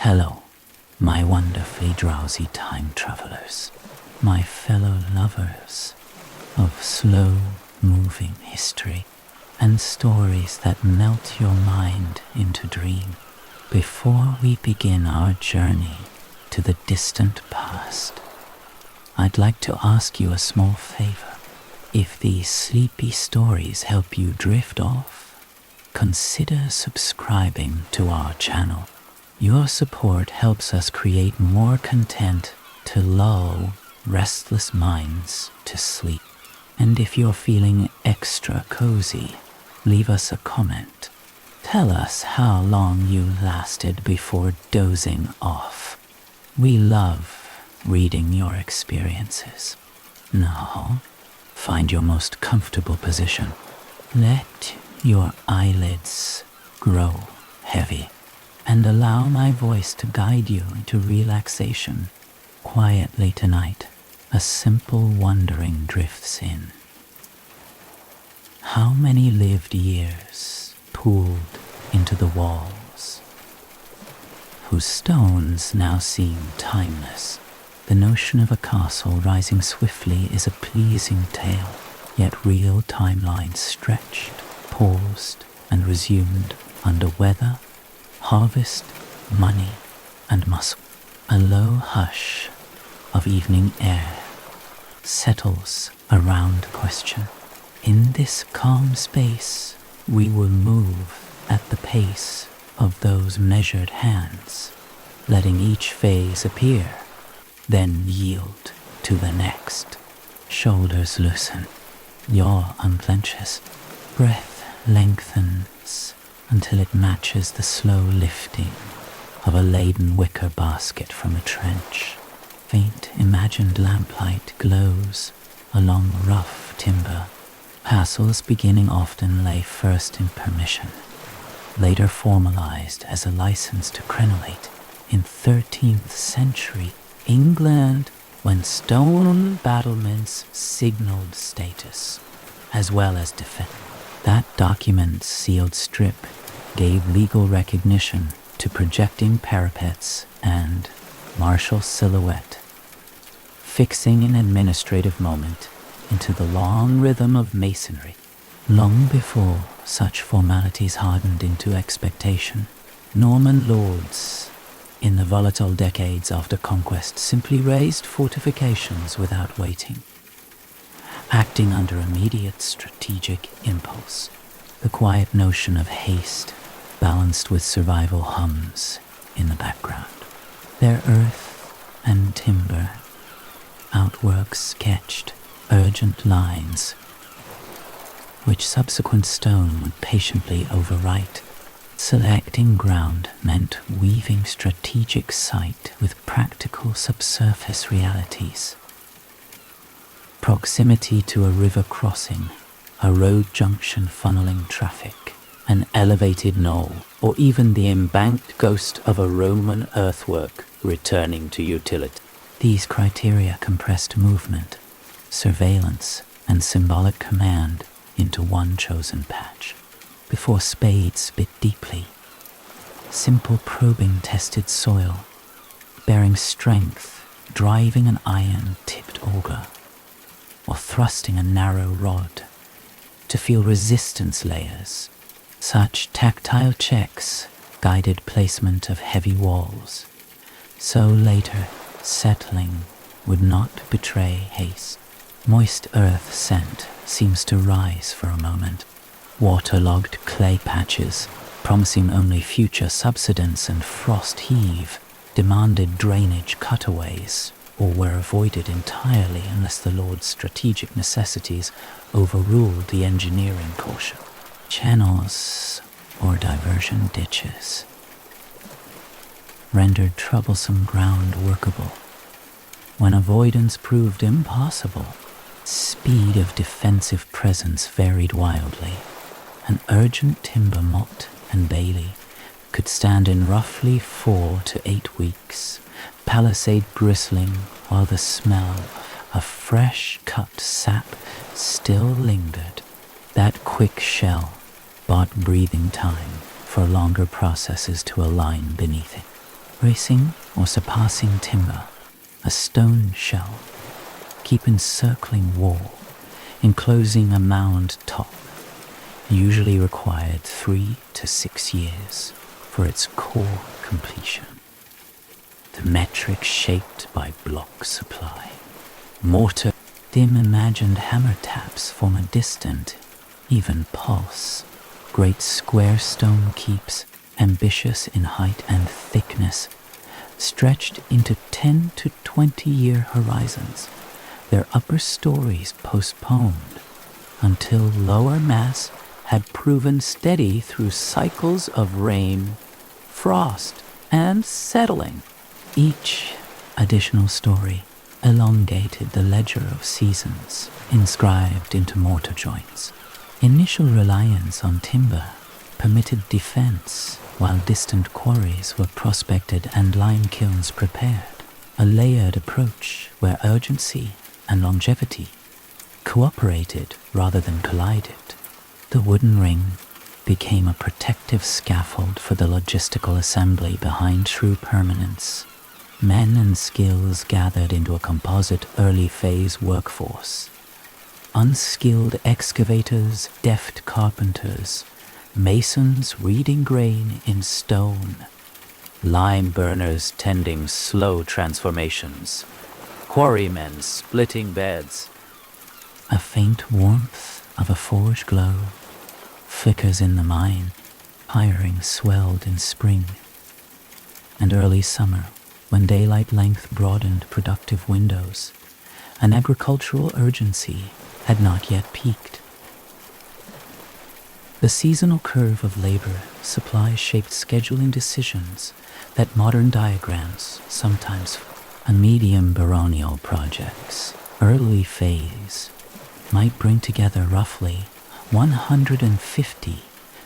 Hello, my wonderfully drowsy time travelers, my fellow lovers of slow-moving history and stories that melt your mind into dream. Before we begin our journey to the distant past, I'd like to ask you a small favor. If these sleepy stories help you drift off, consider subscribing to our channel. Your support helps us create more content to lull restless minds to sleep. And if you're feeling extra cozy, leave us a comment. Tell us how long you lasted before dozing off. We love reading your experiences. Now, find your most comfortable position. Let your eyelids grow heavy and allow my voice to guide you into relaxation. Quietly tonight, a simple wondering drifts in. How many lived years pooled into the walls, whose stones now seem timeless? The notion of a castle rising swiftly is a pleasing tale, yet real timelines stretched, paused, and resumed under weather, harvest, money, and muscle. A low hush of evening air settles around question. In this calm space, we will move at the pace of those measured hands, letting each phase appear, then yield to the next. Shoulders loosen, jaw unclenches, breath lengthens until it matches the slow lifting of a laden wicker basket from a trench. Faint imagined lamplight glows along rough timber. Castles beginning often lay first in permission, later formalized as a license to crenellate in 13th century England, when stone battlements signaled status as well as defense. That document's sealed strip gave legal recognition to projecting parapets and martial silhouette, fixing an administrative moment into the long rhythm of masonry. Long before such formalities hardened into expectation, Norman lords in the volatile decades after conquest simply raised fortifications without waiting, acting under immediate strategic impulse. The quiet notion of haste balanced with survival hums in the background. Their earth and timber outworks sketched urgent lines, which subsequent stone would patiently overwrite. Selecting ground meant weaving strategic sight with practical subsurface realities. Proximity to a river crossing, a road junction funneling traffic, an elevated knoll, or even the embanked ghost of a Roman earthwork returning to utility. These criteria compressed movement, surveillance, and symbolic command into one chosen patch. Before spades bit deeply, simple probing tested soil, bearing strength, driving an iron-tipped auger, or thrusting a narrow rod to feel resistance layers. Such tactile checks guided placement of heavy walls, so later settling would not betray haste. Moist earth scent seems to rise for a moment. Waterlogged clay patches, promising only future subsidence and frost heave, demanded drainage cutaways, or were avoided entirely unless the Lord's strategic necessities overruled the engineering caution. Channels, or diversion ditches, rendered troublesome ground workable. When avoidance proved impossible, speed of defensive presence varied wildly. An urgent timber motte and bailey could stand in roughly 4 to 8 weeks, palisade bristling while the smell of fresh cut sap still lingered. That quick shell bought breathing time for longer processes to align beneath it. racing or surpassing timber, a stone shell, keep encircling wall, enclosing a mound top, usually required 3 to 6 years for its core completion. The metric shaped by block supply. Mortar, dim imagined hammer taps form a distant, even pulse. Great square stone keeps, ambitious in height and thickness, stretched into 10 to 20-year horizons, their upper stories postponed until lower mass had proven steady through cycles of rain, frost, and settling. Each additional story elongated the ledger of seasons inscribed into mortar joints. Initial reliance on timber permitted defense while distant quarries were prospected and lime kilns prepared, a layered approach where urgency and longevity cooperated rather than collided. The wooden ring became a protective scaffold for the logistical assembly behind true permanence. Men and skills gathered into a composite early-phase workforce. Unskilled excavators, deft carpenters, masons reading grain in stone, lime burners tending slow transformations, quarrymen splitting beds. A faint warmth of a forge glow flickers in the mine, hiring swelled in spring and early summer, when daylight length broadened productive windows, an agricultural urgency had not yet peaked. The seasonal curve of labor supply shaped scheduling decisions that modern diagrams sometimes a medium baronial projects, early phase, might bring together roughly 150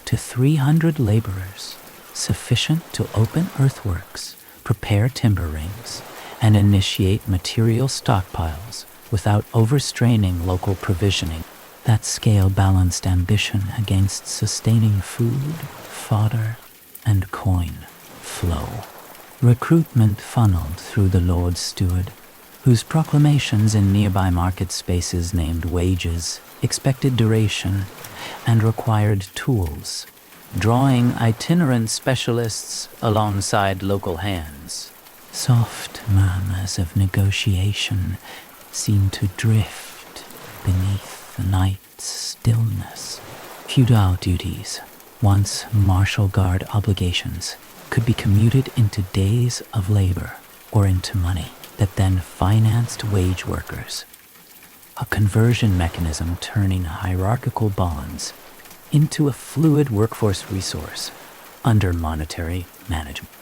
to 300 laborers, sufficient to open earthworks, prepare timber rings, and initiate material stockpiles without overstraining local provisioning. That scale balanced ambition against sustaining food, fodder, and coin flow. Recruitment funneled through the Lord Steward, whose proclamations in nearby market spaces named wages, expected duration, and required tools, drawing itinerant specialists alongside local hands. Soft murmurs of negotiation seemed to drift beneath the night's stillness. Feudal duties, once martial guard obligations, could be commuted into days of labor or into money that then financed wage workers. A conversion mechanism turning hierarchical bonds into a fluid workforce resource under monetary management.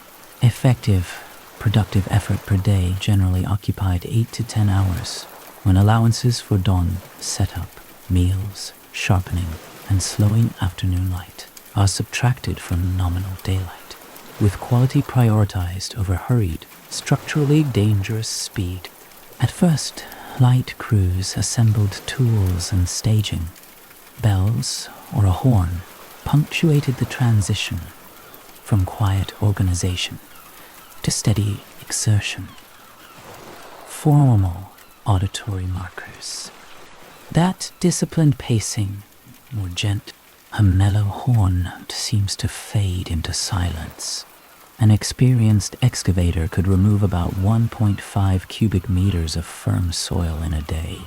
Effective, productive effort per day generally occupied 8 to 10 hours, when allowances for dawn, setup, meals, sharpening, and slowing afternoon light are subtracted from nominal daylight, with quality prioritized over hurried, structurally dangerous speed. At first, light crews assembled tools and staging. Bells or a horn punctuated the transition from quiet organization to steady exertion. Formal auditory markers. That disciplined pacing, more gentle, a mellow horn seems to fade into silence. An experienced excavator could remove about 1.5 cubic meters of firm soil in a day.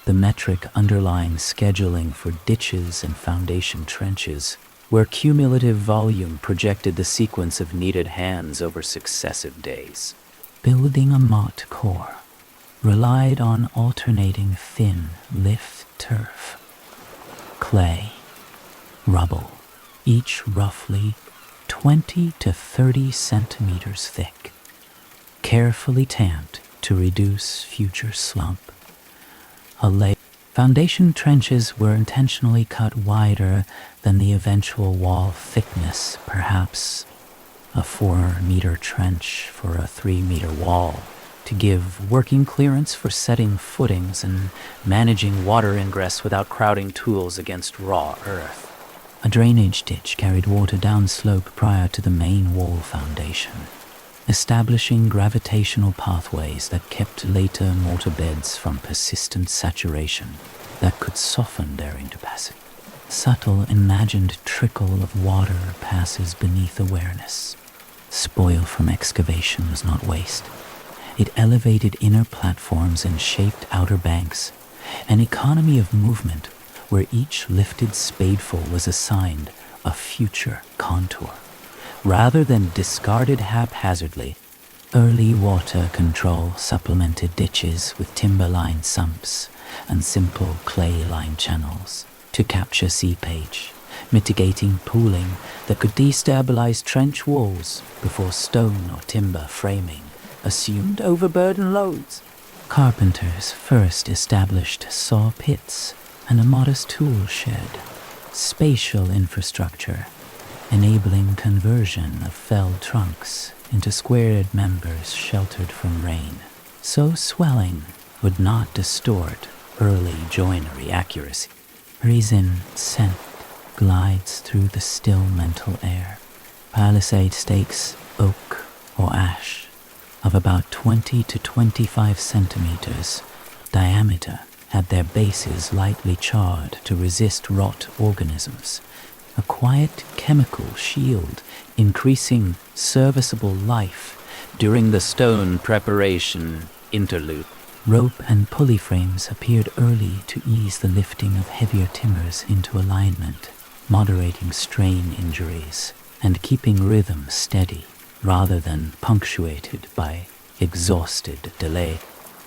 The metric underlying scheduling for ditches and foundation trenches, where cumulative volume projected the sequence of needed hands over successive days. Building a motte core relied on alternating thin, lift turf, clay, rubble, each roughly 20 to 30 centimeters thick, carefully tamped to reduce future slump. Foundation trenches were intentionally cut wider than the eventual wall thickness, perhaps a 4-meter trench for a 3-meter wall, to give working clearance for setting footings and managing water ingress without crowding tools against raw earth. A drainage ditch carried water downslope prior to the main wall foundation. establishing gravitational pathways that kept later mortar beds from persistent saturation that could soften their incapacity. Subtle imagined trickle of water passes beneath awareness. Spoil from excavation was not waste. It elevated inner platforms and shaped outer banks, an economy of movement where each lifted spadeful was assigned a future contour. Rather than discarded haphazardly, early water control supplemented ditches with timber-lined sumps and simple clay-lined channels to capture seepage, mitigating pooling that could destabilize trench walls before stone or timber framing assumed overburden loads. Carpenters first established saw pits and a modest tool shed, spatial infrastructure, enabling conversion of felled trunks into squared members sheltered from rain, so swelling would not distort early joinery accuracy. Resin scent glides through the still mental air. Palisade stakes, oak or ash, of about 20 to 25 centimeters diameter, had their bases lightly charred to resist rot organisms, a quiet chemical shield increasing serviceable life during the stone preparation interlude. Rope and pulley frames appeared early to ease the lifting of heavier timbers into alignment, moderating strain injuries and keeping rhythm steady rather than punctuated by exhausted delay.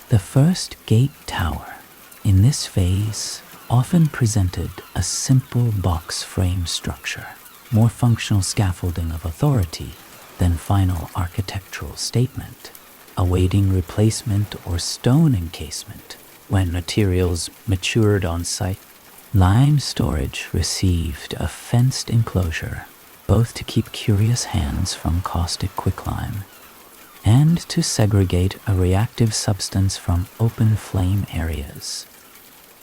The first gate tower in this phase often presented a simple box frame structure, more functional scaffolding of authority than final architectural statement, awaiting replacement or stone encasement when materials matured on site. Lime storage received a fenced enclosure, both to keep curious hands from caustic quicklime and to segregate a reactive substance from open flame areas.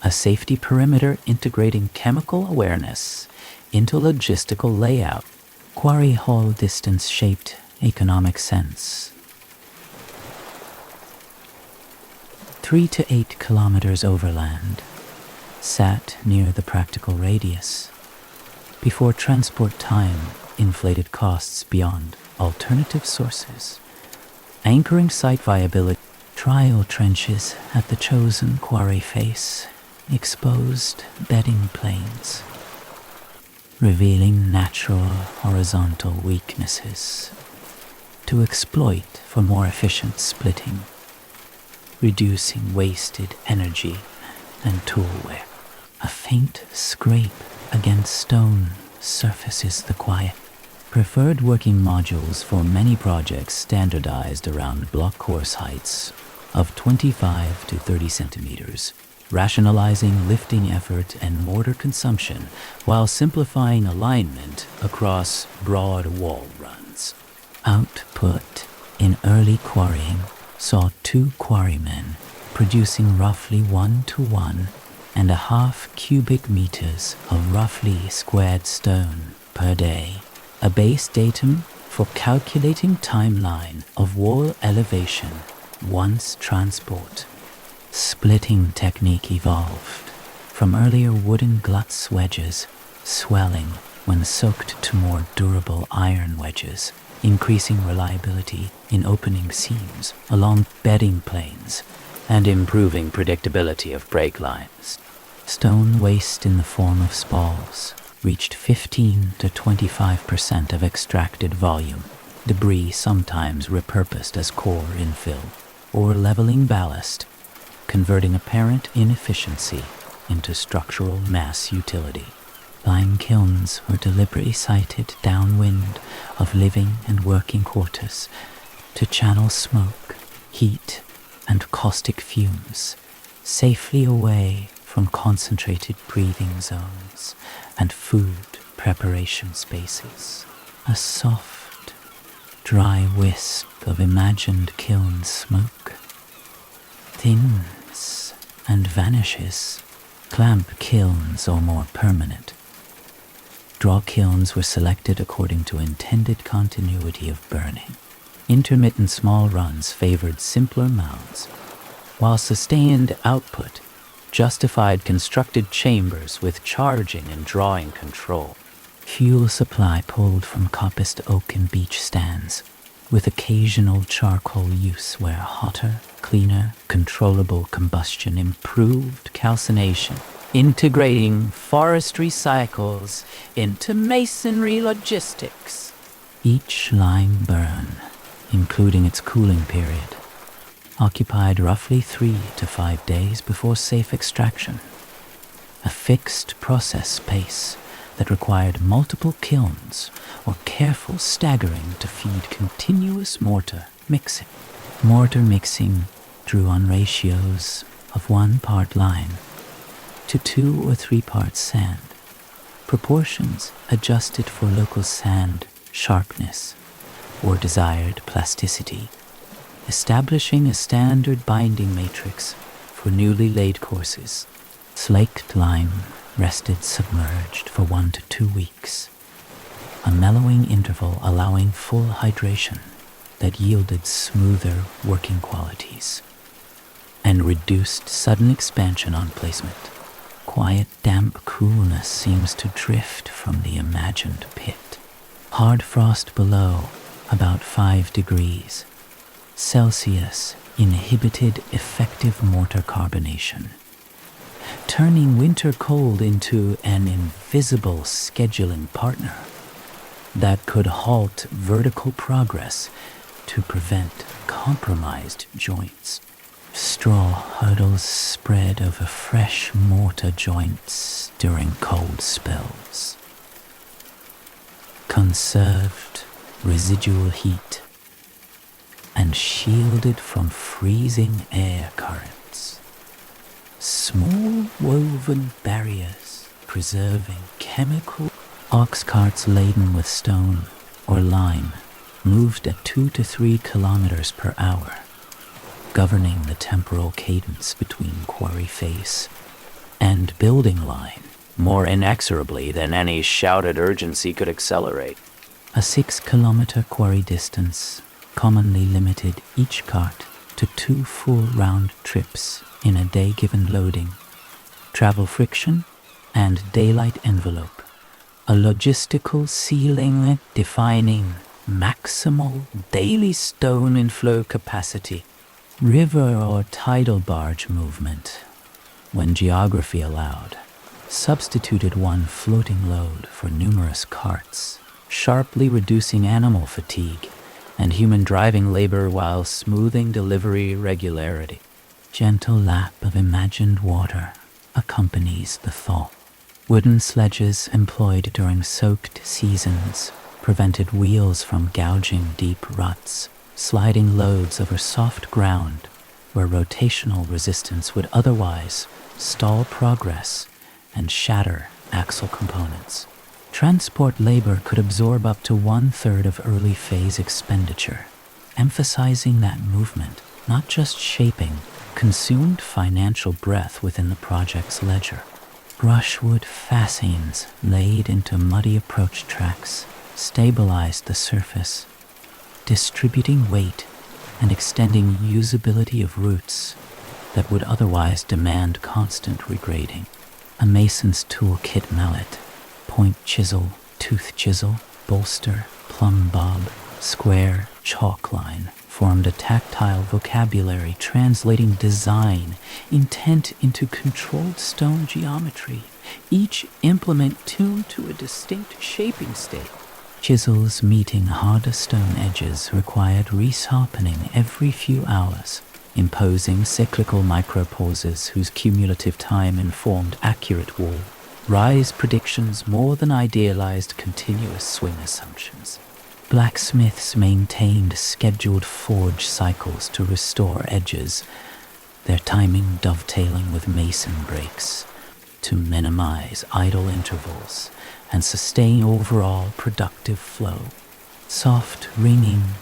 A safety perimeter integrating chemical awareness into logistical layout. Quarry haul distance shaped economic sense. 3 to 8 kilometers overland, sat near the practical radius, before transport time inflated costs beyond alternative sources. Anchoring site viability, trial trenches at the chosen quarry face, exposed bedding planes, revealing natural horizontal weaknesses to exploit for more efficient splitting, reducing wasted energy and tool wear. A faint scrape against stone surfaces the quiet. Preferred working modules for many projects standardized around block course heights of 25 to 30 centimeters, rationalizing lifting effort and mortar consumption while simplifying alignment across broad wall runs. Output in early quarrying saw 2 quarrymen producing roughly 1.5 cubic meters of roughly squared stone per day, a base datum for calculating timeline of wall elevation once transport. Splitting technique evolved from earlier wooden glutz wedges, swelling when soaked to more durable iron wedges, increasing reliability in opening seams along bedding planes and improving predictability of break lines. Stone waste in the form of spalls reached 15 to 25% of extracted volume, debris sometimes repurposed as core infill or leveling ballast, converting apparent inefficiency into structural mass utility. Lime kilns were deliberately sited downwind of living and working quarters to channel smoke, heat, and caustic fumes safely away from concentrated breathing zones and food preparation spaces. A soft, dry wisp of imagined kiln smoke thins and vanishes. Clamp kilns are more permanent. Draw kilns were selected according to intended continuity of burning, Intermittent small runs favored simpler mounts, while sustained output justified constructed chambers with charging and drawing control. Fuel supply pulled from coppiced oak and beech stands, with occasional charcoal use where hotter, cleaner, controllable combustion improved calcination, integrating forestry cycles into masonry logistics. Each lime burn, including its cooling period, occupied roughly 3 to 5 days before safe extraction, a fixed process pace that required multiple kilns or careful staggering to feed continuous mortar mixing. Mortar mixing drew on ratios of 1 part lime to 2 or 3 parts sand, proportions adjusted for local sand sharpness or desired plasticity, establishing a standard binding matrix for newly laid courses. Slaked lime rested submerged for 1 to 2 weeks, a mellowing interval allowing full hydration that yielded smoother working qualities and reduced sudden expansion on placement. Quiet, damp coolness seems to drift from the imagined pit. Hard frost below, about 5 degrees Celsius, inhibited effective mortar carbonation, turning winter cold into an invisible scheduling partner that could halt vertical progress to prevent compromised joints. Straw hurdles spread over fresh mortar joints during cold spells. Conserved residual heat and shielded from freezing air currents. Small woven barriers preserving chemical. Ox carts laden with stone or lime moved at 2 to 3 kilometers per hour, governing the temporal cadence between quarry face and building line more inexorably than any shouted urgency could accelerate. A 6-kilometer quarry distance commonly limited each cart to 2 full round trips in a day given loading, travel friction, and daylight envelope, a logistical ceiling defining maximal daily stone inflow capacity. River or tidal barge movement, when geography allowed, substituted one floating load for numerous carts, sharply reducing animal fatigue and human driving labor while smoothing delivery regularity. Gentle lap of imagined water accompanies the thaw. Wooden sledges employed during soaked seasons prevented wheels from gouging deep ruts, sliding loads over soft ground where rotational resistance would otherwise stall progress and shatter axle components. Transport labor could absorb up to 1/3 of early phase expenditure, emphasizing that movement, not just shaping, consumed financial breath within the project's ledger. Brushwood fascines laid into muddy approach tracks stabilized the surface, distributing weight and extending usability of routes that would otherwise demand constant regrading. A mason's toolkit mallet, point chisel, tooth chisel, bolster, plumb bob, square, chalk line formed a tactile vocabulary translating design intent into controlled stone geometry, each implement tuned to a distinct shaping state. Chisels meeting harder stone edges required resharpening every few hours, imposing cyclical micropauses whose cumulative time informed accurate wall rise predictions more than idealized continuous swing assumptions. Blacksmiths maintained scheduled forge cycles to restore edges, their timing dovetailing with mason breaks to minimize idle intervals and sustain overall productive flow. Soft ringing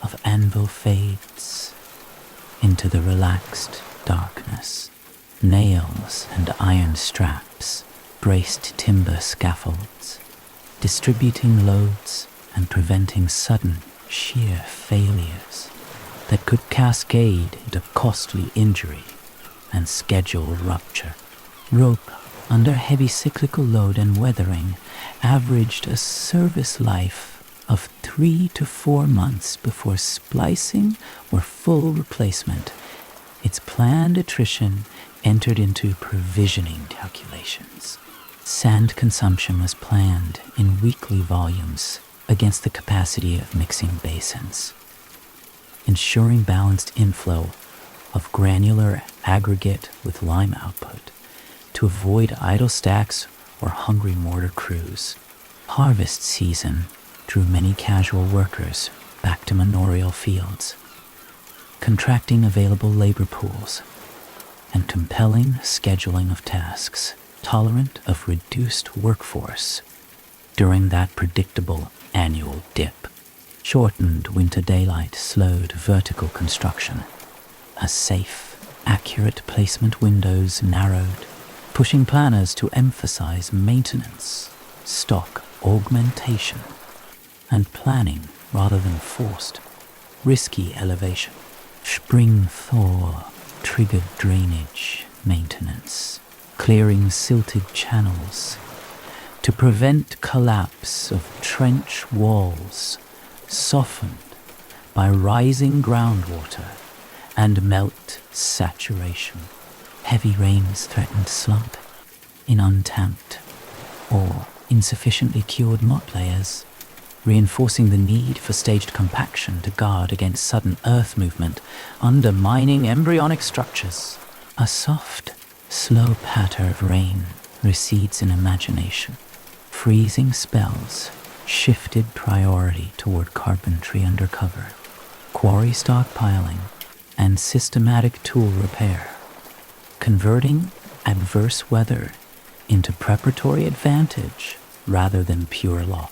of anvil fades into the relaxed darkness. Nails and iron straps braced timber scaffolds, distributing loads and preventing sudden sheer failures that could cascade into costly injury and scheduled rupture. Rope, under heavy cyclical load and weathering, averaged a service life of 3 to 4 months before splicing or full replacement. Its planned attrition entered into provisioning calculations. Sand consumption was planned in weekly volumes against the capacity of mixing basins, ensuring balanced inflow of granular aggregate with lime output to avoid idle stacks or hungry mortar crews. Harvest season drew many casual workers back to manorial fields, contracting available labor pools and compelling scheduling of tasks tolerant of reduced workforce during that predictable annual dip. Shortened winter daylight slowed vertical construction. A safe, accurate placement windows narrowed, pushing planners to emphasize maintenance, stock augmentation, and planning rather than forced, risky elevation. Spring thaw triggered drainage maintenance, clearing silted channels to prevent collapse of trench walls softened by rising groundwater and melt saturation. Heavy rains threatened slump in untamped or insufficiently cured mott layers, reinforcing the need for staged compaction to guard against sudden earth movement undermining embryonic structures. A soft, slow patter of rain recedes in imagination. Freezing spells shifted priority toward carpentry under cover, quarry stockpiling, and systematic tool repair, converting adverse weather into preparatory advantage rather than pure law.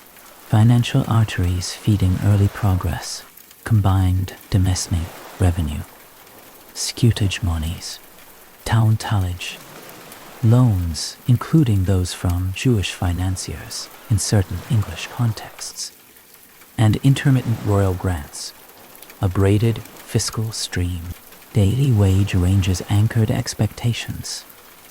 Financial arteries feeding early progress combined demesne revenue, scutage monies, town tallage, loans including those from Jewish financiers in certain English contexts, and intermittent royal grants, a braided fiscal stream. Daily wage ranges anchored expectations.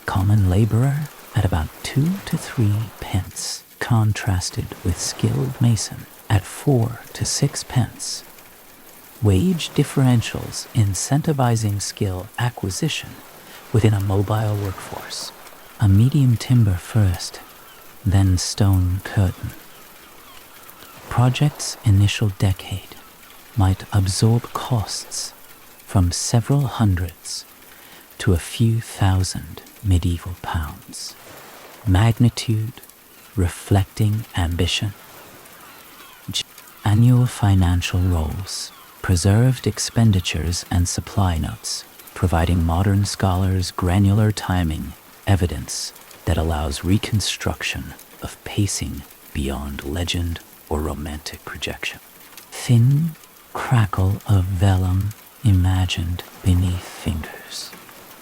Common laborer at about 2 to 3 pence, contrasted with skilled mason at 4 to 6 pence. Wage differentials incentivizing skill acquisition within a mobile workforce. A medium timber first, then stone curtain. Project's initial decade might absorb costs from several hundreds to a few thousand medieval pounds. Magnitude reflecting ambition. Annual financial rolls, preserved expenditures and supply notes, providing modern scholars granular timing evidence that allows reconstruction of pacing beyond legend or romantic projection. Thin crackle of vellum imagined beneath fingers.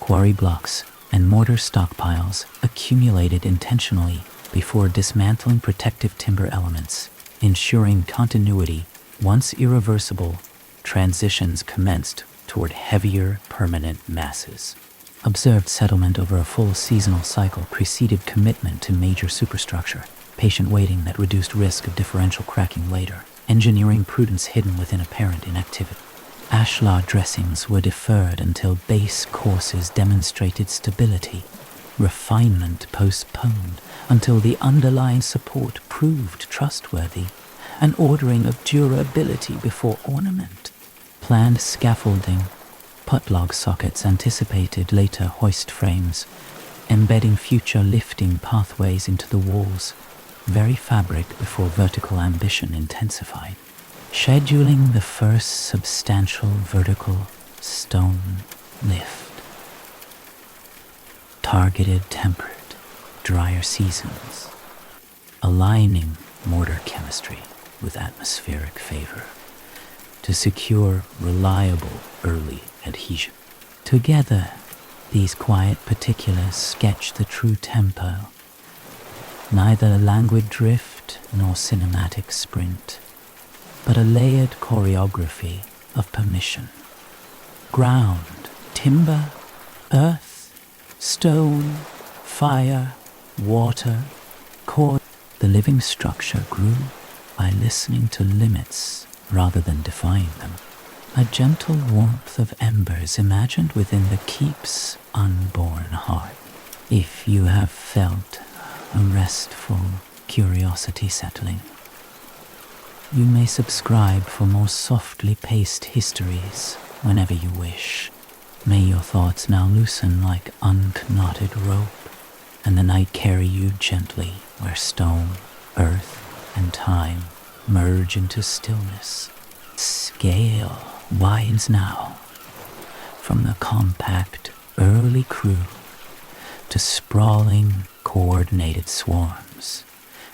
Quarry blocks and mortar stockpiles accumulated intentionally before dismantling protective timber elements, ensuring continuity. Once irreversible, transitions commenced toward heavier permanent masses. Observed settlement over a full seasonal cycle preceded commitment to major superstructure, patient waiting that reduced risk of differential cracking later, engineering prudence hidden within apparent inactivity. Ashlar dressings were deferred until base courses demonstrated stability, refinement postponed until the underlying support proved trustworthy, and ordering of durability before ornament. Planned scaffolding, putlog sockets anticipated later hoist frames, embedding future lifting pathways into the walls, very fabric before vertical ambition intensified. Scheduling the first substantial vertical stone lift. Targeted tempered, drier seasons, aligning mortar chemistry with atmospheric favor to secure reliable early adhesion. Together, these quiet particulars sketch the true tempo, neither languid drift nor cinematic sprint, but a layered choreography of permission. Ground, timber, earth, stone, fire, water, cord. The living structure grew by listening to limits rather than defying them. A gentle warmth of embers imagined within the keep's unborn heart. If you have felt a restful curiosity settling, you may subscribe for more softly paced histories whenever you wish. May your thoughts now loosen like unknotted rope, and the night carry you gently where stone, earth, and time merge into stillness. Scale widens now, from the compact early crew to sprawling coordinated swarms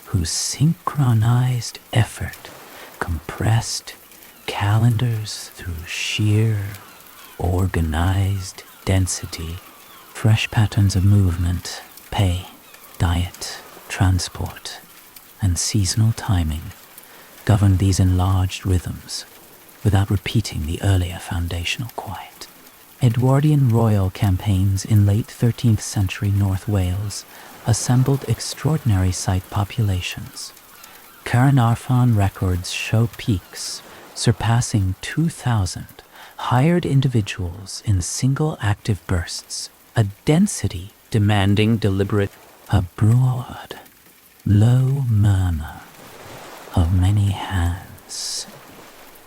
whose synchronized effort compressed calendars through sheer organized density. Fresh patterns of movement, pay, diet, transport, and seasonal timing govern these enlarged rhythms without repeating the earlier foundational quiet. Edwardian royal campaigns in late 13th century North Wales assembled extraordinary site populations. Caernarfon records show peaks surpassing 2,000 hired individuals in single active bursts, a density demanding deliberate. A broad, low murmur of many hands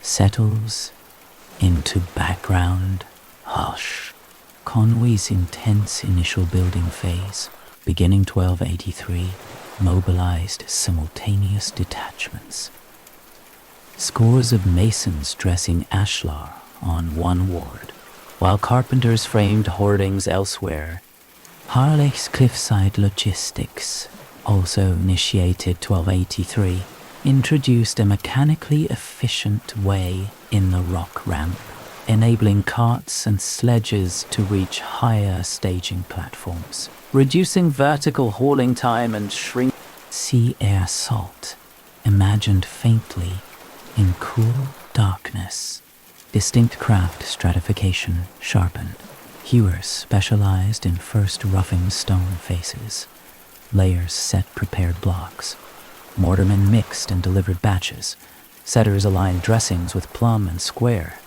settles into background hush. Conway's intense initial building phase, beginning 1283, mobilized simultaneous detachments. Scores of masons dressing ashlar on one ward, while carpenters framed hoardings elsewhere. Harlech's cliffside logistics, also initiated 1283, introduced a mechanically efficient way in the rock ramp, enabling carts and sledges to reach higher staging platforms, reducing vertical hauling time and shrink. Sea air salt, imagined faintly in cool darkness. Distinct craft stratification sharpened. Hewers specialized in first roughing stone faces. Layers set prepared blocks. Mortarmen mixed and delivered batches. Setters aligned dressings with plumb and square.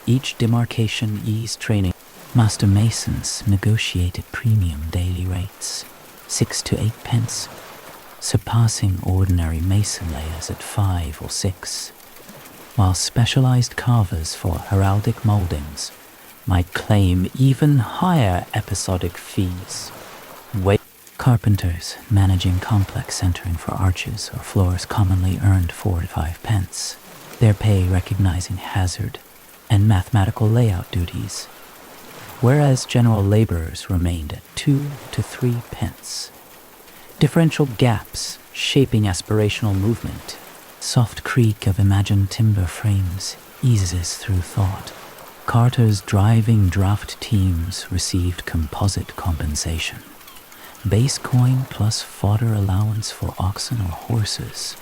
Each demarcation eased training. Master masons negotiated premium daily rates, 6 to 8 pence, surpassing ordinary mason layers at 5 or 6, while specialized carvers for heraldic moldings might claim even higher episodic fees. Carpenters managing complex centering for arches or floors commonly earned 4 to 5 pence, their pay recognizing hazard and mathematical layout duties, whereas general laborers remained at 2 to 3 pence. Differential gaps shaping aspirational movement. Soft creak of imagined timber frames eases through thought. Carters driving draft teams received composite compensation. Base coin plus fodder allowance for oxen or horses.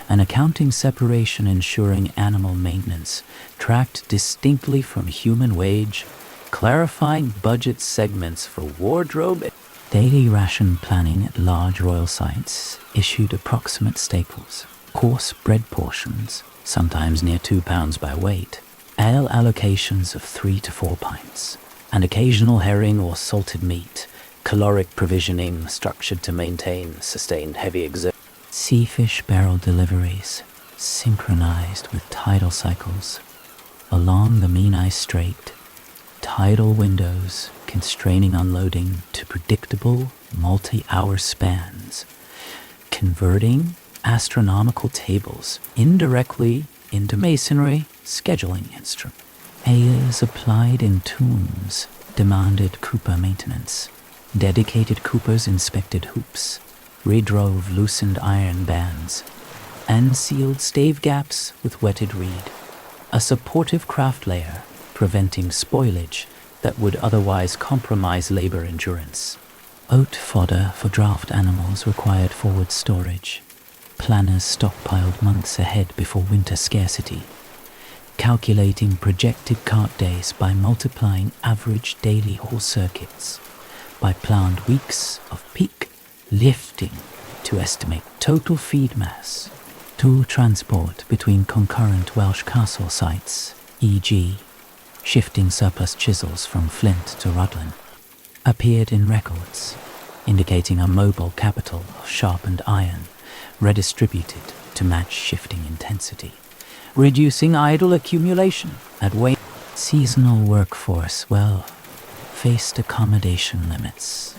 An accounting separation ensuring animal maintenance tracked distinctly from human wage, clarifying budget segments for wardrobe. Daily ration planning at large royal sites issued approximate staples, coarse bread portions, sometimes near 2 pounds by weight, ale allocations of 3 to 4 pints, and occasional herring or salted meat, caloric provisioning structured to maintain sustained heavy exertion. Seafish barrel deliveries, synchronized with tidal cycles, along the Menai Strait, tidal windows constraining unloading to predictable multi-hour spans, converting astronomical tables indirectly into masonry scheduling instruments. Ayers applied in tombs demanded cooper maintenance. Dedicated coopers inspected hoops, redrove loosened iron bands, and sealed stave gaps with wetted reed, a supportive craft layer preventing spoilage that would otherwise compromise labor endurance. Oat fodder for draft animals required forward storage, Planners stockpiled months ahead before winter scarcity, calculating projected cart days by multiplying average daily haul circuits by planned weeks of peak lifting to estimate total feed mass. Tool transport between concurrent Welsh castle sites, e.g., shifting surplus chisels from Flint to Rhuddlan, appeared in records, indicating a mobile capital of sharpened iron redistributed to match shifting intensity, reducing idle accumulation at weight. Seasonal workforce, faced accommodation limits.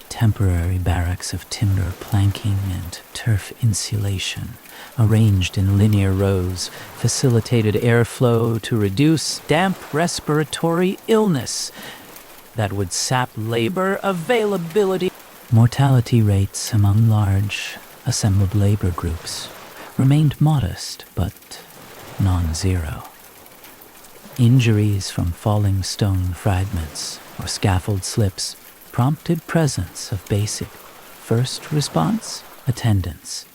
Temporary barracks of timber planking and turf insulation, arranged in linear rows, facilitated airflow to reduce damp respiratory illness that would sap labor availability. Mortality rates among large, assembled labor groups remained modest but non-zero. Injuries from falling stone fragments or scaffold slips prompted presence of basic first response attendants,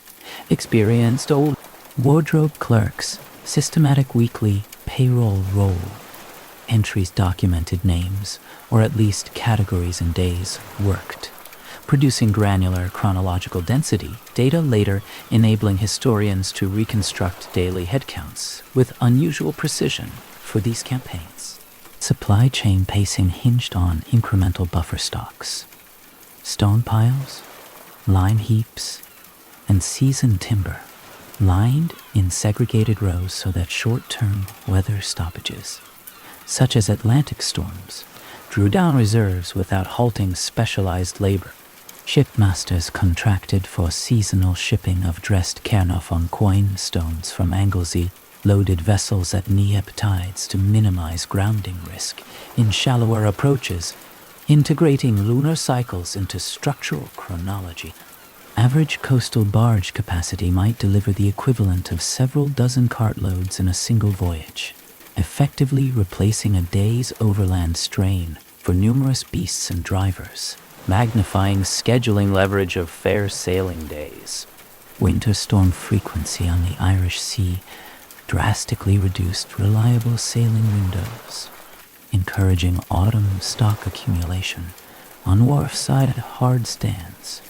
experienced old wardrobe clerks, systematic weekly payroll roll. Entries documented names, or at least categories and days worked, producing granular chronological density, data later enabling historians to reconstruct daily headcounts with unusual precision for these campaigns. Supply chain pacing hinged on incremental buffer stocks, stone piles, lime heaps, and seasoned timber, lined in segregated rows so that short-term weather stoppages, such as Atlantic storms, drew down reserves without halting specialized labor. Shipmasters contracted for seasonal shipping of dressed Caernarfon stones from Anglesey, loaded vessels at knee-ebb tides to minimize grounding risk in shallower approaches, integrating lunar cycles into structural chronology. Average coastal barge capacity might deliver the equivalent of several dozen cartloads in a single voyage, effectively replacing a day's overland strain for numerous beasts and drivers, magnifying scheduling leverage of fair sailing days. Winter storm frequency on the Irish Sea drastically reduced reliable sailing windows, encouraging autumn stock accumulation on wharfside hard stands,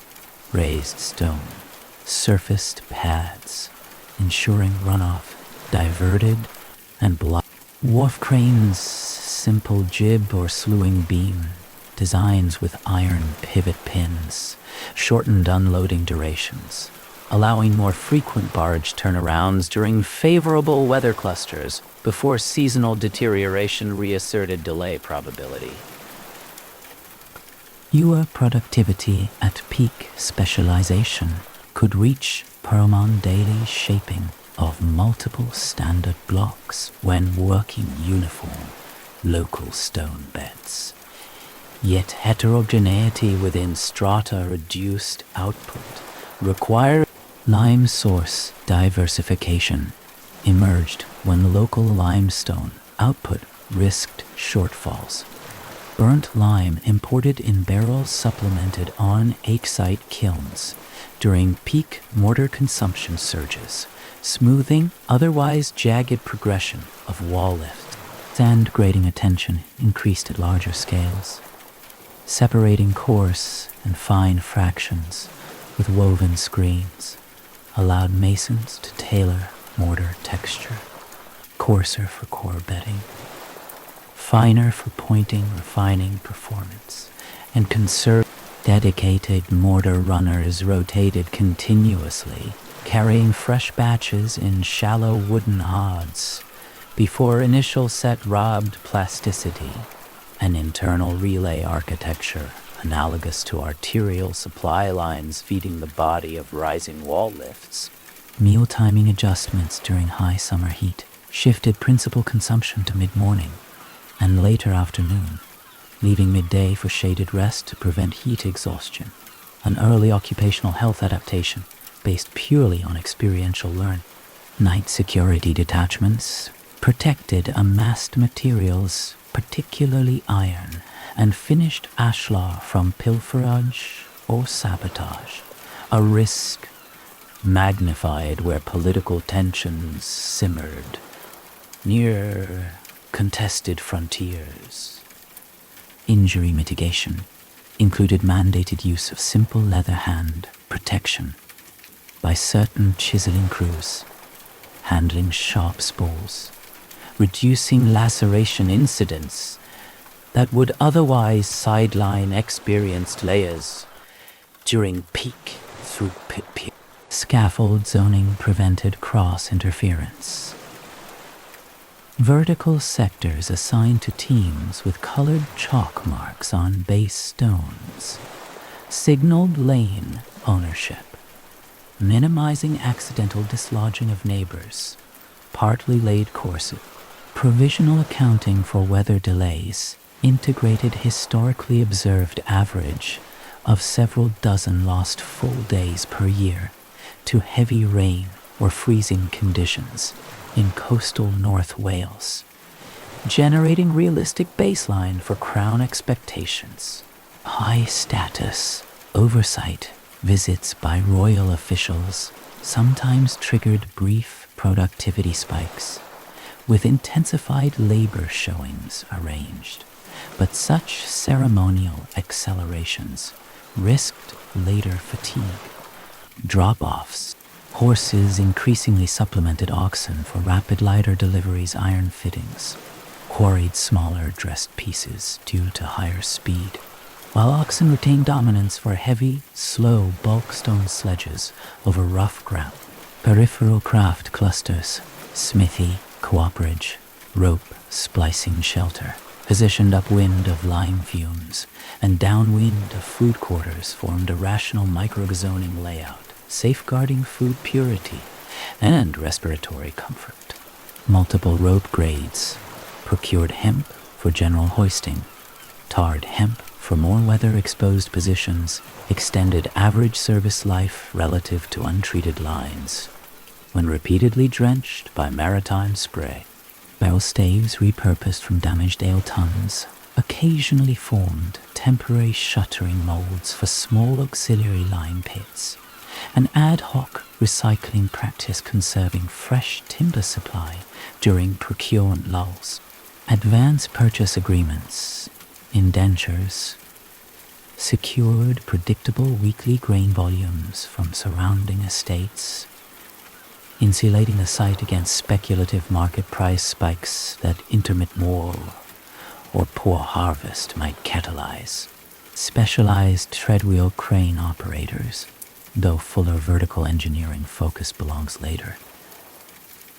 raised stone, surfaced pads, ensuring runoff diverted and blocked. Wharf cranes, simple jib or slewing beam, designs with iron pivot pins, shortened unloading durations, allowing more frequent barge turnarounds during favorable weather clusters before seasonal deterioration reasserted delay probability. Your productivity at peak specialization could reach Perlman daily shaping of multiple standard blocks when working uniform local stone beds. Yet heterogeneity within strata reduced output required lime source diversification emerged when local limestone output risked shortfalls. Burnt lime imported in barrels supplemented on Aikesite kilns during peak mortar consumption surges, smoothing otherwise jagged progression of wall lift. Sand grading attention increased at larger scales, separating coarse and fine fractions with woven screens allowed masons to tailor mortar texture, coarser for core bedding, finer for pointing, refining performance, and conserve. Dedicated mortar runners rotated continuously, carrying fresh batches in shallow wooden hods before initial set robbed plasticity, an internal relay architecture analogous to arterial supply lines feeding the body of rising wall lifts. Meal timing adjustments during high summer heat shifted principal consumption to mid-morning and later afternoon, leaving midday for shaded rest to prevent heat exhaustion, an early occupational health adaptation based purely on experiential learning. Night security detachments protected amassed materials, particularly iron, and finished ashlar from pilferage or sabotage, a risk magnified where political tensions simmered near contested frontiers. Injury mitigation included mandated use of simple leather hand protection by certain chiseling crews, handling sharp spools, reducing laceration incidents that would otherwise sideline experienced layers during peak throughput periods. Scaffold zoning prevented cross-interference. Vertical sectors assigned to teams with colored chalk marks on base stones signaled lane ownership, minimizing accidental dislodging of neighbors. Partly laid courses, provisional accounting for weather delays, integrated historically observed average of several dozen lost full days per year to heavy rain or freezing conditions in coastal North Wales, generating realistic baseline for Crown expectations. High status oversight visits by royal officials sometimes triggered brief productivity spikes, with intensified labor showings arranged, but such ceremonial accelerations risked later fatigue. Drop-offs. Horses increasingly supplemented oxen for rapid lighter deliveries iron fittings, quarried smaller dressed pieces due to higher speed, while oxen retained dominance for heavy, slow bulk stone sledges over rough ground. Peripheral craft clusters, smithy, cooperage, rope splicing shelter, positioned upwind of lime fumes and downwind of food quarters formed a rational microzoning layout, safeguarding food purity and respiratory comfort. Multiple rope grades, procured hemp for general hoisting, tarred hemp for more weather-exposed positions, extended average service life relative to untreated lines, when repeatedly drenched by maritime spray. Barrel staves repurposed from damaged ale tons occasionally formed temporary shuttering molds for small auxiliary lime pits, an ad hoc recycling practice conserving fresh timber supply during procurement lulls. Advance purchase agreements, indentures, secured predictable weekly grain volumes from surrounding estates, insulating the site against speculative market price spikes that intermittent war or poor harvest might catalyze. Specialized treadwheel crane operators, though fuller vertical engineering focus belongs later,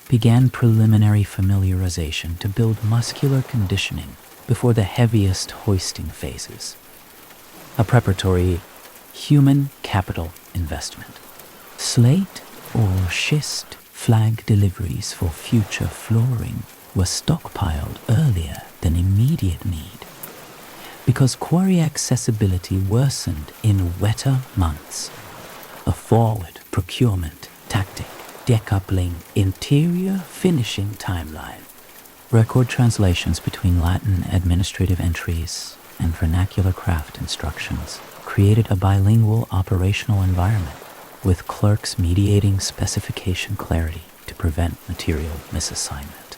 began preliminary familiarization to build muscular conditioning before the heaviest hoisting phases. A preparatory human capital investment. Slate or schist flag deliveries for future flooring were stockpiled earlier than immediate need, because quarry accessibility worsened in wetter months. A forward procurement tactic decoupling interior finishing timeline. Record translations between Latin administrative entries and vernacular craft instructions created a bilingual operational environment, with clerks mediating specification clarity to prevent material misassignment.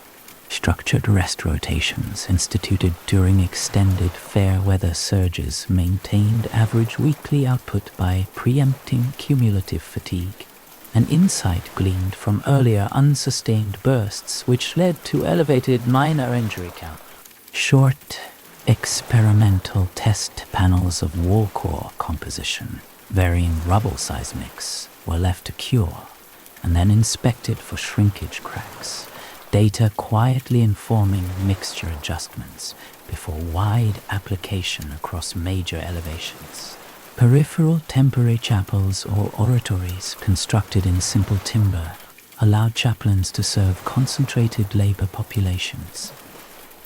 Structured rest rotations instituted during extended fair weather surges maintained average weekly output by preempting cumulative fatigue. An insight gleaned from earlier unsustained bursts which led to elevated minor injury count. Short, experimental test panels of wall core composition, varying rubble size mix, were left to cure and then inspected for shrinkage cracks, data quietly informing mixture adjustments before wide application across major elevations. Peripheral temporary chapels or oratories constructed in simple timber allowed chaplains to serve concentrated labor populations,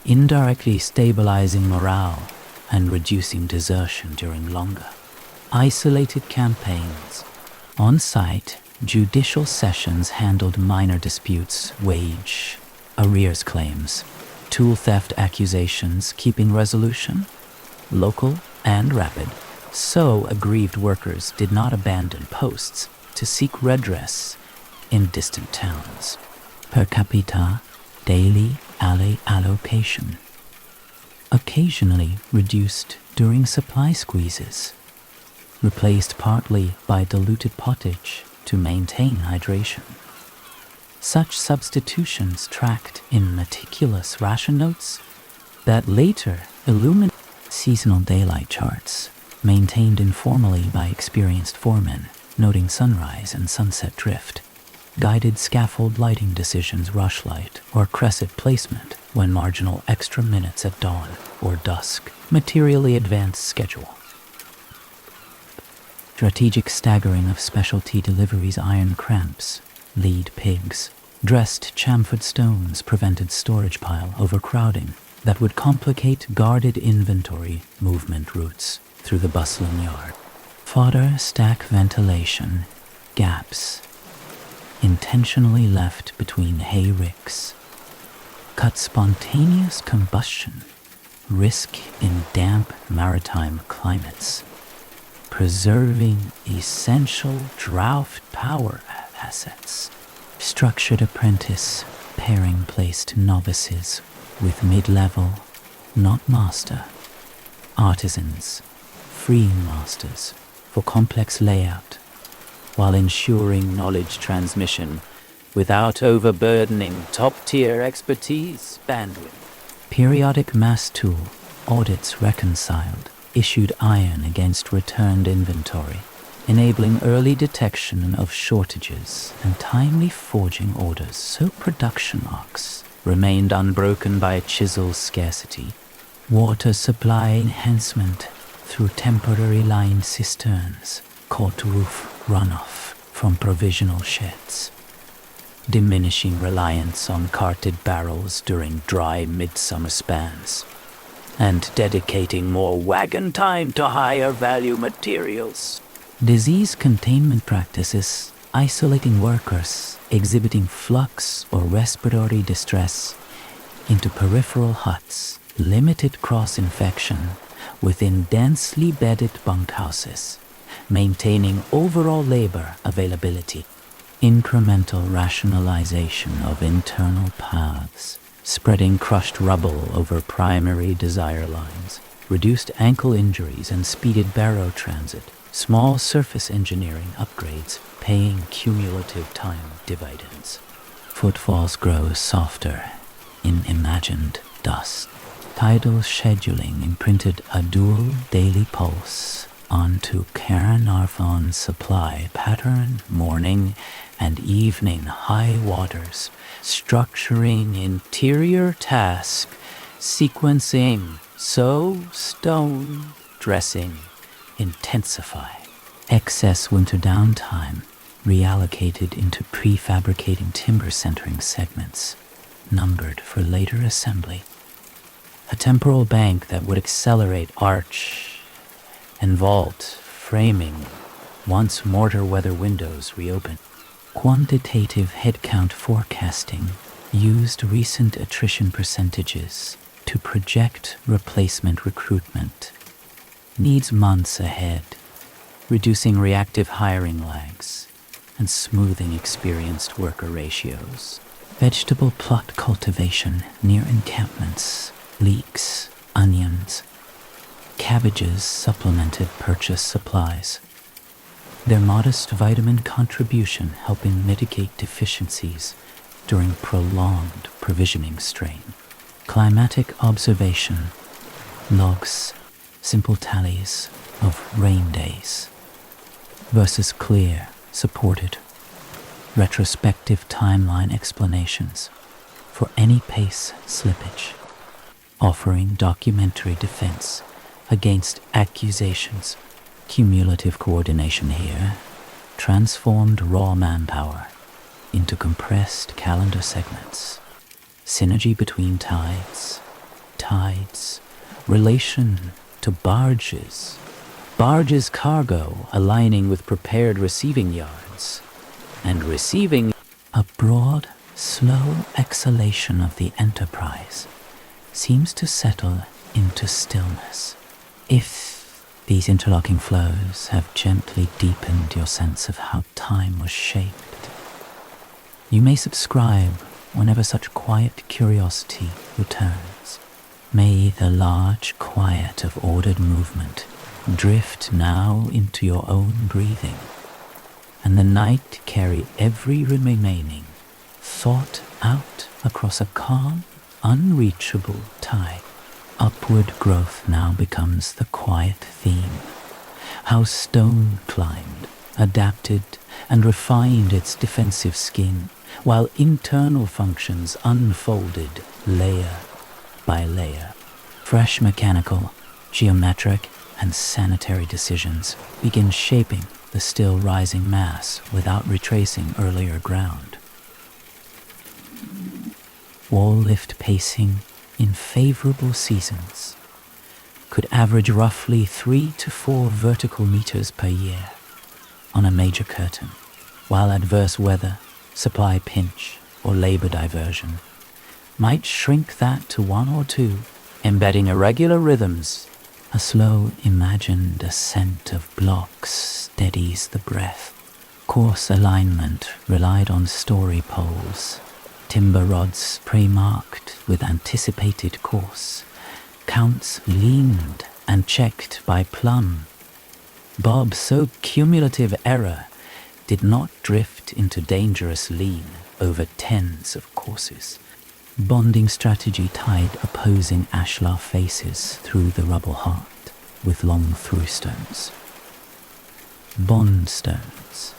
indirectly stabilizing morale and reducing desertion during longer, isolated campaigns. On site, judicial sessions handled minor disputes, wage, arrears claims, tool theft accusations, keeping resolution local and rapid. So aggrieved workers did not abandon posts, to seek redress in distant towns. Per capita daily allocation, occasionally reduced during supply squeezes, replaced partly by diluted pottage to maintain hydration. Such substitutions tracked in meticulous ration notes that later illuminate seasonal daylight charts, maintained informally by experienced foremen, noting sunrise and sunset drift, guided scaffold lighting decisions, rush light or crescent placement when marginal extra minutes at dawn or dusk materially advanced schedule. Strategic staggering of specialty deliveries, iron cramps, lead pigs, dressed chamfered stones prevented storage pile overcrowding that would complicate guarded inventory movement routes through the bustling yard. Fodder stack ventilation, gaps, intentionally left between hay ricks, cut spontaneous combustion, risk in damp maritime climates, preserving essential drought power assets. Structured apprentice pairing placed novices with mid-level, not master, artisans, freeing masters for complex layout, while ensuring knowledge transmission without overburdening top-tier expertise bandwidth. Periodic mass tool audits reconciled, issued iron against returned inventory, enabling early detection of shortages and timely forging orders so production arcs remained unbroken by chisel scarcity. Water supply enhancement through temporary lined cisterns caught roof runoff from provisional sheds, diminishing reliance on carted barrels during dry midsummer spans, and dedicating more wagon time to higher value materials. Disease containment practices, isolating workers exhibiting flux or respiratory distress into peripheral huts, limited cross-infection within densely bedded bunkhouses, maintaining overall labor availability. Incremental rationalization of internal paths, spreading crushed rubble over primary desire lines, reduced ankle injuries and speeded barrow transit. Small surface engineering upgrades paying cumulative time dividends. Footfalls grow softer in imagined dust. Tidal scheduling imprinted a dual daily pulse onto Cairnarfon's supply pattern, morning and evening high waters, structuring interior task, sequencing, sow, stone, dressing, intensify. Excess winter downtime reallocated into prefabricating timber centering segments, numbered for later assembly. A temporal bank that would accelerate arch and vault framing once mortar weather windows reopened. Quantitative headcount forecasting used recent attrition percentages to project replacement recruitment needs months ahead, reducing reactive hiring lags and smoothing experienced worker ratios. Vegetable plot cultivation near encampments, leeks, onions, cabbages supplemented purchase supplies, their modest vitamin contribution helping mitigate deficiencies during prolonged provisioning strain. Climatic observation, logs, simple tallies of rain days versus clear, supported, retrospective timeline explanations for any pace slippage, offering documentary defense against accusations. Cumulative coordination here transformed raw manpower into compressed calendar segments. Synergy between tides, relation to barges cargo aligning with prepared receiving yards, and receiving. A broad, slow exhalation of the enterprise seems to settle into stillness. If These interlocking flows have gently deepened your sense of how time was shaped. You may subscribe whenever such quiet curiosity returns. May the large quiet of ordered movement drift now into your own breathing, and the night carry every remaining thought out across a calm, unreachable tide. Upward growth now becomes the quiet theme. How stone climbed, adapted, and refined its defensive skin, while internal functions unfolded layer by layer. Fresh mechanical, geometric, and sanitary decisions begin shaping the still rising mass without retracing earlier ground. Wall lift pacing in favorable seasons could average roughly 3 to 4 vertical meters per year on a major curtain, while adverse weather, supply pinch, or labor diversion might shrink that to 1 or 2, embedding irregular rhythms. A slow, imagined ascent of blocks steadies the breath. Course alignment relied on story poles, timber rods pre-marked with anticipated course, counts leaned and checked by plumb. Bob's so cumulative error did not drift into dangerous lean over tens of courses. Bonding strategy tied opposing ashlar faces through the rubble heart with long through-stones. Bond stones.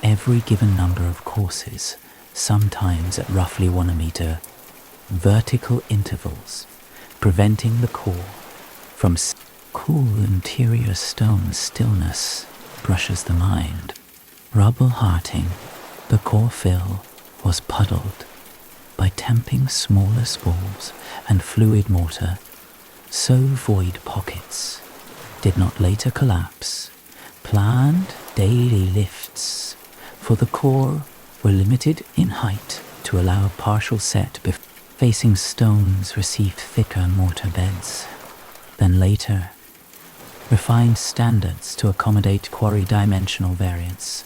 Every given number of courses, sometimes at roughly 1 meter, vertical intervals, preventing the core from cool interior stone stillness brushes the mind. Rubble hearting, the core fill was puddled by tamping smaller spalls and fluid mortar, so void pockets did not later collapse. Planned daily lifts for the core were limited in height to allow partial set facing stones received thicker mortar beds. Then later, refined standards to accommodate quarry dimensional variance,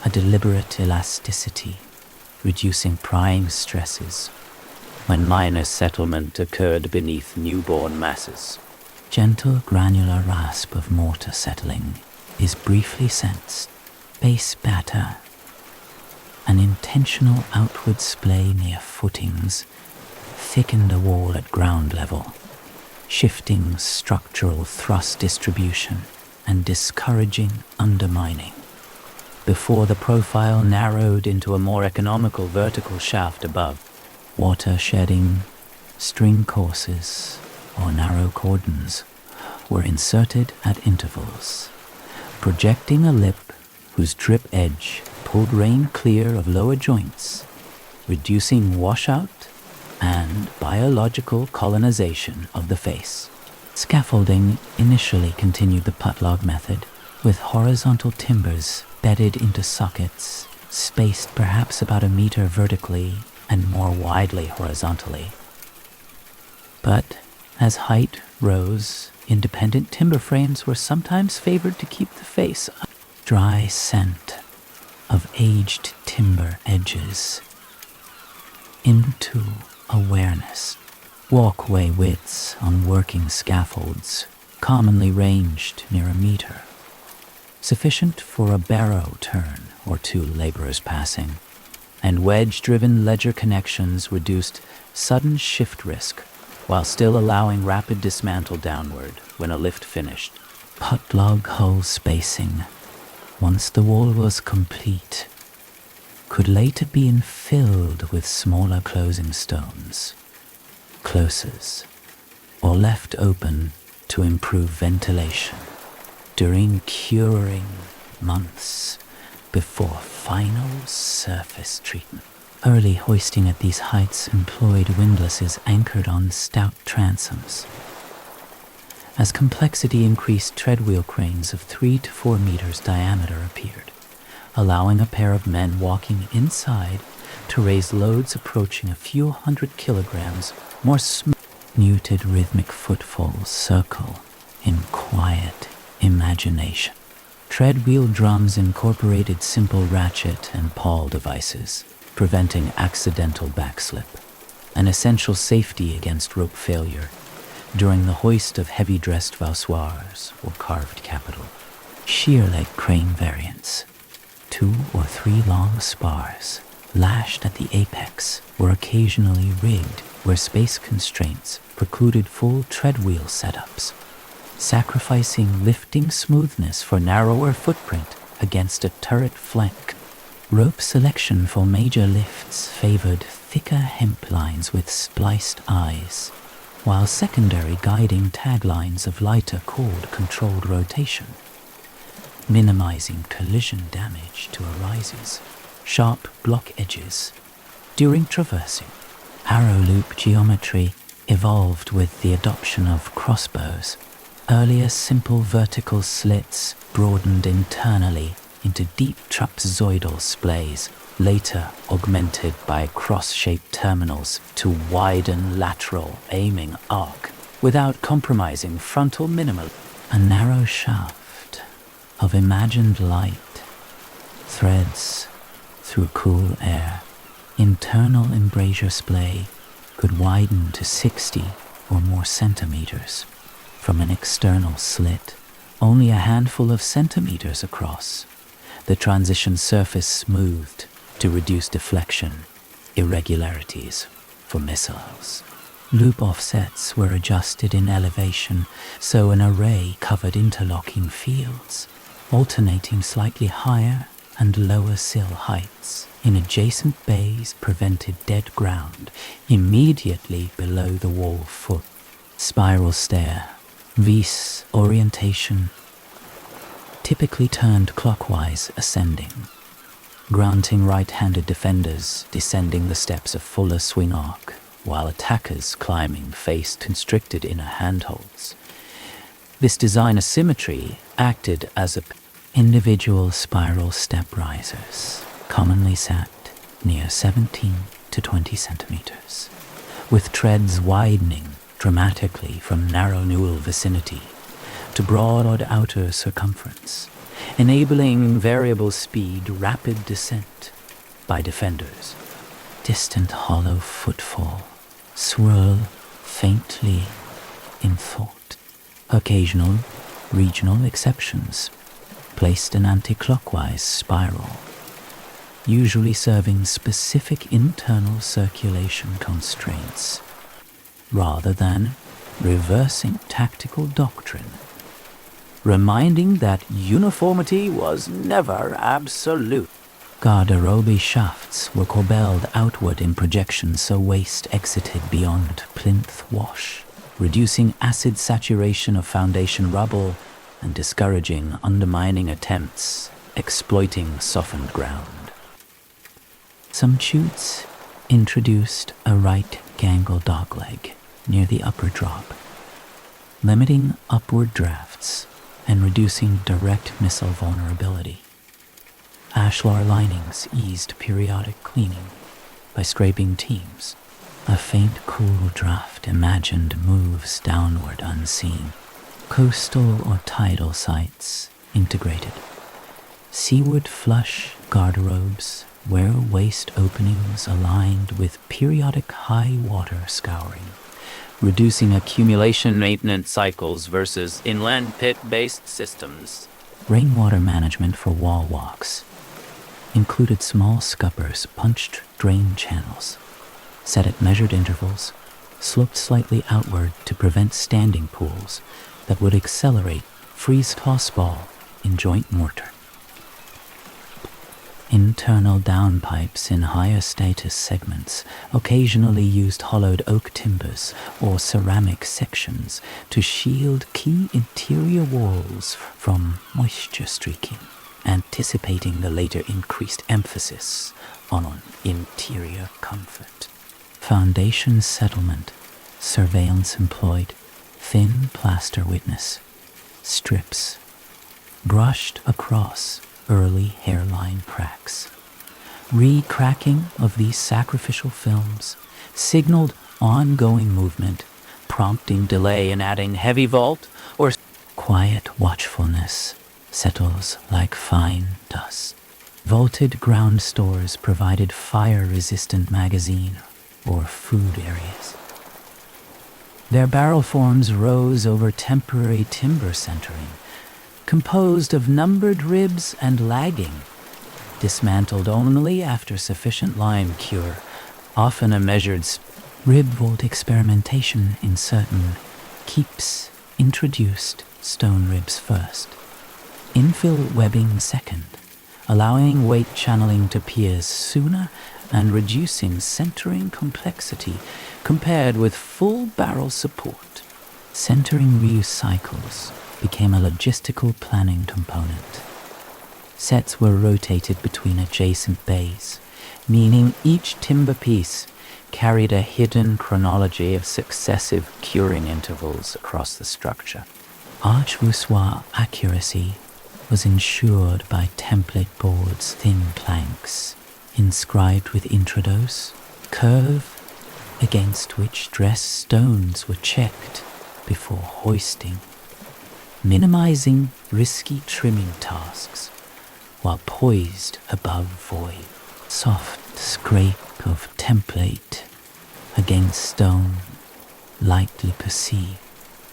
a deliberate elasticity reducing prying stresses when minor settlement occurred beneath newborn masses. Gentle granular rasp of mortar settling is briefly sensed. Base batter, an intentional outward splay near footings, thickened a wall at ground level, shifting structural thrust distribution and discouraging undermining. Before the profile narrowed into a more economical vertical shaft above, water shedding, string courses, or narrow cordons were inserted at intervals, projecting a lip whose drip edge pulled rain clear of lower joints, reducing washout and biological colonization of the face. Scaffolding initially continued the putlog method, with horizontal timbers bedded into sockets, spaced perhaps about 1 meter vertically and more widely horizontally. But as height rose, independent timber frames were sometimes favored to keep the face up. Dry scent of aged timber edges into awareness. Walkway widths on working scaffolds commonly ranged near 1 meter, sufficient for a barrow turn or 2 laborers passing, and wedge-driven ledger connections reduced sudden shift risk while still allowing rapid dismantle downward when a lift finished. Putlog hull spacing, once the wall was complete, could later be infilled with smaller closing stones, closes, or left open to improve ventilation during curing months before final surface treatment. Early hoisting at these heights employed windlasses anchored on stout transoms. As complexity increased, treadwheel cranes of 3 to 4 meters diameter appeared, allowing a pair of men walking inside to raise loads approaching a few hundred kilograms more smooth. Muted rhythmic footfalls circle in quiet imagination. Treadwheel drums incorporated simple ratchet and pawl devices, preventing accidental backslip, an essential safety against rope failure during the hoist of heavy-dressed voussoirs or carved capital. Sheer-leg crane variants, 2 or 3 long spars, lashed at the apex, were occasionally rigged where space constraints precluded full treadwheel setups, sacrificing lifting smoothness for narrower footprint against a turret flank. Rope selection for major lifts favored thicker hemp lines with spliced eyes, while secondary guiding taglines of lighter cord-controlled rotation, minimizing collision damage to arises. Sharp block edges. During traversing, arrow loop geometry evolved with the adoption of crossbows. Earlier simple vertical slits broadened internally into deep trapezoidal splays, later augmented by cross-shaped terminals to widen lateral aiming arc without compromising frontal minimal. A narrow shaft of imagined light threads through cool air. Internal embrasure splay could widen to 60 or more centimeters from an external slit, only a handful of centimeters across. The transition surface smoothed to reduce deflection, irregularities for missiles. Loop offsets were adjusted in elevation, so an array covered interlocking fields, alternating slightly higher and lower sill heights in adjacent bays prevented dead ground immediately below the wall foot. Spiral stair, vis orientation, typically turned clockwise ascending, granting right-handed defenders descending the steps a fuller swing arc, while attackers climbing faced constricted inner handholds. This design asymmetry acted as a individual spiral step risers, commonly sat near 17 to 20 centimeters, with treads widening dramatically from narrow newel vicinity to broad outer circumference, enabling variable speed rapid descent by defenders. Distant hollow footfall swirl faintly in thought. Occasional regional exceptions placed an anti-clockwise spiral, usually serving specific internal circulation constraints, rather than reversing tactical doctrine, reminding that uniformity was never absolute. Garderobe shafts were corbelled outward in projection so waste exited beyond plinth wash, reducing acid saturation of foundation rubble and discouraging undermining attempts exploiting softened ground. Some chutes introduced a right gangle dogleg near the upper drop, limiting upward drafts and reducing direct missile vulnerability. Ashlar linings eased periodic cleaning by scraping teams. A faint cool draft imagined moves downward unseen. Coastal or tidal sites integrated. Seaward flush garderobes where waste openings aligned with periodic high water scouring, reducing accumulation maintenance cycles versus inland pit-based systems. Rainwater management for wall walks included small scuppers punched drain channels, set at measured intervals, sloped slightly outward to prevent standing pools that would accelerate freeze-toss ball in joint mortar. Internal downpipes in higher status segments occasionally used hollowed oak timbers or ceramic sections to shield key interior walls from moisture streaking, anticipating the later increased emphasis on interior comfort. Foundation settlement, surveillance employed, thin plaster witness, strips, brushed across early hairline cracks. Re-cracking of these sacrificial films signaled ongoing movement, prompting delay in adding heavy vault or quiet watchfulness settles like fine dust. Vaulted ground stores provided fire-resistant magazine or food areas. Their barrel forms rose over temporary timber centering, composed of numbered ribs and lagging, dismantled only after sufficient lime cure, often a measured rib vault experimentation in certain keeps introduced stone ribs first, infill webbing second, allowing weight channeling to piers sooner and reducing centering complexity compared with full barrel support. Centering reuse cycles became a logistical planning component. Sets were rotated between adjacent bays, meaning each timber piece carried a hidden chronology of successive curing intervals across the structure. Arch voussoir accuracy was ensured by template boards, thin planks, inscribed with intrados, curve against which dressed stones were checked before hoisting, minimizing risky trimming tasks while poised above void. Soft scrape of template against stone, lightly perceived.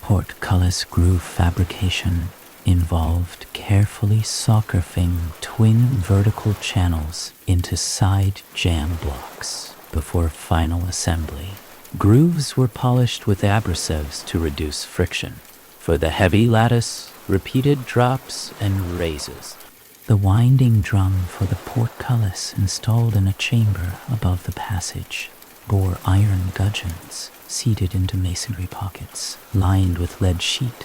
Portcullis groove fabrication involved carefully soccer-fing twin vertical channels into side jam blocks before final assembly. Grooves were polished with abrasives to reduce friction. For the heavy lattice, repeated drops and raises. The winding drum for the portcullis installed in a chamber above the passage bore iron gudgeons seated into masonry pockets lined with lead sheet,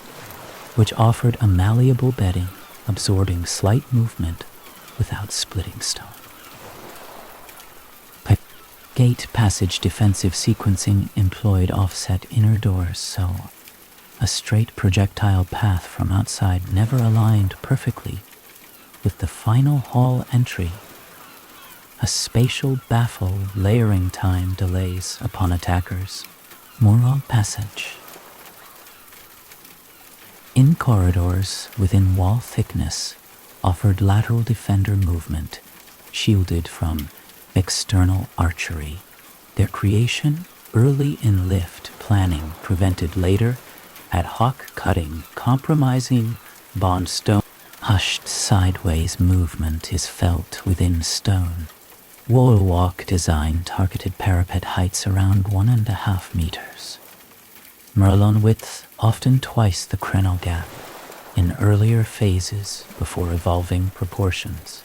which offered a malleable bedding, absorbing slight movement without splitting stone. Gate passage defensive sequencing employed offset inner doors so a straight projectile path from outside never aligned perfectly with the final hall entry. A spatial baffle layering time delays upon attackers. Moral passage. In corridors within wall thickness offered lateral defender movement, shielded from external archery. Their creation early in lift planning prevented later ad hoc cutting, compromising bond stone. Hushed sideways movement is felt within stone. Wall walk design targeted parapet heights around 1.5 meters. Merlon width often twice the crenel gap in earlier phases before evolving proportions,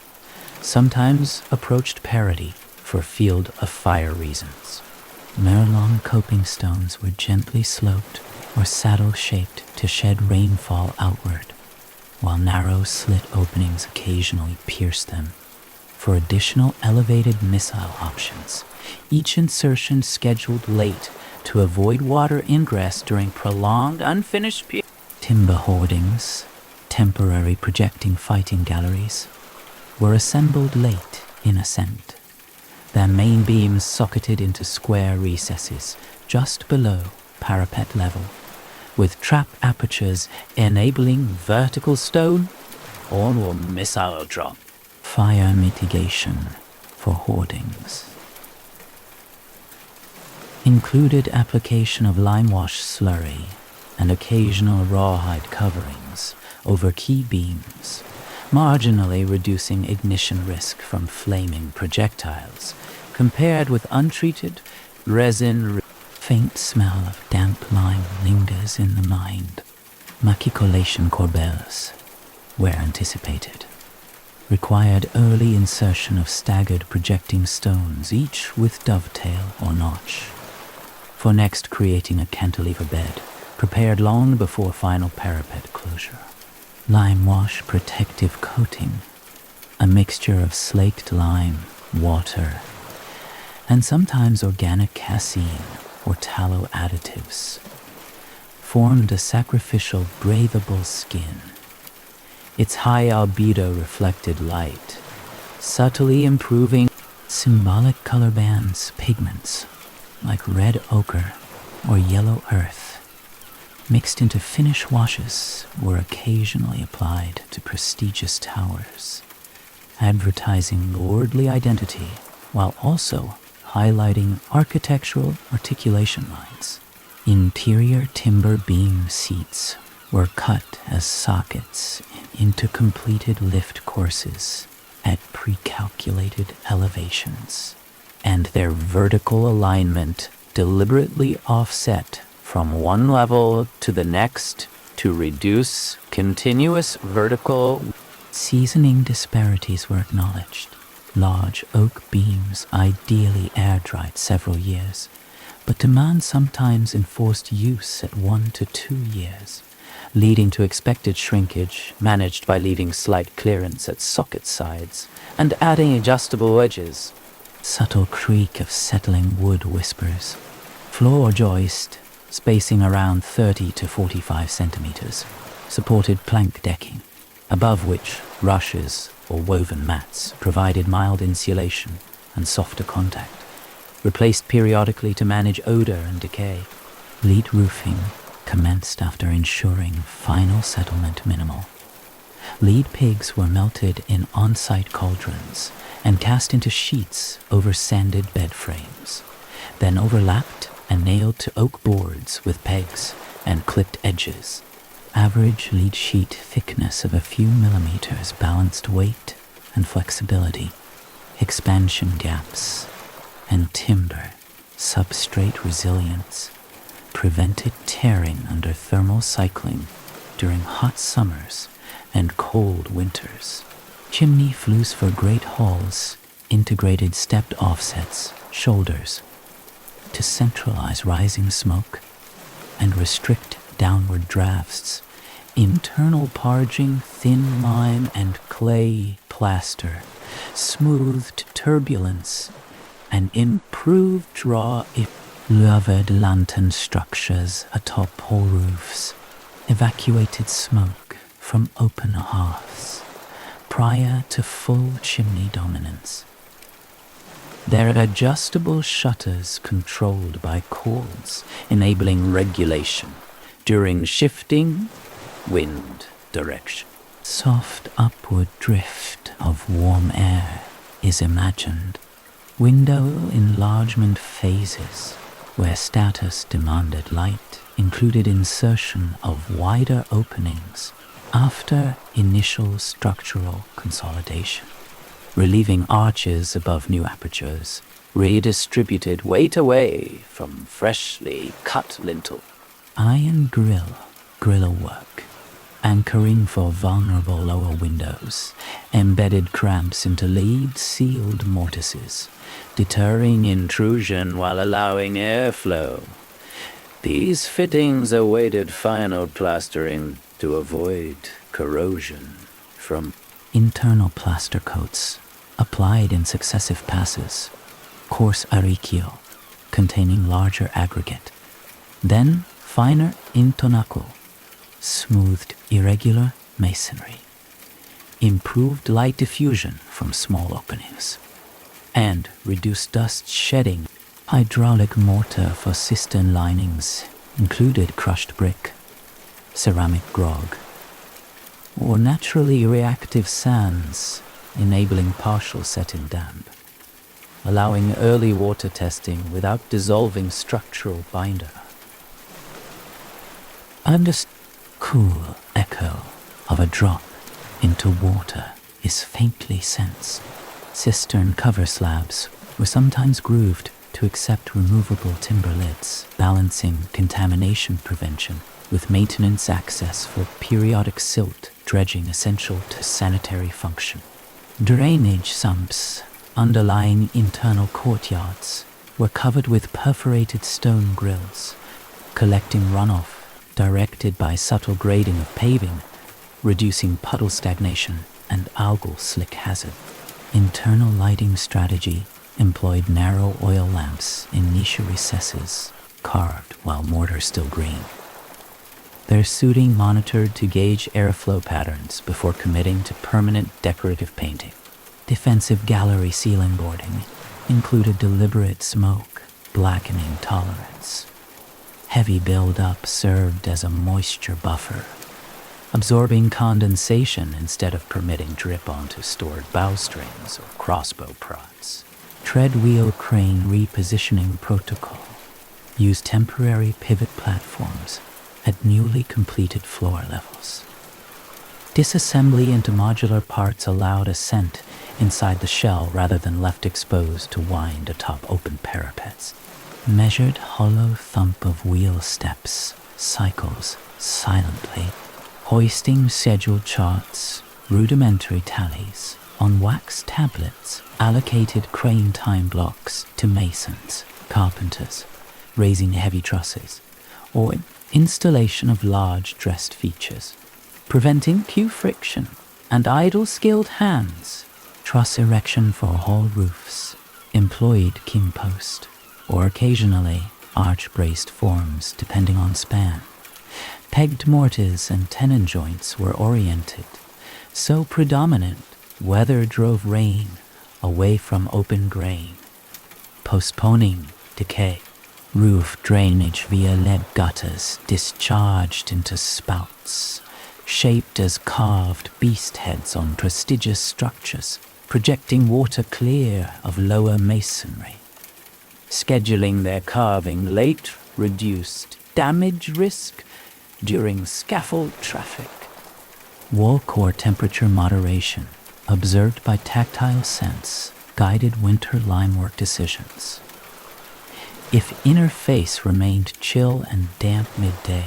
sometimes approached parity for field of fire reasons. Merlon coping stones were gently sloped or saddle-shaped to shed rainfall outward, while narrow slit openings occasionally pierced them. For additional elevated missile options, each insertion scheduled late to avoid water ingress during prolonged unfinished timber hoardings, temporary projecting fighting galleries, were assembled late in ascent, their main beams socketed into square recesses just below parapet level, with trap apertures enabling vertical stone or missile drop. Fire mitigation for hoardings included application of lime wash slurry and occasional rawhide coverings over key beams, marginally reducing ignition risk from flaming projectiles compared with untreated resin. Faint smell of damp lime lingers in the mind. Machicolation corbels, where anticipated, required early insertion of staggered projecting stones, each with dovetail or notch, for next creating a cantilever bed, prepared long before final parapet closure. Lime wash protective coating, a mixture of slaked lime, water, and sometimes organic casein or tallow additives, formed a sacrificial breathable skin. Its high albedo reflected light, subtly improving symbolic color bands, pigments like red ochre or yellow earth, mixed into finish washes, were occasionally applied to prestigious towers, advertising lordly identity while also highlighting architectural articulation lines. Interior timber beam seats were cut as sockets into completed lift courses at pre-calculated elevations, and their vertical alignment deliberately offset from one level to the next to reduce continuous vertical. Seasoning disparities were acknowledged. Large oak beams ideally air-dried several years, but demand sometimes enforced use at 1 to 2 years, leading to expected shrinkage managed by leaving slight clearance at socket sides and adding adjustable wedges. Subtle creak of settling wood whispers. Floor joist, spacing around 30 to 45 centimeters, supported plank decking, above which rushes or woven mats provided mild insulation and softer contact, replaced periodically to manage odor and decay. Lead roofing commenced after ensuring final settlement minimal. Lead pigs were melted in on-site cauldrons and cast into sheets over sanded bed frames, then overlapped and nailed to oak boards with pegs and clipped edges. Average lead sheet thickness of a few millimeters balanced weight and flexibility, expansion gaps, and timber substrate resilience prevented tearing under thermal cycling during hot summers and cold winters. Chimney flues for great halls integrated stepped offsets, shoulders, to centralize rising smoke and restrict downward drafts. Internal parging, thin lime and clay plaster smoothed turbulence and improved draw. Louvered lantern structures atop tall roofs evacuated smoke from open hearths prior to full chimney dominance. Their adjustable shutters controlled by cords, enabling regulation during shifting wind direction. Soft upward drift of warm air is imagined. Window enlargement phases, where status demanded light, included insertion of wider openings after initial structural consolidation, relieving arches above new apertures, redistributed weight away from freshly cut lintel. Iron grille work, anchoring for vulnerable lower windows, embedded cramps into lead-sealed mortises, deterring intrusion while allowing airflow. These fittings awaited final plastering to avoid corrosion from internal plaster coats applied in successive passes, coarse arricchio containing larger aggregate, then finer intonaco, smoothed irregular masonry, improved light diffusion from small openings, and reduced dust shedding. Hydraulic mortar for cistern linings included crushed brick, ceramic grog, or naturally reactive sands, enabling partial set-in damp, allowing early water testing without dissolving structural binder. Cool echo of a drop into water is faintly sensed. Cistern cover slabs were sometimes grooved to accept removable timber lids, balancing contamination prevention with maintenance access for periodic silt dredging essential to sanitary function. Drainage sumps underlying internal courtyards were covered with perforated stone grills, collecting runoff directed by subtle grading of paving, reducing puddle stagnation and algal slick hazard. Internal lighting strategy employed narrow oil lamps in niche recesses, carved while mortar still green. Their suiting monitored to gauge airflow patterns before committing to permanent decorative painting. Defensive gallery ceiling boarding included deliberate smoke, blackening tolerance. Heavy build-up served as a moisture buffer, absorbing condensation instead of permitting drip onto stored bowstrings or crossbow prods. Treadwheel crane repositioning protocol used temporary pivot platforms at newly completed floor levels. Disassembly into modular parts allowed ascent inside the shell rather than left exposed to wind atop open parapets. Measured hollow thump of wheel steps cycles silently, hoisting schedule charts, rudimentary tallies on wax tablets, allocated crane time blocks to masons, carpenters, raising heavy trusses, or installation of large dressed features, preventing queue friction and idle skilled hands. Truss erection for hall roofs employed king post, or occasionally arch-braced forms depending on span. Pegged mortise and tenon joints were oriented, so predominant weather drove rain away from open grain, postponing decay. Roof drainage via lead gutters discharged into spouts, shaped as carved beast heads on prestigious structures, projecting water clear of lower masonry. Scheduling their carving late reduced damage risk during scaffold traffic. Wall core temperature moderation, observed by tactile sense, guided winter limework decisions. If inner face remained chill and damp midday,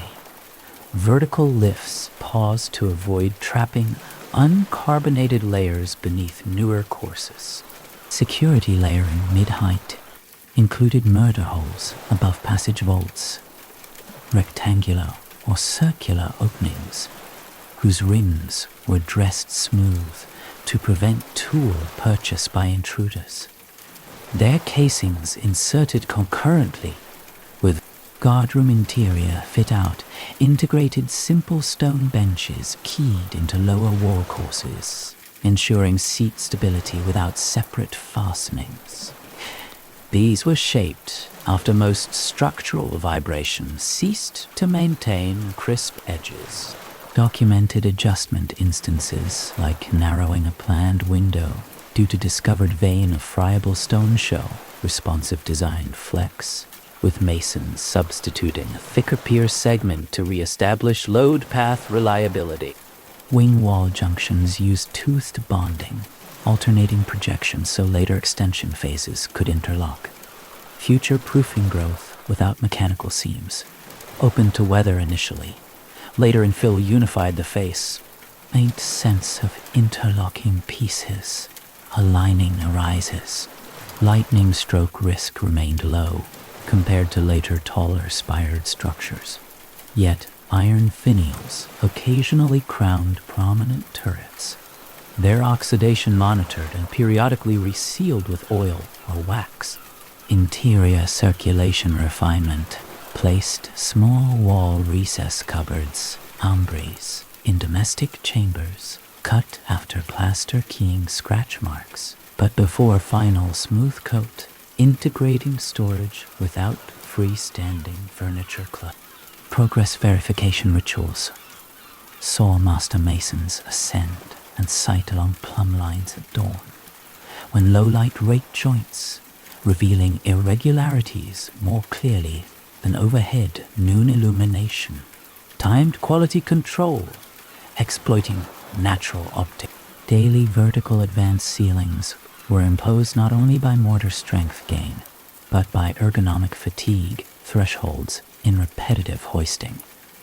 vertical lifts paused to avoid trapping uncarbonated layers beneath newer courses. Security layering mid-height included murder holes above passage vaults, rectangular or circular openings whose rims were dressed smooth to prevent tool purchase by intruders. Their casings inserted concurrently with guardroom interior fit-out integrated simple stone benches keyed into lower wall courses, ensuring seat stability without separate fastenings. These were shaped after most structural vibrations ceased to maintain crisp edges. Documented adjustment instances, like narrowing a planned window due to discovered vein of friable stone shell, responsive design flex, with masons substituting a thicker pier segment to re-establish load path reliability. Wing wall junctions used toothed bonding, alternating projections so later extension phases could interlock. Future-proofing growth without mechanical seams, open to weather initially, later infill unified the face. Faint sense of interlocking pieces. Aligning arises. Lightning stroke risk remained low compared to later taller spired structures. Yet iron finials occasionally crowned prominent turrets, their oxidation monitored and periodically resealed with oil or wax. Interior circulation refinement placed small wall recess cupboards, ambries, in domestic chambers, cut after plaster keying scratch marks, but before final smooth coat, integrating storage without freestanding furniture clutter. Progress verification rituals saw master masons ascend and sight along plumb lines at dawn, when low-light rake joints, revealing irregularities more clearly than overhead noon illumination, timed quality control, exploiting natural optics. Daily vertical advanced ceilings were imposed not only by mortar strength gain, but by ergonomic fatigue thresholds in repetitive hoisting.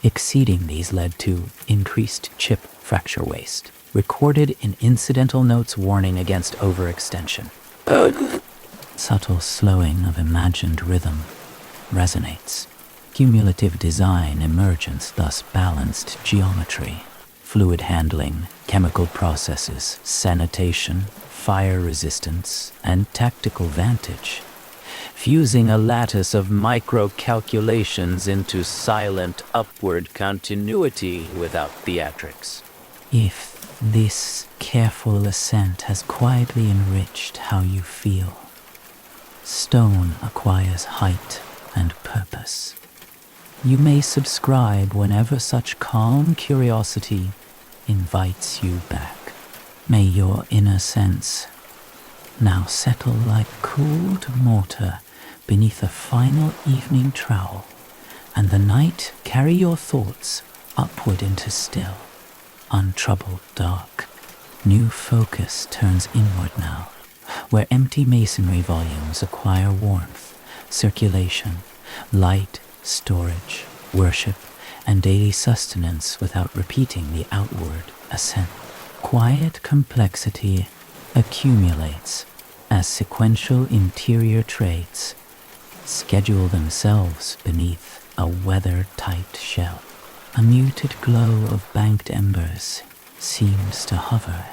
Exceeding these led to increased chip fracture waste, recorded in incidental notes warning against overextension. Subtle slowing of imagined rhythm resonates. Cumulative design emergence thus balanced geometry, fluid handling, chemical processes, sanitation, fire resistance, and tactical vantage, fusing a lattice of micro-calculations into silent upward continuity without theatrics. If this careful ascent has quietly enriched how you feel, stone acquires height and purpose. You may subscribe whenever such calm curiosity invites you back. May your inner sense now settle like cooled mortar beneath a final evening trowel, and the night carry your thoughts upward into still, untroubled dark. New focus turns inward now, where empty masonry volumes acquire warmth, circulation, light, storage, worship, and daily sustenance without repeating the outward ascent. Quiet complexity accumulates as sequential interior traits schedule themselves beneath a weather-tight shell. A muted glow of banked embers seems to hover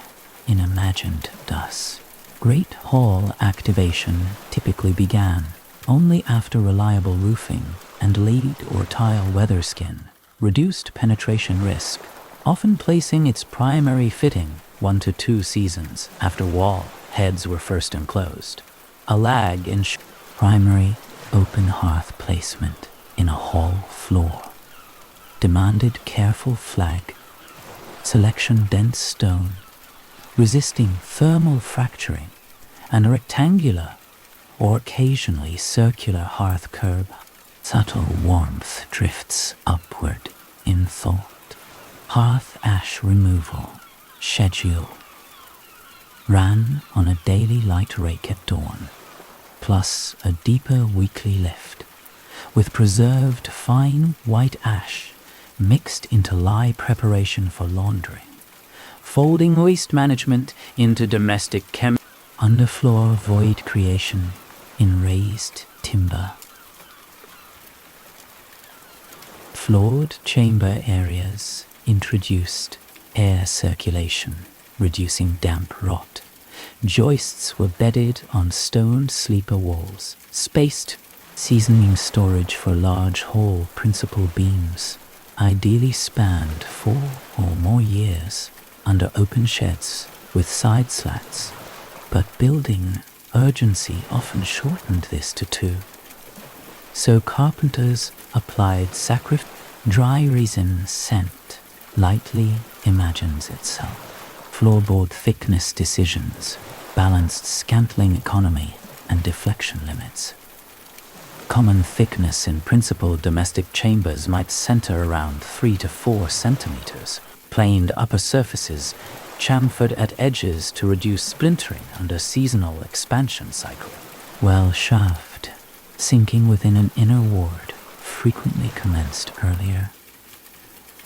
in imagined dusk. Great hall activation typically began only after reliable roofing and lead or tile weather skin reduced penetration risk, often placing its primary fitting 1 to 2 seasons after wall heads were first enclosed. A lag in primary open hearth placement in a hall floor demanded careful flag selection, dense stone resisting thermal fracturing, and a rectangular or occasionally circular hearth curb. Subtle warmth drifts upward in thought. Hearth ash removal schedule ran on a daily light rake at dawn, plus a deeper weekly lift, with preserved fine white ash mixed into lye preparation for laundering, folding waste management into domestic underfloor void creation in raised timber. Floored chamber areas introduced air circulation, reducing damp rot. Joists were bedded on stone sleeper walls, spaced, seasoning storage for large hall principal beams, ideally spanned 4 or more years under open sheds with side slats, but building urgency often shortened this to 2. So carpenters applied dry resin scent lightly imagines itself. Floorboard thickness decisions balanced scantling economy and deflection limits. Common thickness in principal domestic chambers might center around 3 to 4 centimeters. Planed upper surfaces chamfered at edges to reduce splintering under seasonal expansion cycle. Well shaft, sinking within an inner ward, frequently commenced earlier,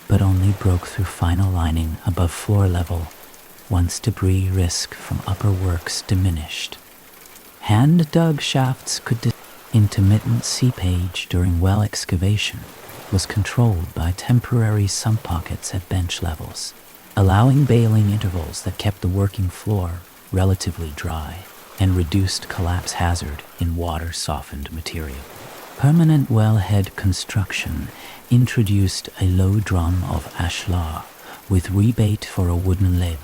but only broke through final lining above floor level once debris risk from upper works diminished. Hand-dug shafts could intermittent seepage during well excavation was controlled by temporary sump pockets at bench levels, allowing bailing intervals that kept the working floor relatively dry and reduced collapse hazard in water-softened material. Permanent wellhead construction introduced a low drum of ashlar with rebate for a wooden lid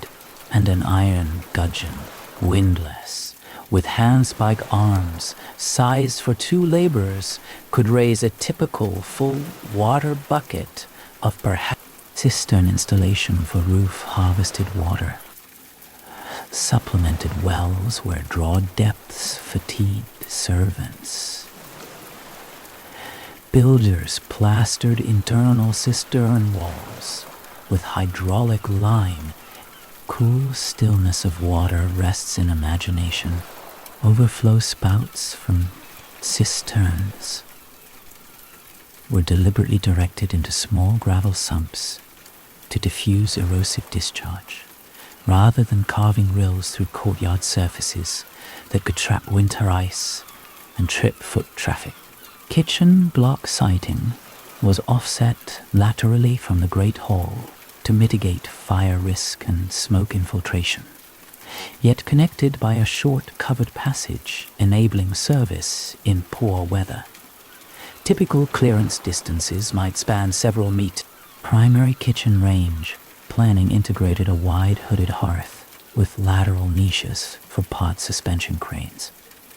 and an iron gudgeon, windlass, with handspike arms sized for 2 laborers, could raise a typical full water bucket of perhaps cistern installation for roof harvested water. Supplemented wells where draw depths fatigued servants. Builders plastered internal cistern walls with hydraulic lime. Cool stillness of water rests in imagination. Overflow spouts from cisterns were deliberately directed into small gravel sumps to diffuse erosive discharge, rather than carving rills through courtyard surfaces that could trap winter ice and trip foot traffic. Kitchen block siting was offset laterally from the Great Hall to mitigate fire risk and smoke infiltration, yet connected by a short covered passage enabling service in poor weather. Typical clearance distances might span several meters. Primary kitchen range planning integrated a wide hooded hearth with lateral niches for pot suspension cranes,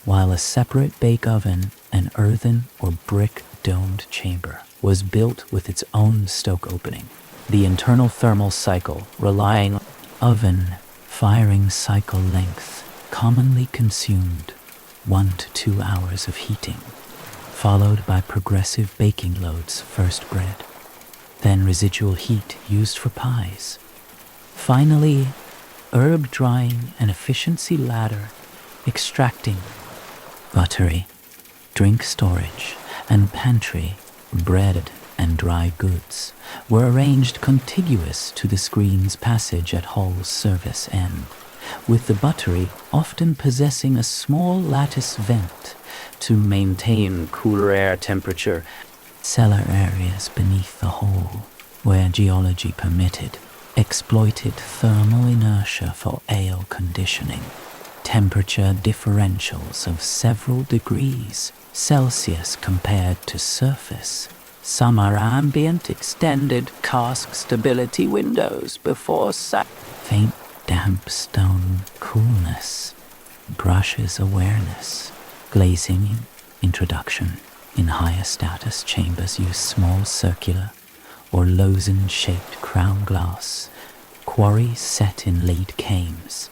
while a separate bake oven and earthen or brick domed chamber was built with its own stoke opening. The internal thermal cycle, relying on oven firing cycle length, commonly consumed 1 to 2 hours of heating, followed by progressive baking loads, first bread, then residual heat used for pies. Finally, herb drying and efficiency ladder, extracting buttery, drink storage, and pantry, bread and dry goods, were arranged contiguous to the screen's passage at Hall's service end, with the buttery often possessing a small lattice vent to maintain cooler air temperature. Cellar areas beneath the hall, where geology permitted, exploited thermal inertia for ale conditioning. Temperature differentials of several degrees Celsius compared to surface. Some are ambient extended cask stability windows before faint damp stone coolness, brushes awareness, glazing introduction. In higher status chambers use small circular or lozenge-shaped crown glass, quarries set in lead cames.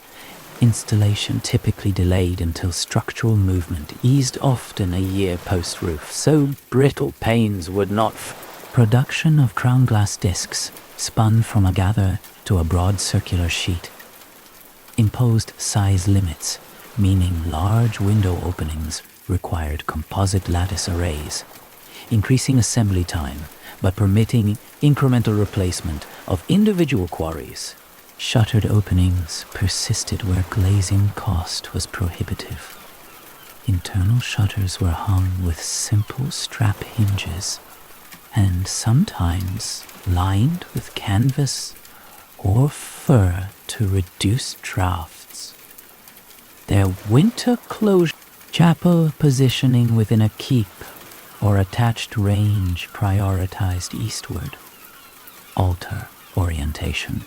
Installation typically delayed until structural movement eased, often a year post-roof, so brittle panes would not. Production of crown glass discs, spun from a gather to a broad circular sheet. Imposed size limits, meaning large window openings required composite lattice arrays, increasing assembly time but permitting incremental replacement of individual quarries. Shuttered openings persisted where glazing cost was prohibitive. Internal shutters were hung with simple strap hinges and sometimes lined with canvas or fur to reduce drafts. Their winter closure, chapel positioning within a keep or attached range prioritized eastward. Altar orientation,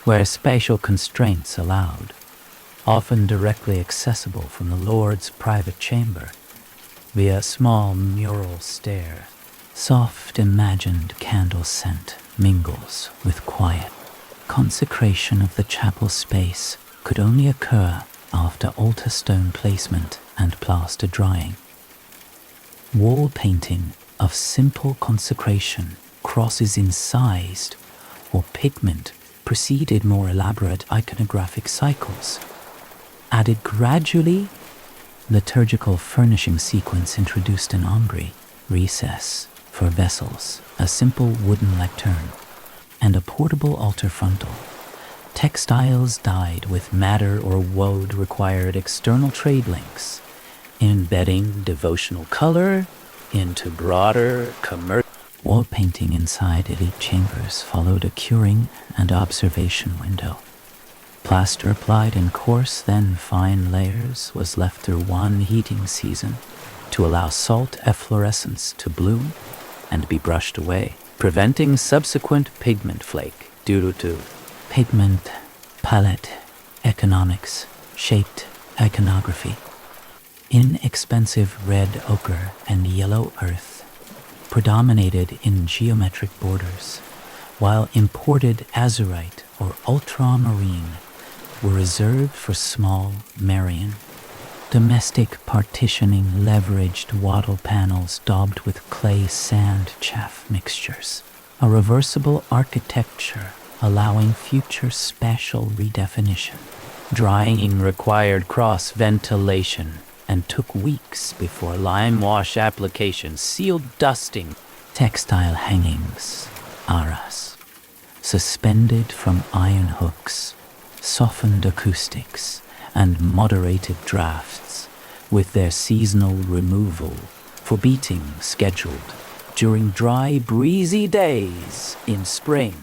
where spatial constraints allowed, often directly accessible from the Lord's private chamber via a small mural stair. Soft imagined candle scent mingles with quiet. Consecration of the chapel space could only occur after altar stone placement and plaster drying. Wall painting of simple consecration, crosses incised, or pigment preceded more elaborate iconographic cycles. Added gradually, liturgical furnishing sequence introduced an ambry, recess for vessels, a simple wooden lectern, and a portable altar frontal. Textiles dyed with madder or woad required external trade links, embedding devotional color into broader commercial. Wall painting inside elite chambers followed a curing and observation window. Plaster applied in coarse then fine layers was left through one heating season to allow salt efflorescence to bloom and be brushed away, preventing subsequent pigment flake due to pigment palette economics, shaped iconography. Inexpensive red ochre and yellow earth predominated in geometric borders, while imported azurite or ultramarine were reserved for small Marian. Domestic partitioning leveraged wattle panels daubed with clay sand chaff mixtures, a reversible architecture allowing future spatial redefinition. Drying required cross ventilation and took weeks before lime wash application sealed dusting. Textile hangings, aras, suspended from iron hooks, softened acoustics and moderated drafts, with their seasonal removal for beating scheduled during dry, breezy days in spring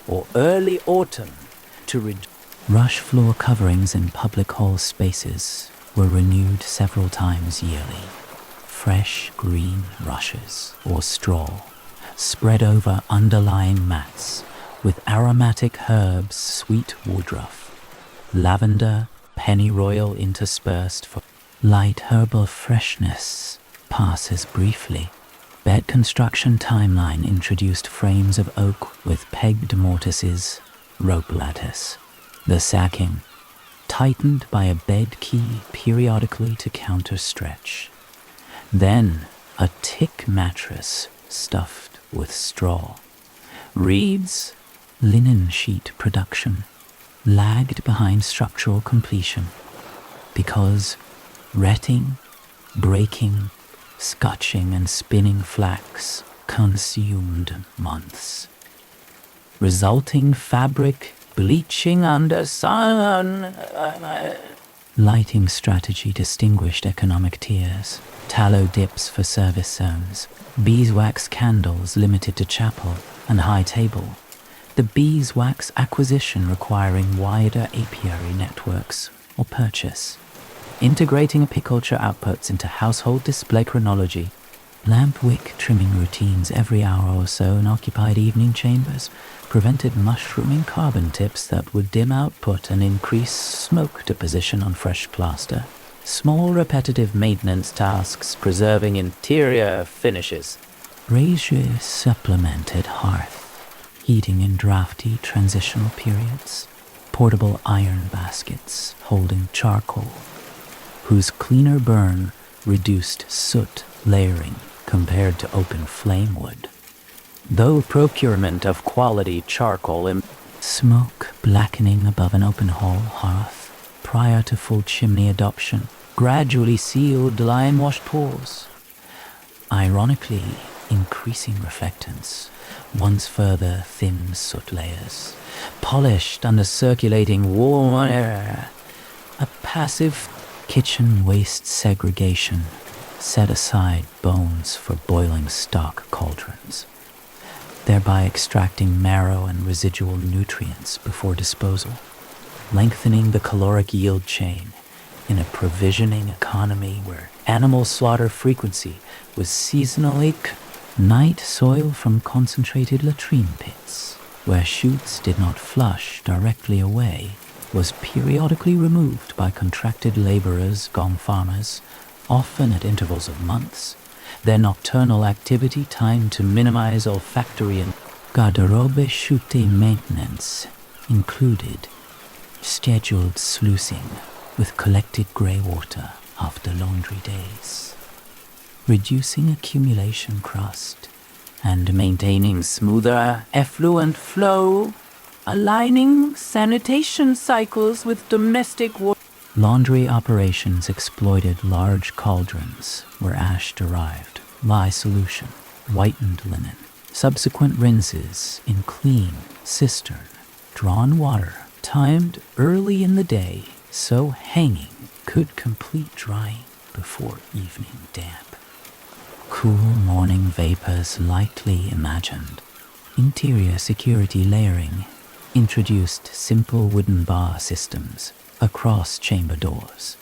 or early autumn to rush floor coverings in public hall spaces were renewed several times yearly. Fresh green rushes or straw spread over underlying mats with aromatic herbs, sweet woodruff, lavender, pennyroyal interspersed for light herbal freshness passes briefly, Bed construction timeline introduced frames of oak with pegged mortises, rope lattice. The sacking, tightened by a bed key periodically to counter-stretch. Then a tick mattress stuffed with straw. Reed's linen sheet production lagged behind structural completion because retting, breaking, scotching and spinning flax consumed months. Resulting fabric bleaching under sun. Lighting strategy distinguished economic tiers. Tallow dips for service zones. Beeswax candles limited to chapel and high table. The beeswax acquisition requiring wider apiary networks or purchase. Integrating apiculture outputs into household display chronology. Lamp wick trimming routines every hour or so in occupied evening chambers prevented mushrooming carbon tips that would dim output and increase smoke deposition on fresh plaster. Small repetitive maintenance tasks preserving interior finishes. Brazier supplemented hearth, heating in drafty transitional periods. Portable iron baskets holding charcoal, whose cleaner burn reduced soot layering compared to open flame wood. Though procurement of quality charcoal smoke blackening above an open hall hearth prior to full chimney adoption gradually sealed lime-washed pores, ironically increasing reflectance once further thin soot layers, polished under circulating warm air. A passive kitchen waste segregation set aside bones for boiling stock cauldrons, thereby extracting marrow and residual nutrients before disposal, lengthening the caloric yield chain in a provisioning economy where animal slaughter frequency was seasonally night soil from concentrated latrine pits, where chutes did not flush directly away, was periodically removed by contracted laborers, gom farmers, often at intervals of months, their nocturnal activity timed to minimize olfactory and garderobe chute maintenance included scheduled sluicing with collected grey water after laundry days, reducing accumulation crust and maintaining smoother effluent flow, aligning sanitation cycles with domestic water. Laundry operations exploited large cauldrons where ash derived, lye solution, whitened linen, subsequent rinses in clean cistern, drawn water, timed early in the day so hanging could complete drying before evening damp. Cool morning vapors lightly imagined. Interior security layering introduced simple wooden bar systems across chamber doors,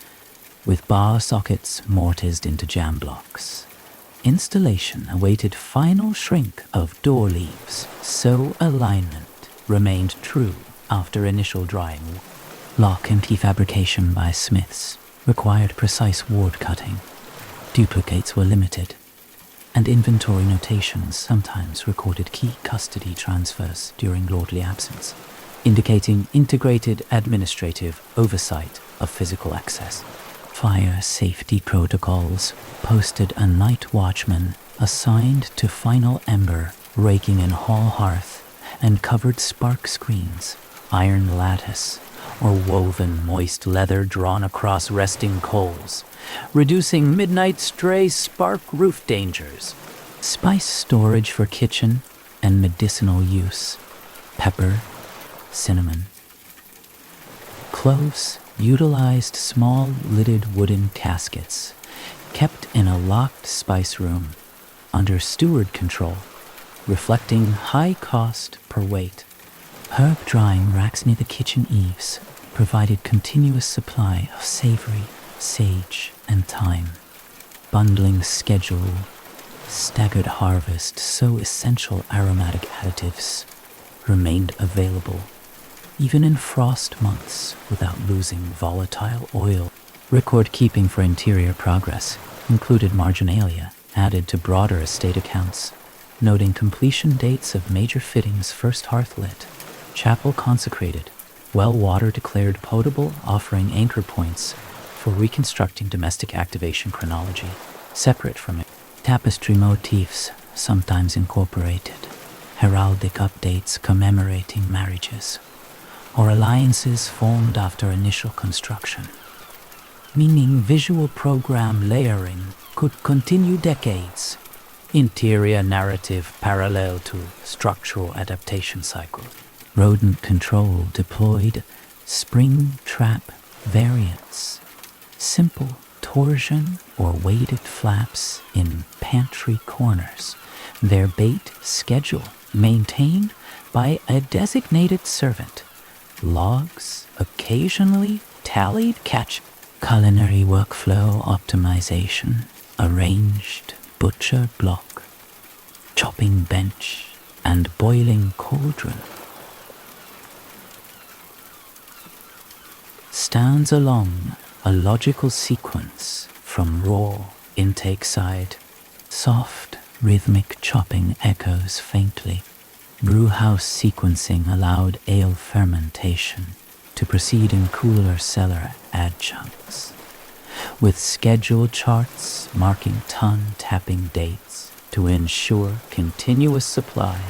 with bar sockets mortised into jam blocks. Installation awaited final shrink of door leaves, so alignment remained true after initial drying. Lock and key fabrication by smiths required precise ward cutting. Duplicates were limited, and inventory notations sometimes recorded key custody transfers during lordly absence, indicating integrated administrative oversight of physical access. Fire safety protocols posted a night watchman assigned to final ember, raking in hall hearth, and covered spark screens, iron lattice, or woven moist leather drawn across resting coals, reducing midnight stray spark roof dangers. Spice storage for kitchen and medicinal use, pepper, cinnamon. Cloves utilized small lidded wooden caskets kept in a locked spice room under steward control, reflecting high cost per weight. Herb drying racks near the kitchen eaves provided continuous supply of savory, sage, and thyme. Bundling schedule, staggered harvest, so essential aromatic additives remained available even in frost months without losing volatile oil. Record keeping for interior progress included marginalia, added to broader estate accounts, noting completion dates of major fittings, first hearth lit, chapel consecrated, well water declared potable, offering anchor points for reconstructing domestic activation chronology, separate from it. Tapestry motifs sometimes incorporated, heraldic updates commemorating marriages, or alliances formed after initial construction, meaning visual program layering could continue decades. Interior narrative parallel to structural adaptation cycle. Rodent control deployed spring trap variants, simple torsion or weighted flaps in pantry corners, their bait schedule maintained by a designated servant, logs occasionally tallied catch, culinary workflow optimization, arranged butcher block, chopping bench, and boiling cauldron. Stands along a logical sequence from raw intake side, soft rhythmic chopping echoes faintly. Brewhouse sequencing allowed ale fermentation to proceed in cooler cellar adjuncts, with schedule charts marking ton tapping dates to ensure continuous supply,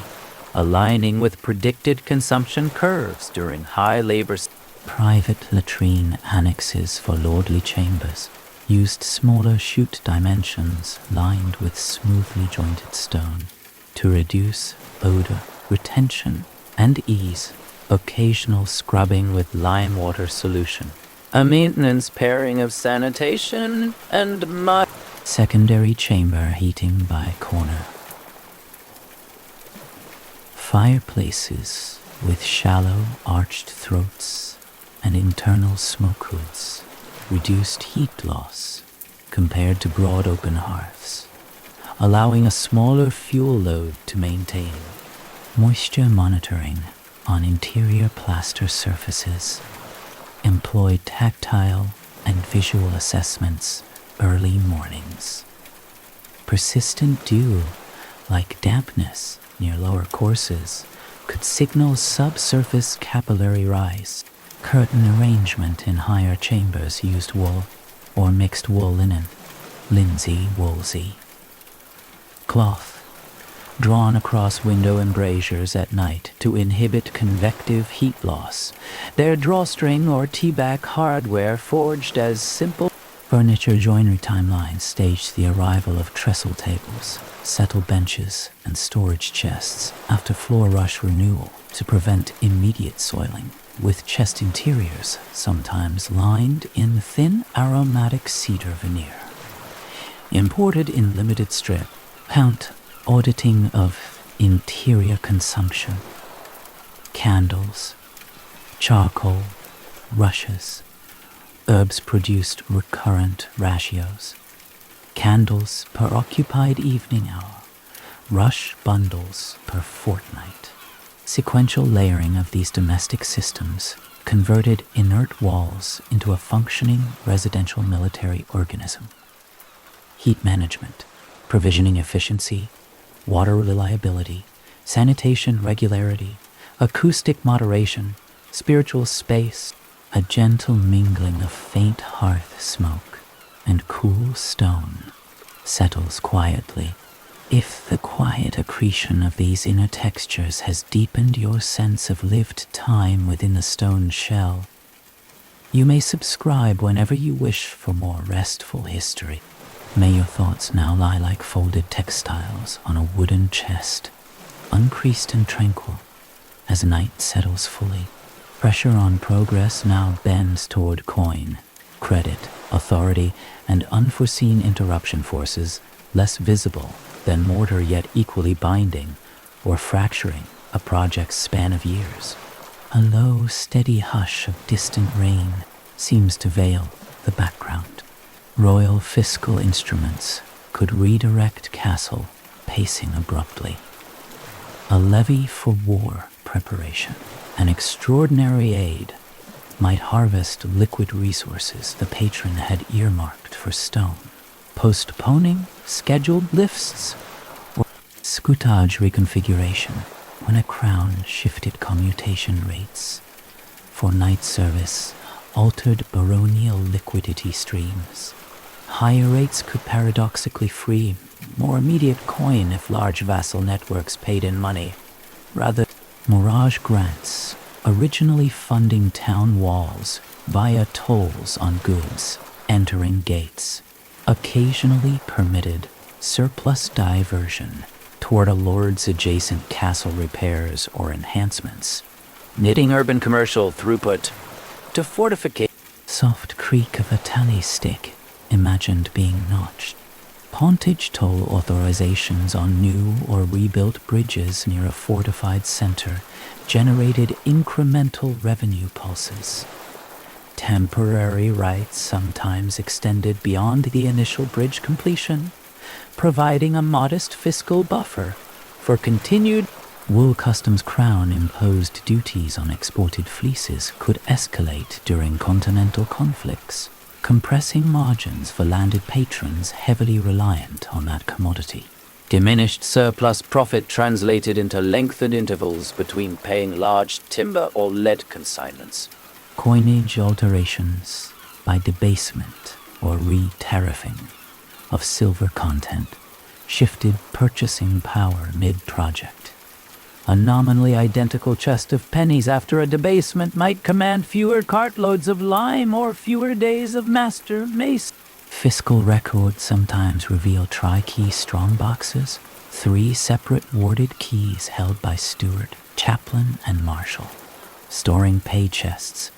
aligning with predicted consumption curves during high labor. Private latrine annexes for lordly chambers used smaller chute dimensions lined with smoothly jointed stone to reduce odor retention and ease occasional scrubbing with lime water solution, a maintenance pairing of sanitation and mud. Secondary chamber heating by corner. Fireplaces with shallow arched throats and internal smoke hoods reduced heat loss compared to broad open hearths, allowing a smaller fuel load to maintain. Moisture monitoring on interior plaster surfaces employed tactile and visual assessments early mornings. Persistent dew, like dampness near lower courses, could signal subsurface capillary rise. Curtain arrangement in higher chambers used wool or mixed wool linen, linsey woolsey. Cloth, drawn across window embrasures at night to inhibit convective heat loss. Their drawstring or T-back hardware forged as simple. Furniture joinery timelines staged the arrival of trestle tables, settle benches, and storage chests after floor rush renewal to prevent immediate soiling, with chest interiors sometimes lined in thin aromatic cedar veneer. Imported in limited strip, count auditing of interior consumption, candles, charcoal, rushes, herbs produced recurrent ratios, candles per occupied evening hour, rush bundles per fortnight. Sequential layering of these domestic systems converted inert walls into a functioning residential military organism. Heat management, provisioning efficiency, water reliability, sanitation regularity, acoustic moderation, spiritual space, a gentle mingling of faint hearth smoke and cool stone settles quietly. If the quiet accretion of these inner textures has deepened your sense of lived time within the stone shell, you may subscribe whenever you wish for more restful history. May your thoughts now lie like folded textiles on a wooden chest, uncreased and tranquil, as night settles fully. Pressure on progress now bends toward coin, credit, authority, and unforeseen interruption forces less visible than mortar yet equally binding or fracturing a project's span of years. A low, steady hush of distant rain seems to veil the background. Royal fiscal instruments could redirect castle pacing abruptly. A levy for war preparation, an extraordinary aid, might harvest liquid resources the patron had earmarked for stone, postponing scheduled lifts, or scutage reconfiguration when a crown shifted commutation rates. For night service, altered baronial liquidity streams. Higher rates could paradoxically free more immediate coin if large vassal networks paid in money. Rather, mirage grants, originally funding town walls via tolls on goods entering gates, occasionally permitted surplus diversion toward a lord's adjacent castle repairs or enhancements, knitting urban commercial throughput to fortification. Soft creak of a tally stick imagined being notched. Pontage toll authorizations on new or rebuilt bridges near a fortified center generated incremental revenue pulses. Temporary rights sometimes extended beyond the initial bridge completion, providing a modest fiscal buffer for continued. Wool customs crown imposed duties on exported fleeces could escalate during continental conflicts, compressing margins for landed patrons heavily reliant on that commodity. Diminished surplus profit translated into lengthened intervals between paying large timber or lead consignments. Coinage alterations by debasement or re-tariffing of silver content shifted purchasing power mid-project. A nominally identical chest of pennies after a debasement might command fewer cartloads of lime or fewer days of master mace. Fiscal records sometimes reveal tri-key strongboxes, 3 separate warded keys held by steward, chaplain, and marshal, storing pay chests.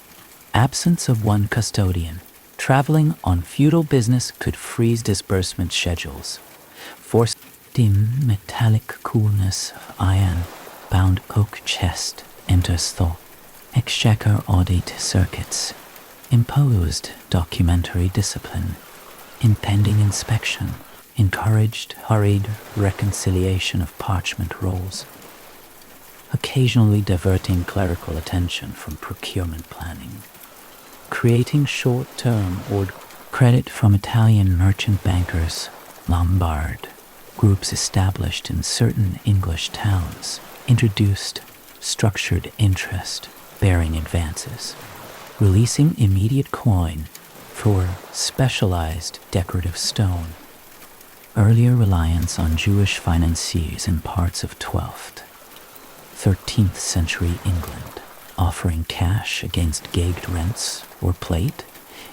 Absence of one custodian, traveling on feudal business could freeze disbursement schedules. Forced dim metallic coolness of iron bound oak chest enters thought. Exchequer audit circuits imposed documentary discipline. Impending inspection encouraged hurried reconciliation of parchment rolls, occasionally diverting clerical attention from procurement planning. Creating short-term or credit from Italian merchant bankers, Lombard groups established in certain English towns introduced structured interest-bearing advances, releasing immediate coin for specialized decorative stone. Earlier reliance on Jewish financiers in parts of 12th, 13th century England, offering cash against gagged rents or plate,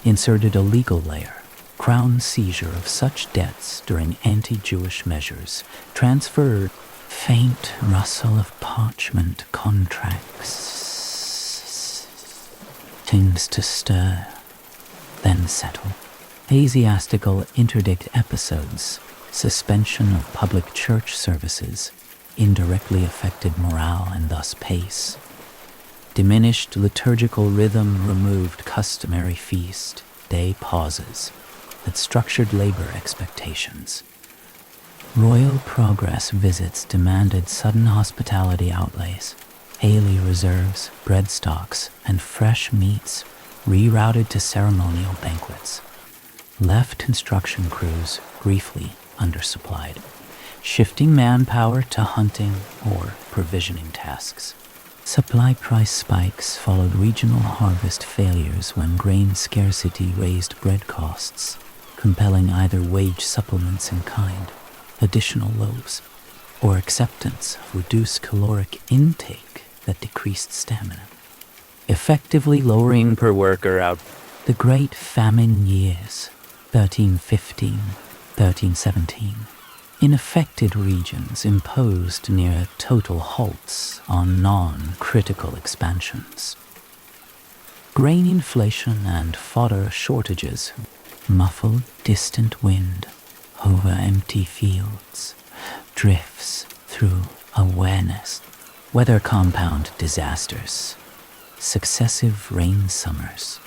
inserted a legal layer. Crown seizure of such debts during anti-Jewish measures transferred faint rustle of parchment contracts seems to stir, then settle. Ecclesiastical interdict episodes, suspension of public church services, indirectly affected morale and thus pace. Diminished liturgical rhythm removed customary feast day pauses that structured labor expectations. Royal progress visits demanded sudden hospitality outlays. Ailie reserves, bread stocks, and fresh meats rerouted to ceremonial banquets. Left construction crews briefly undersupplied, shifting manpower to hunting or provisioning tasks. Supply price spikes followed regional harvest failures when grain scarcity raised bread costs, compelling either wage supplements in kind, additional loaves, or acceptance of reduced caloric intake that decreased stamina, effectively lowering per worker out. The Great Famine years, 1315, 1317, in affected regions imposed near total halts on non-critical expansions. Grain inflation and fodder shortages muffled distant wind over empty fields, drifts through awareness. Weather compound disasters, successive rain summers,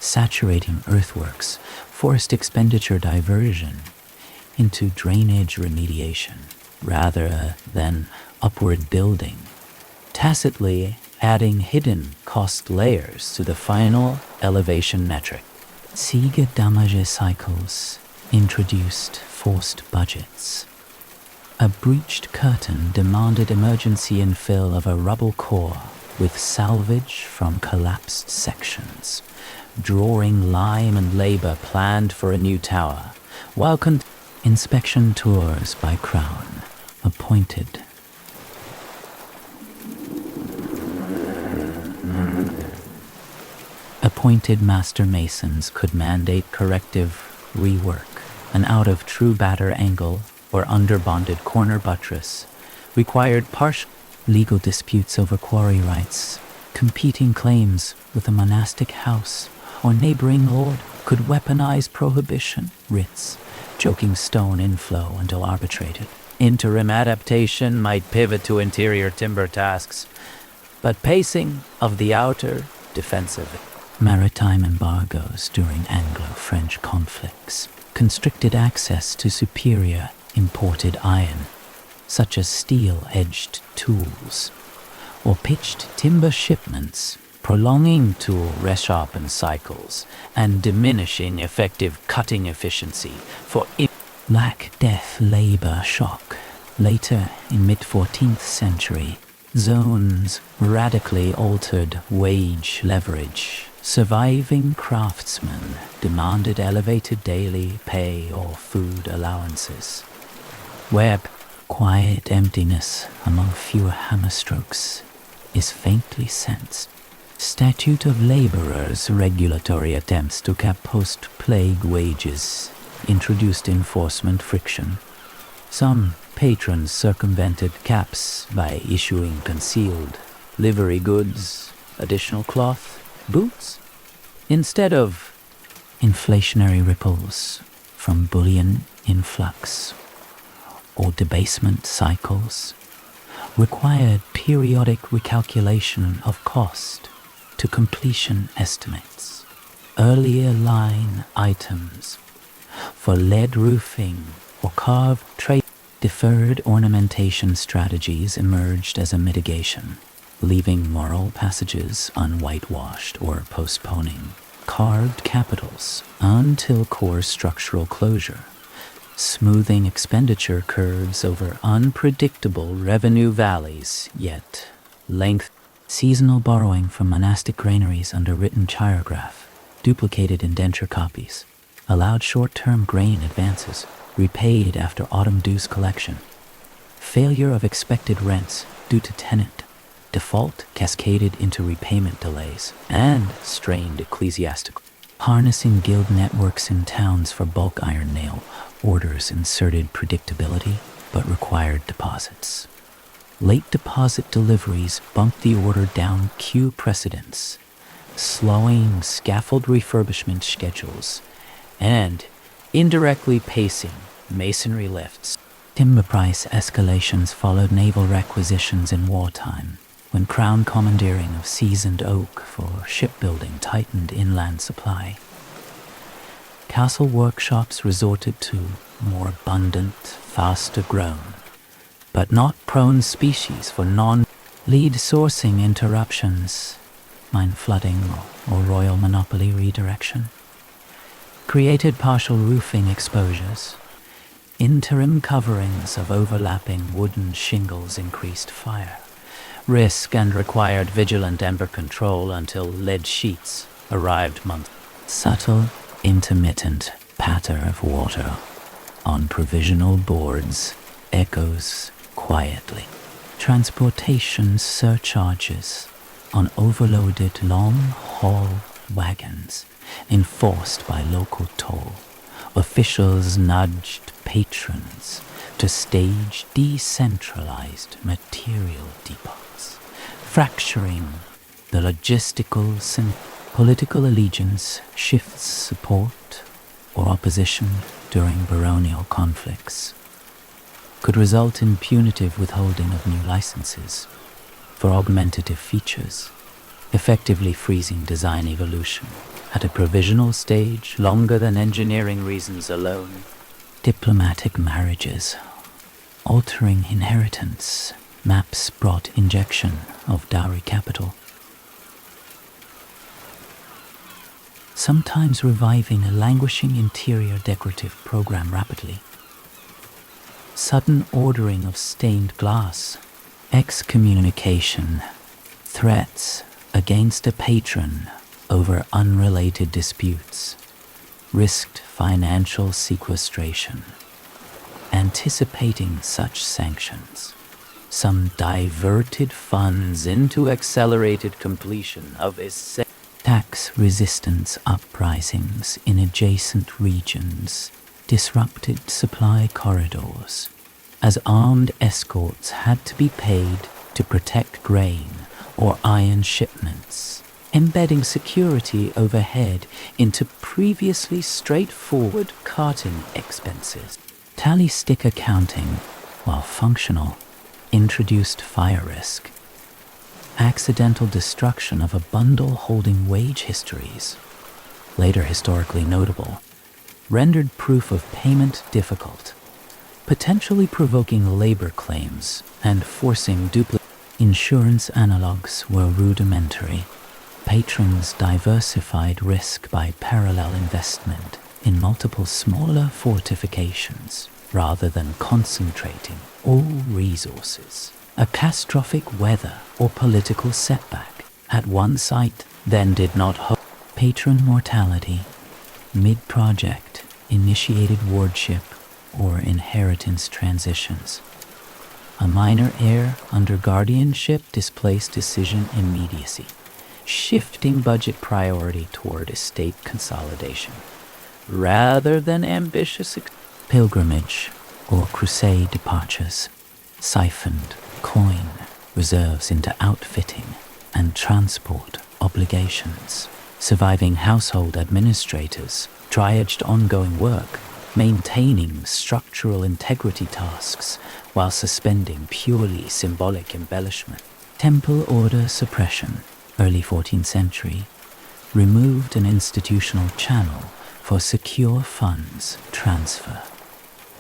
saturating earthworks, forced expenditure diversion into drainage remediation rather than upward building, tacitly adding hidden cost layers to the final elevation metric. Siege damage cycles introduced forced budgets. A breached curtain demanded emergency infill of a rubble core with salvage from collapsed sections, drawing lime and labor planned for a new tower, while inspection tours by Crown appointed. Appointed master masons could mandate corrective rework, an out-of-true-batter angle or underbonded corner buttress required partial legal disputes over quarry rights, competing claims with a monastic house or neighboring lord could weaponize prohibition writs, choking stone inflow until arbitrated. Interim adaptation might pivot to interior timber tasks, but pacing of the outer defensive. Maritime embargoes during Anglo-French conflicts constricted access to superior imported iron, such as steel-edged tools, or pitched timber shipments, prolonging tool resharpen cycles and diminishing effective cutting efficiency for Black Death labor shock. Later, in mid-14th century, zones radically altered wage leverage. Surviving craftsmen demanded elevated daily pay or food allowances. Where quiet emptiness among fewer hammerstrokes is faintly sensed. Statute of Laborers regulatory attempts to cap post-plague wages introduced enforcement friction. Some patrons circumvented caps by issuing concealed livery goods, additional cloth, boots, instead of inflationary ripples from bullion influx or debasement cycles, required periodic recalculation of cost to completion estimates. Earlier line items for lead roofing or carved trade deferred ornamentation strategies emerged as a mitigation, leaving moral passages unwhitewashed or postponing carved capitals until core structural closure, smoothing expenditure curves over unpredictable revenue valleys, yet length. Seasonal borrowing from monastic granaries under written chirograph, duplicated indenture copies, allowed short-term grain advances, repaid after autumn dues collection. Failure of expected rents due to tenant default cascaded into repayment delays and strained ecclesiastical. Harnessing guild networks in towns for bulk iron nail orders inserted predictability but required deposits. Late deposit deliveries bumped the order down queue precedents, slowing scaffold refurbishment schedules and indirectly pacing masonry lifts. Timber price escalations followed naval requisitions in wartime, when crown commandeering of seasoned oak for shipbuilding tightened inland supply. Castle workshops resorted to more abundant, faster grown, but not prone species for non-lead sourcing interruptions, mine flooding or royal monopoly redirection. Created partial roofing exposures. Interim coverings of overlapping wooden shingles increased fire risk and required vigilant ember control until lead sheets arrived months. Subtle, intermittent patter of water on provisional boards echoes quietly. Transportation surcharges on overloaded long-haul wagons enforced by local toll. Officials nudged patrons to stage decentralized material depots, fracturing the logistical political allegiance shifts support or opposition during baronial conflicts could result in punitive withholding of new licenses for augmentative features, effectively freezing design evolution at a provisional stage longer than engineering reasons alone. Diplomatic marriages, altering inheritance, maps brought injection of dowry capital. sometimes reviving a languishing interior decorative program rapidly. Sudden ordering of stained glass, excommunication, threats against a patron over unrelated disputes, risked financial sequestration. Anticipating such sanctions, some diverted funds into accelerated completion of tax resistance uprisings in adjacent regions disrupted supply corridors, as armed escorts had to be paid to protect grain or iron shipments, embedding security overhead into previously straightforward carting expenses. Tally stick accounting, while functional, introduced fire risk. Accidental destruction of a bundle holding wage histories, later historically notable, rendered proof of payment difficult, potentially provoking labor claims and forcing duplicate. Insurance analogs were rudimentary. Patrons diversified risk by parallel investment in multiple smaller fortifications rather than concentrating all resources. A catastrophic weather or political setback at one site then did not hold. Patron mortality, mid-project, initiated wardship or inheritance transitions. A minor heir under guardianship displaced decision immediacy, shifting budget priority toward estate consolidation, rather than ambitious pilgrimage or crusade departures, siphoned coin reserves into outfitting and transport obligations. Surviving household administrators triaged ongoing work, maintaining structural integrity tasks while suspending purely symbolic embellishment. Temple order suppression, early 14th century, removed an institutional channel for secure funds transfer.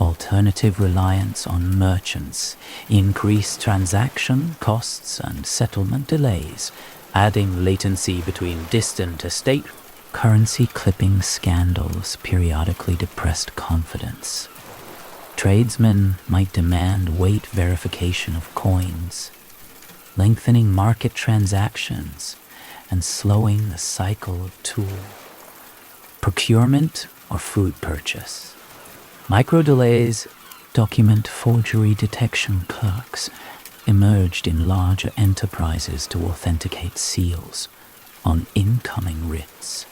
Alternative reliance on merchants increased transaction costs and settlement delays, adding latency between distant estate. Currency clipping scandals periodically depressed confidence. Tradesmen might demand weight verification of coins, lengthening market transactions and slowing the cycle of tool procurement or food purchase. Micro delays, document forgery detection clerks emerged in larger enterprises to authenticate seals on incoming writs,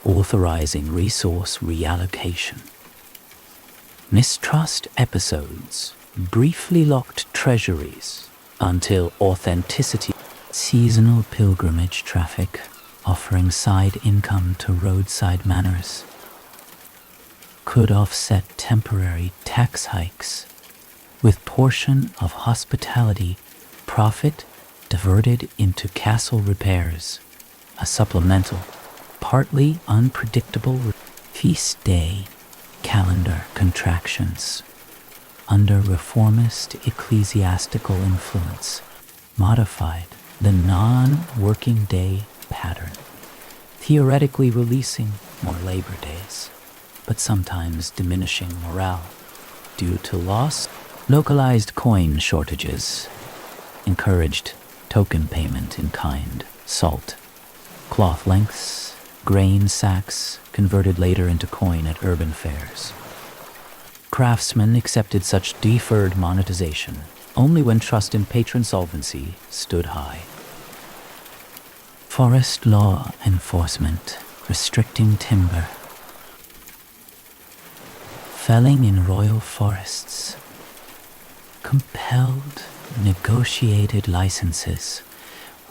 authorizing resource reallocation. Mistrust episodes briefly locked treasuries until authenticity. Seasonal pilgrimage traffic offering side income to roadside manors could offset temporary tax hikes, with portion of hospitality profit diverted into castle repairs, a supplemental, partly unpredictable feast day calendar contractions under reformist ecclesiastical influence modified the non-working day pattern, theoretically releasing more labor days, but sometimes diminishing morale due to loss. Localized coin shortages encouraged token payment in kind, salt, cloth lengths, grain sacks converted later into coin at urban fairs. Craftsmen accepted such deferred monetization only when trust in patron solvency stood high. Forest law enforcement restricting timber. Felling in royal forests compelled negotiated licenses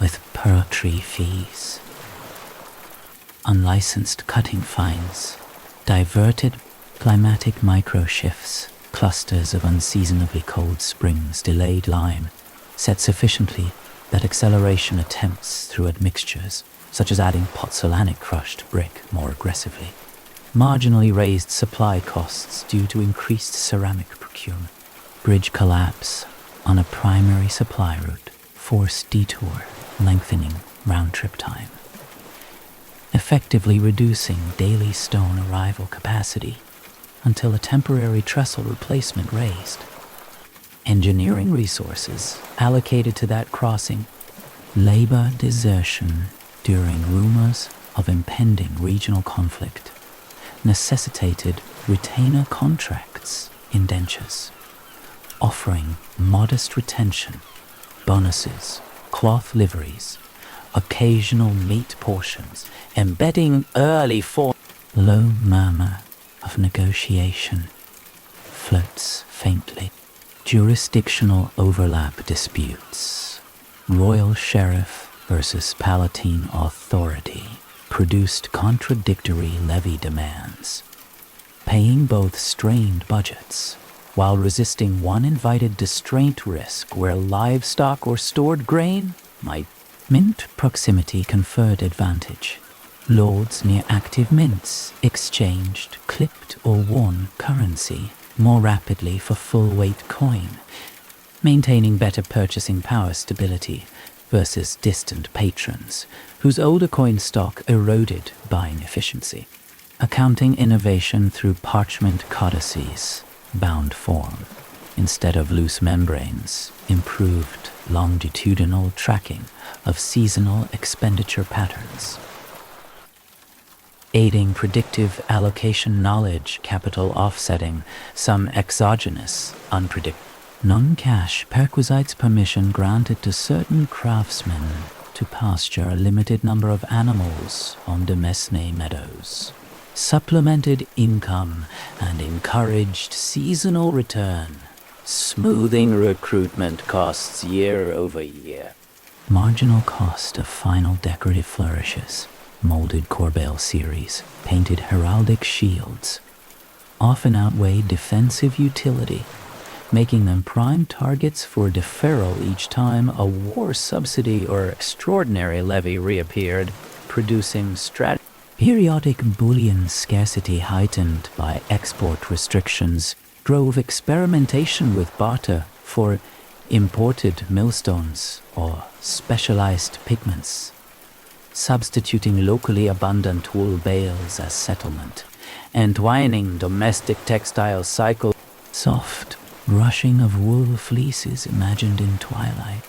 with pearl tree fees. Unlicensed cutting fines diverted climatic microshifts. Clusters of unseasonably cold springs delayed lime, set sufficiently that acceleration attempts through admixtures, such as adding pozzolanic crushed brick more aggressively, marginally raised supply costs due to increased ceramic procurement. Bridge collapse on a primary supply route, forced detour, lengthening round-trip time. effectively reducing daily stone arrival capacity until a temporary trestle replacement raised. Engineering resources allocated to that crossing, labor desertion during rumors of impending regional conflict, necessitated retainer contracts indentures, offering modest retention, bonuses, cloth liveries, occasional meat portions, embedding early for low murmur of negotiation floats faintly. Jurisdictional overlap disputes, royal sheriff versus palatine authority, produced contradictory levy demands, paying both strained budgets while resisting one invited distraint risk where livestock or stored grain might. Mint proximity conferred advantage. Lords near active mints exchanged clipped or worn currency more rapidly for full-weight coin, maintaining better purchasing power stability versus distant patrons, whose older coin stock eroded buying efficiency. Accounting innovation through parchment codices, bound form, instead of loose membranes, improved longitudinal tracking of seasonal expenditure patterns. Aiding predictive allocation knowledge, capital offsetting, some exogenous, unpredictable. Non-cash perquisites permission granted to certain craftsmen to pasture a limited number of animals on Demesne meadows. Supplemented income and encouraged seasonal return, smoothing recruitment costs year over year. Marginal cost of final decorative flourishes, molded Corbeil series, painted heraldic shields, often outweigh defensive utility, making them prime targets for deferral each time a war subsidy or extraordinary levy reappeared, producing Periodic bullion scarcity heightened by export restrictions drove experimentation with barter for imported millstones or specialized pigments, substituting locally abundant wool bales as settlement, entwining domestic textile cycle, soft rushing of wool fleeces imagined in twilight,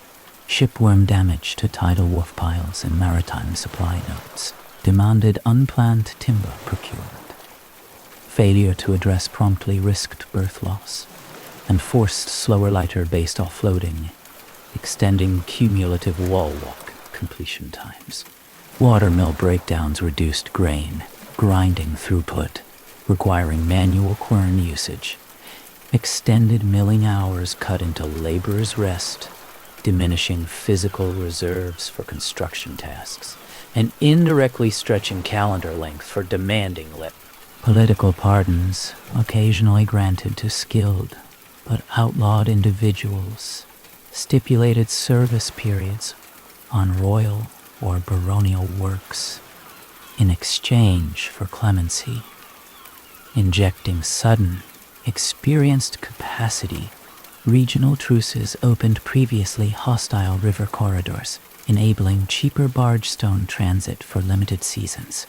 shipworm damage to tidal wharf piles and maritime supply notes, demanded unplanned timber procurement. Failure to address promptly risked berth loss, and forced slower lighter-based offloading, extending cumulative wall walk completion times. Watermill breakdowns reduced grain, grinding throughput, requiring manual quern usage. Extended milling hours cut into laborer's rest, diminishing physical reserves for construction tasks, and indirectly stretching calendar length for demanding political pardons, occasionally granted to skilled but outlawed individuals, stipulated service periods on royal or baronial works in exchange for clemency, injecting sudden, experienced capacity. Regional truces opened previously hostile river corridors, enabling cheaper barge stone transit for limited seasons.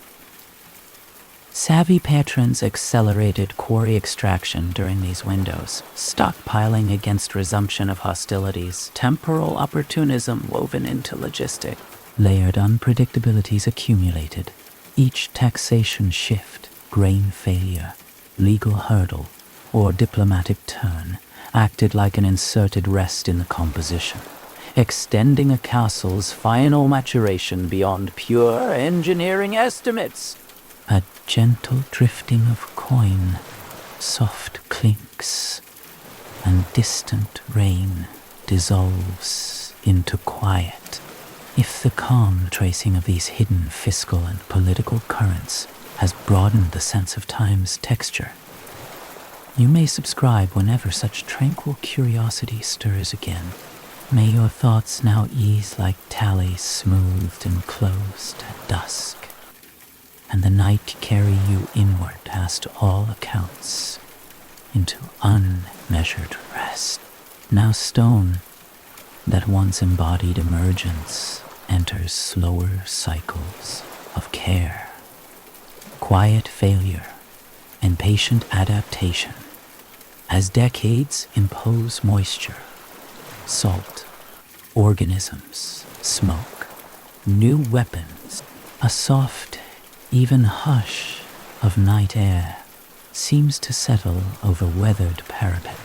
Savvy patrons accelerated quarry extraction during these windows, stockpiling against resumption of hostilities, temporal opportunism woven into logistic. Layered unpredictabilities accumulated. Each taxation shift, grain failure, legal hurdle, or diplomatic turn acted like an inserted rest in the composition, extending a castle's final maturation beyond pure engineering estimates. A gentle drifting of coin, soft clinks, and distant rain dissolves into quiet. If the calm tracing of these hidden fiscal and political currents has broadened the sense of time's texture, you may subscribe whenever such tranquil curiosity stirs again. May your thoughts now ease like tallies smoothed and closed at dusk, and the night carry you inward past all accounts into unmeasured rest. Now stone, that once embodied emergence, enters slower cycles, of care, quiet failure, and patient adaptation. As decades impose moisture, salt, organisms, smoke, new weapons, a soft, even hush of night air seems to settle over weathered parapet.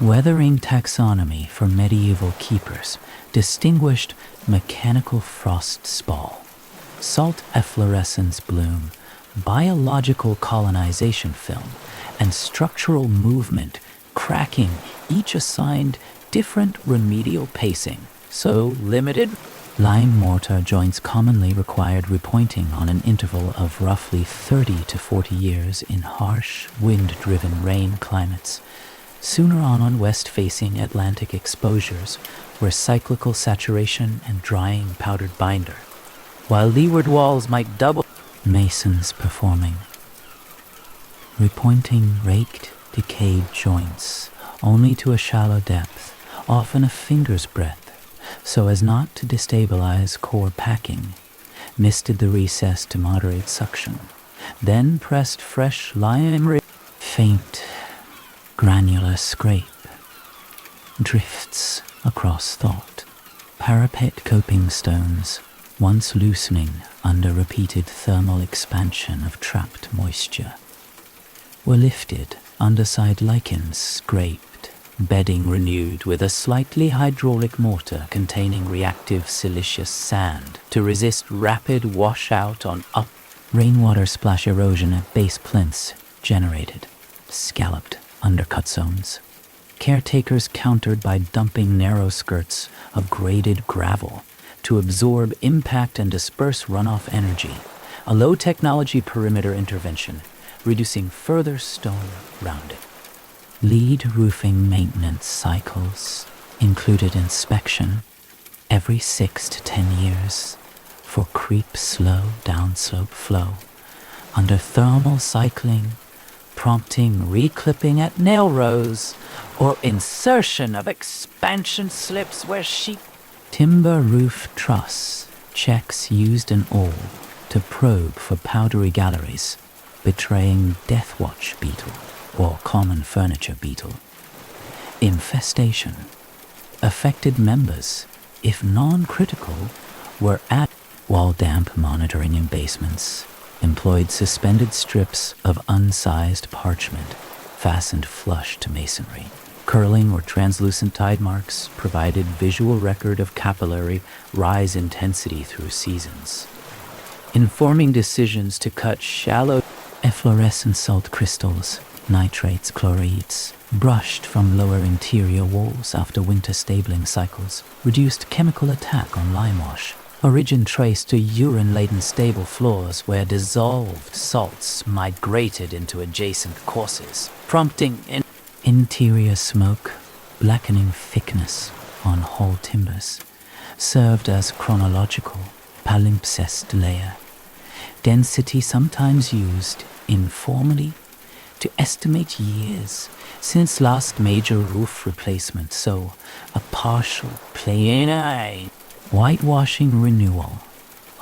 Weathering taxonomy for medieval keepers distinguished mechanical frost spall, salt efflorescence bloom, biological colonization film, and structural movement cracking, each assigned different remedial pacing. So limited lime mortar joints commonly required repointing on an interval of roughly 30 to 40 years in harsh, wind-driven rain climates. Sooner on west-facing Atlantic exposures where cyclical saturation and drying powdered binder, while leeward walls might double. Masons performing repointing raked, decayed joints only to a shallow depth, often a finger's breadth, so as not to destabilize core packing, misted the recess to moderate suction, then pressed fresh lime. Faint, granular scrape drifts across thought. Parapet coping stones, once loosening under repeated thermal expansion of trapped moisture, were lifted, underside lichens scraped, bedding renewed with a slightly hydraulic mortar containing reactive siliceous sand to resist rapid washout on up. Rainwater splash erosion at base plinths generated scalloped undercut zones. Caretakers countered by dumping narrow skirts of graded gravel to absorb impact and disperse runoff energy, a low-technology perimeter intervention, reducing further stone rounding. Lead roofing maintenance cycles included inspection every 6 to 10 years for creep slow downslope flow under thermal cycling, prompting reclipping at nail rows or insertion of expansion slips where sheet. Timber roof truss checks used an awl to probe for powdery galleries, betraying death watch beetle or common furniture beetle. Infestation. Affected members, if non-critical, were at wall damp monitoring in basements, employed suspended strips of unsized parchment fastened flush to masonry. Curling or translucent tide marks provided visual record of capillary rise intensity through seasons, informing decisions to cut shallow efflorescent salt crystals, nitrates, chlorides, brushed from lower interior walls after winter stabling cycles, reduced chemical attack on lime wash, origin traced to urine-laden stable floors where dissolved salts migrated into adjacent courses, prompting interior smoke, blackening thickness on whole timbers, served as chronological palimpsest layer, density sometimes used informally to estimate years since last major roof replacement, so a partial plain whitewashing renewal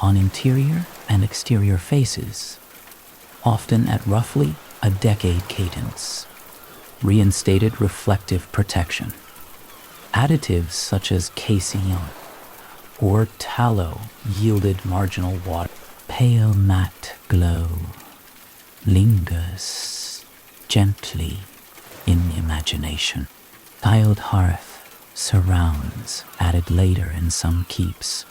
on interior and exterior faces, often at roughly a decade cadence. Reinstated reflective protection. Additives such as casein or tallow yielded marginal water. Pale matte glow lingers gently in imagination. Tiled hearth surrounds, added later in some keeps,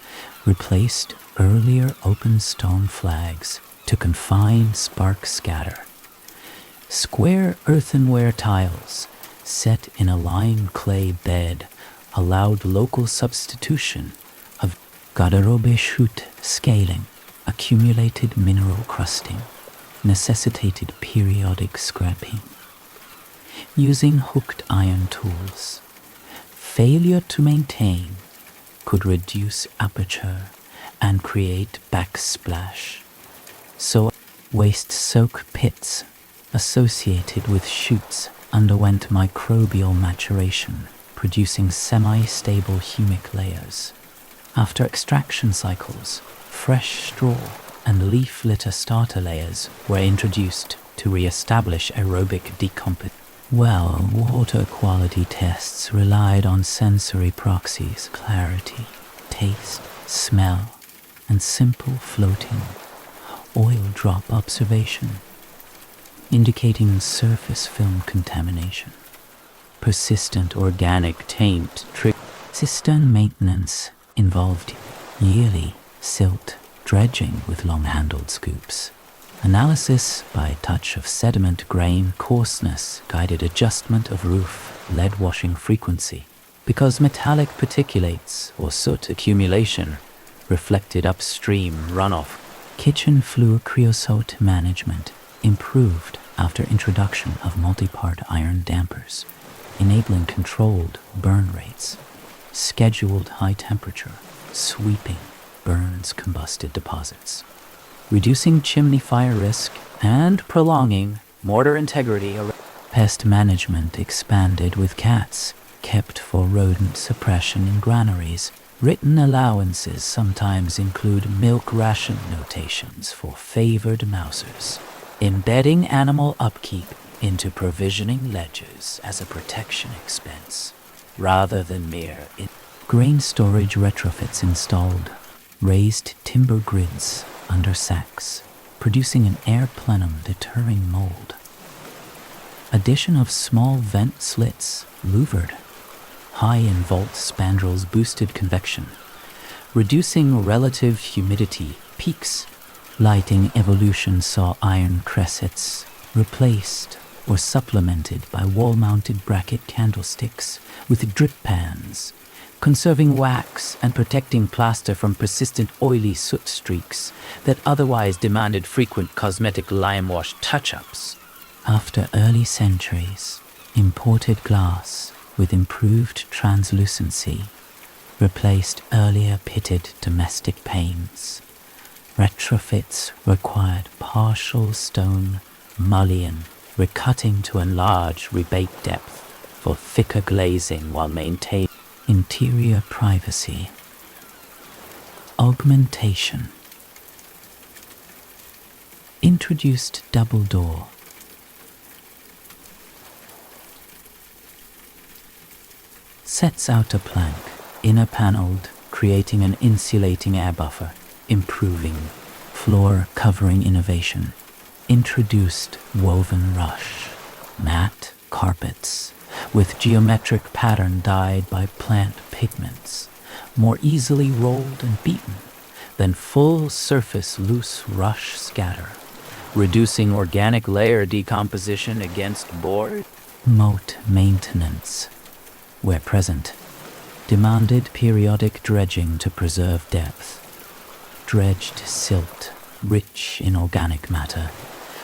replaced earlier open stone flags to confine spark scatter. Square earthenware tiles set in a lime clay bed allowed local substitution of garderobe chute scaling. Accumulated mineral crusting necessitated periodic scrapping. Using hooked iron tools, failure to maintain could reduce aperture and create backsplash. So waste soak pits associated with chutes underwent microbial maturation, producing semi-stable humic layers. After extraction cycles, fresh straw and leaf-litter starter layers were introduced to re-establish aerobic decomposition. Well, water quality tests relied on sensory proxies, clarity, taste, smell, and simple floating oil drop observation, indicating surface film contamination. Persistent organic taint cistern maintenance involved yearly silt dredging with long-handled scoops. Analysis by touch of sediment grain coarseness guided adjustment of roof lead washing frequency, because metallic particulates or soot accumulation reflected upstream runoff. Kitchen fluor creosote management improved after introduction of multi-part iron dampers, enabling controlled burn rates. Scheduled high temperature sweeping burns combusted deposits, reducing chimney fire risk and prolonging mortar integrity. Pest management expanded with cats kept for rodent suppression in granaries. Written allowances sometimes include milk ration notations for favored mousers, embedding animal upkeep into provisioning ledgers as a protection expense, rather than mere grain storage retrofits installed raised timber grids under sacks, producing an air plenum deterring mold. Addition of small vent slits louvered high in vault spandrels boosted convection, reducing relative humidity peaks. Lighting evolution saw iron cressets replaced or supplemented by wall-mounted bracket candlesticks with drip pans, conserving wax and protecting plaster from persistent oily soot streaks that otherwise demanded frequent cosmetic lime wash touch-ups. After early centuries, imported glass with improved translucency replaced earlier pitted domestic panes. Retrofits required partial stone mullion recutting to enlarge rebate depth for thicker glazing while maintaining interior privacy. Augmentation. Introduced double door. Sets outer plank, inner paneled, creating an insulating air buffer, improving floor covering innovation. Introduced woven rush, matte carpets with geometric pattern dyed by plant pigments, more easily rolled and beaten than full surface loose rush scatter, reducing organic layer decomposition against board. Moat maintenance, where present, demanded periodic dredging to preserve depth. Dredged silt, rich in organic matter,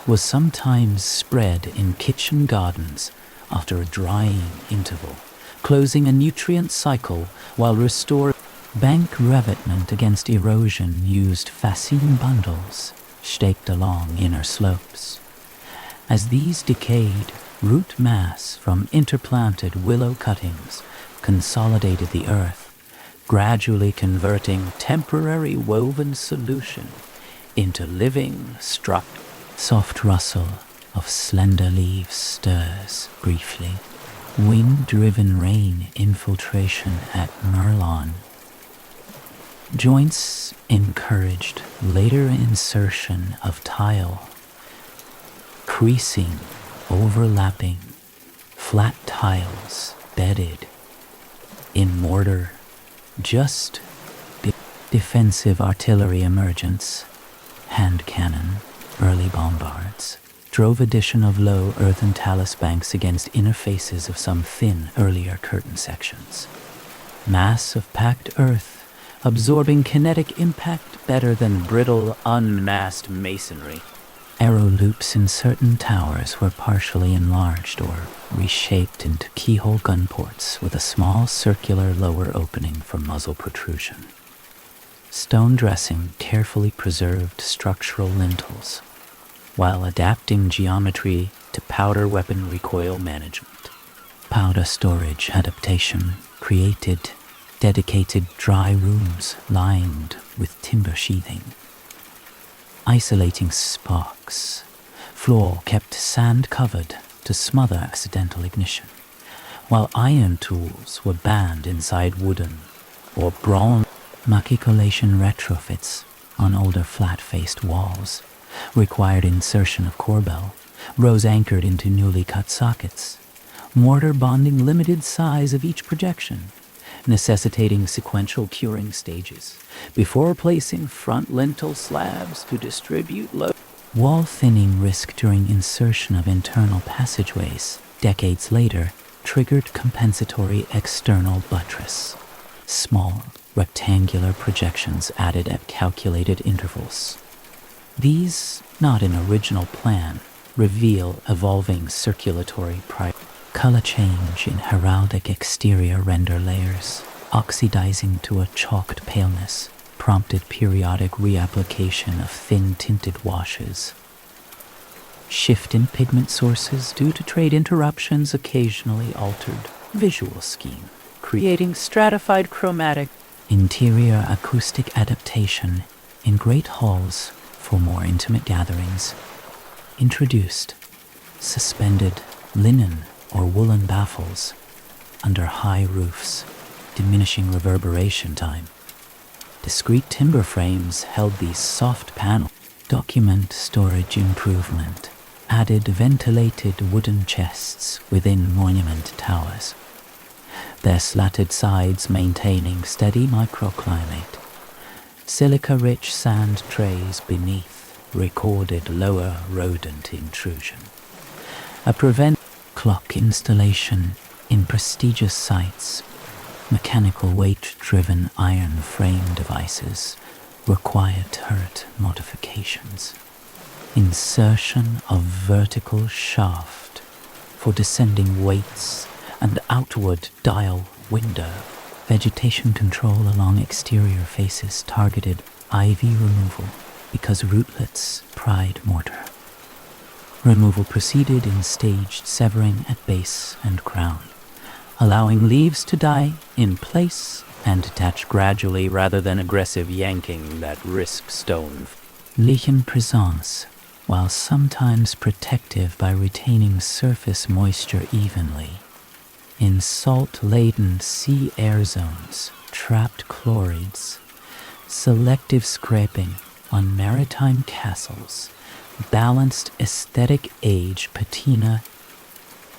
was sometimes spread in kitchen gardens after a drying interval, closing a nutrient cycle while restoring. Bank revetment against erosion used fascine bundles staked along inner slopes. As these decayed, root mass from interplanted willow cuttings consolidated the earth, gradually converting temporary woven solution into living structure. Soft rustle of slender leaves stirs briefly. Wind-driven rain infiltration at Merlon. Joints encouraged later insertion of tile, creasing, overlapping, flat tiles bedded in mortar. Just defensive artillery emergence, hand cannon, early bombards, drove addition of low earthen talus banks against inner faces of some thin earlier curtain sections. Mass of packed earth, absorbing kinetic impact better than brittle, unmasked masonry. Arrow loops in certain towers were partially enlarged or reshaped into keyhole gun ports with a small circular lower opening for muzzle protrusion. Stone dressing carefully preserved structural lintels, while adapting geometry to powder weapon recoil management. Powder storage adaptation created dedicated dry rooms lined with timber sheathing. isolating sparks. Floor kept sand-covered to smother accidental ignition, while iron tools were banned inside wooden or bronze. Machicolation retrofits on older flat-faced walls required insertion of corbel, rows anchored into newly cut sockets, mortar bonding limited size of each projection, necessitating sequential curing stages before placing front lintel slabs to distribute load. Wall thinning risk during insertion of internal passageways, decades later, triggered compensatory external buttress. Small, rectangular projections added at calculated intervals. These, not an original plan, reveal evolving circulatory color change in heraldic exterior render layers, oxidizing to a chalked paleness, prompted periodic reapplication of thin tinted washes. Shift in pigment sources due to trade interruptions occasionally altered visual scheme, creating stratified chromatic interior acoustic adaptation in great halls for more intimate gatherings. Introduced suspended linen or woolen baffles under high roofs, diminishing reverberation time. Discrete timber frames held these soft panels. Document storage improvement. Added ventilated wooden chests within monument towers, their slatted sides maintaining steady microclimate. Silica-rich sand trays beneath recorded lower rodent intrusion. A clock installation in prestigious sites. Mechanical weight-driven iron frame devices require turret modifications. Insertion of vertical shaft for descending weights and outward dial window. Vegetation control along exterior faces targeted ivy removal because rootlets pried mortar. Removal proceeded in staged severing at base and crown, allowing leaves to die in place and detach gradually rather than aggressive yanking that risks stone. Lichen présence, while sometimes protective by retaining surface moisture evenly. In salt-laden sea air zones, trapped chlorides, selective scraping on maritime castles, balanced aesthetic age patina,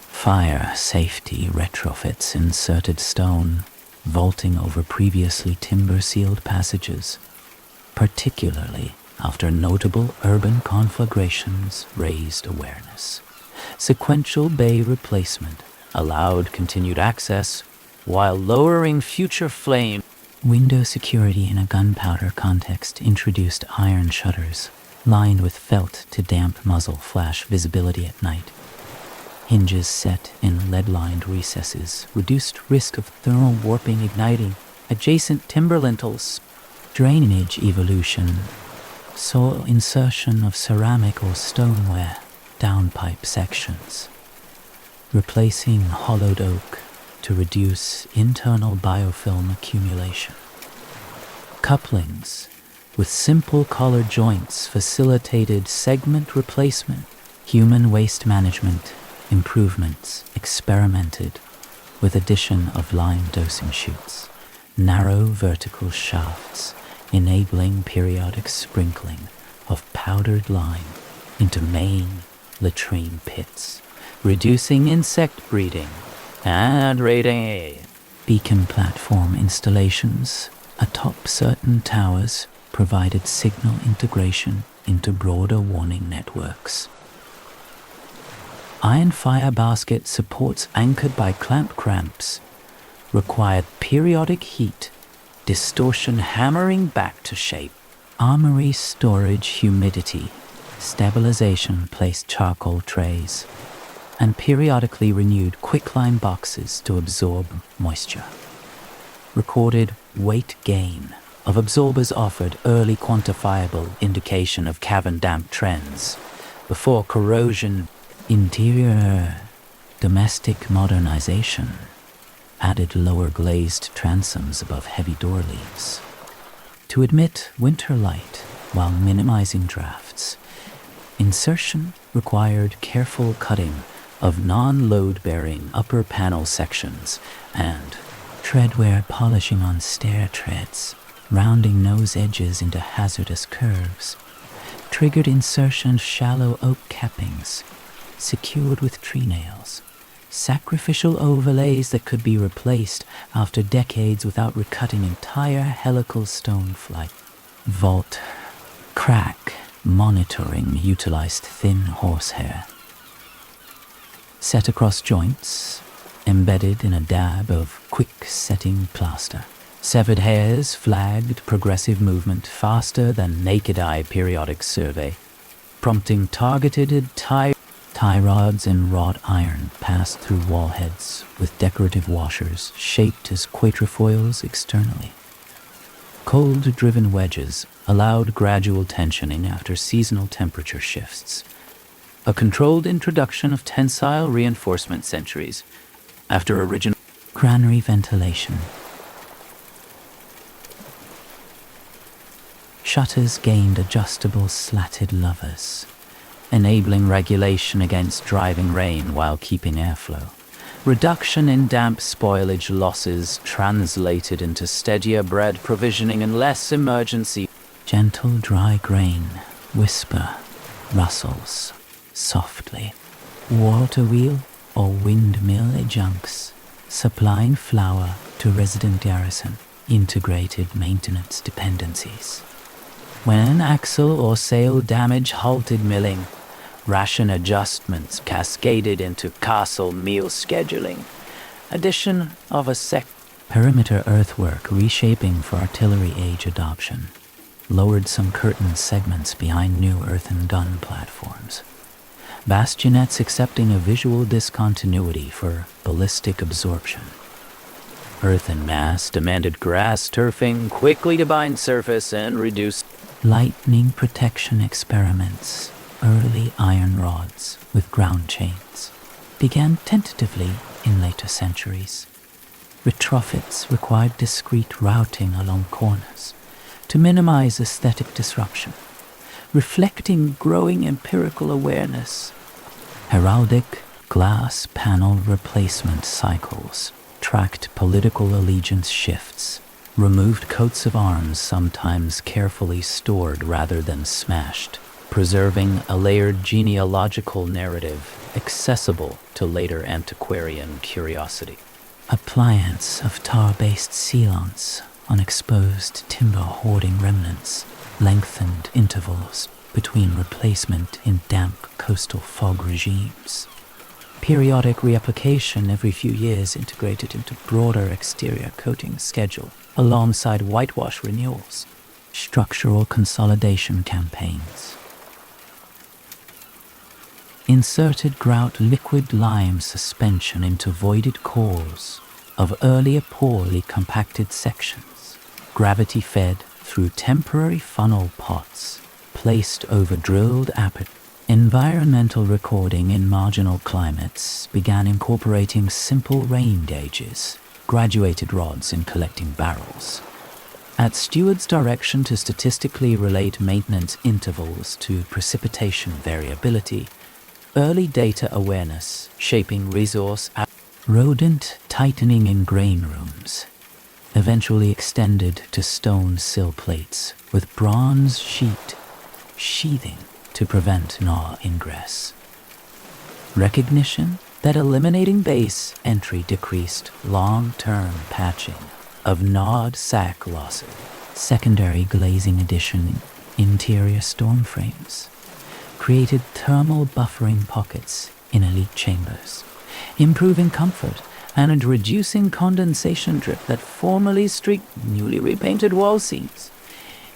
fire safety retrofits inserted stone, vaulting over previously timber-sealed passages, particularly after notable urban conflagrations raised awareness. Sequential bay replacement allowed continued access while lowering future flame. Window security in a gunpowder context introduced iron shutters, lined with felt to damp muzzle flash visibility at night. Hinges set in lead-lined recesses reduced risk of thermal warping igniting adjacent timber lintels. Drainage evolution saw insertion of ceramic or stoneware downpipe sections, replacing hollowed oak to reduce internal biofilm accumulation. Couplings with simple collar joints facilitated segment replacement. Human waste management improvements experimented with addition of lime dosing chutes, narrow vertical shafts enabling periodic sprinkling of powdered lime into main latrine pits, reducing insect breeding and raiding. Beacon platform installations atop certain towers provided signal integration into broader warning networks. Iron fire basket supports anchored by clamp cramps required periodic heat, distortion hammering back to shape. Armory storage humidity, stabilization placed charcoal trays, and periodically renewed quicklime boxes to absorb moisture. Recorded weight gain of absorbers offered early quantifiable indication of cavern damp trends before corrosion. Interior domestic modernization added lower glazed transoms above heavy door leaves to admit winter light while minimizing drafts. Insertion required careful cutting of non-load-bearing upper panel sections and treadwear polishing on stair treads, rounding nose edges into hazardous curves. Triggered insertion of shallow oak cappings, secured with tree nails. Sacrificial overlays that could be replaced after decades without recutting entire helical stone flight. Vault crack monitoring utilized thin horsehair. Set across joints, embedded in a dab of quick-setting plaster. Severed hairs flagged progressive movement faster than naked-eye periodic survey, prompting targeted tie rods and wrought iron passed through wall heads with decorative washers shaped as quatrefoils externally. Cold-driven wedges allowed gradual tensioning after seasonal temperature shifts. A controlled introduction of tensile reinforcement centuries after original granary ventilation. Shutters gained adjustable slatted levers, enabling regulation against driving rain while keeping airflow. Reduction in damp spoilage losses translated into steadier bread provisioning and less emergency. Gentle dry grain, whisper, rustles, softly. Water wheel or windmill adjuncts, supplying flour to resident garrison, integrated maintenance dependencies. When axle or sail damage halted milling, ration adjustments cascaded into castle meal scheduling. Addition of a perimeter earthwork reshaping for artillery age adoption. Lowered some curtain segments behind new earthen gun platforms. Bastionettes accepting a visual discontinuity for ballistic absorption. Earthen mass demanded grass turfing quickly to bind surface and reduce. Lightning protection experiments, early iron rods with ground chains, began tentatively in later centuries. Retrofits required discrete routing along corners to minimize aesthetic disruption, reflecting growing empirical awareness. Heraldic glass panel replacement cycles tracked political allegiance shifts, removed coats of arms sometimes carefully stored rather than smashed, preserving a layered genealogical narrative accessible to later antiquarian curiosity. Appliance of tar-based sealants on exposed timber hoarding remnants, lengthened intervals between replacement in damp coastal fog regimes. Periodic reapplication every few years integrated into broader exterior coating schedule alongside whitewash renewals. Structural consolidation campaigns. Inserted grout liquid lime suspension into voided cores of earlier poorly compacted sections, gravity-fed through temporary funnel pots placed over drilled apertures. Environmental recording in marginal climates began incorporating simple rain gauges, graduated rods in collecting barrels. At steward's direction to statistically relate maintenance intervals to precipitation variability, early data awareness shaping resource rodent tightening in grain rooms, eventually extended to stone sill plates with bronze sheathing to prevent gnaw ingress. Recognition that eliminating base entry decreased long-term patching of gnawed sac losses. Secondary glazing addition interior storm frames created thermal buffering pockets in elite chambers, improving comfort and reducing condensation drip that formerly streaked newly repainted wall seams,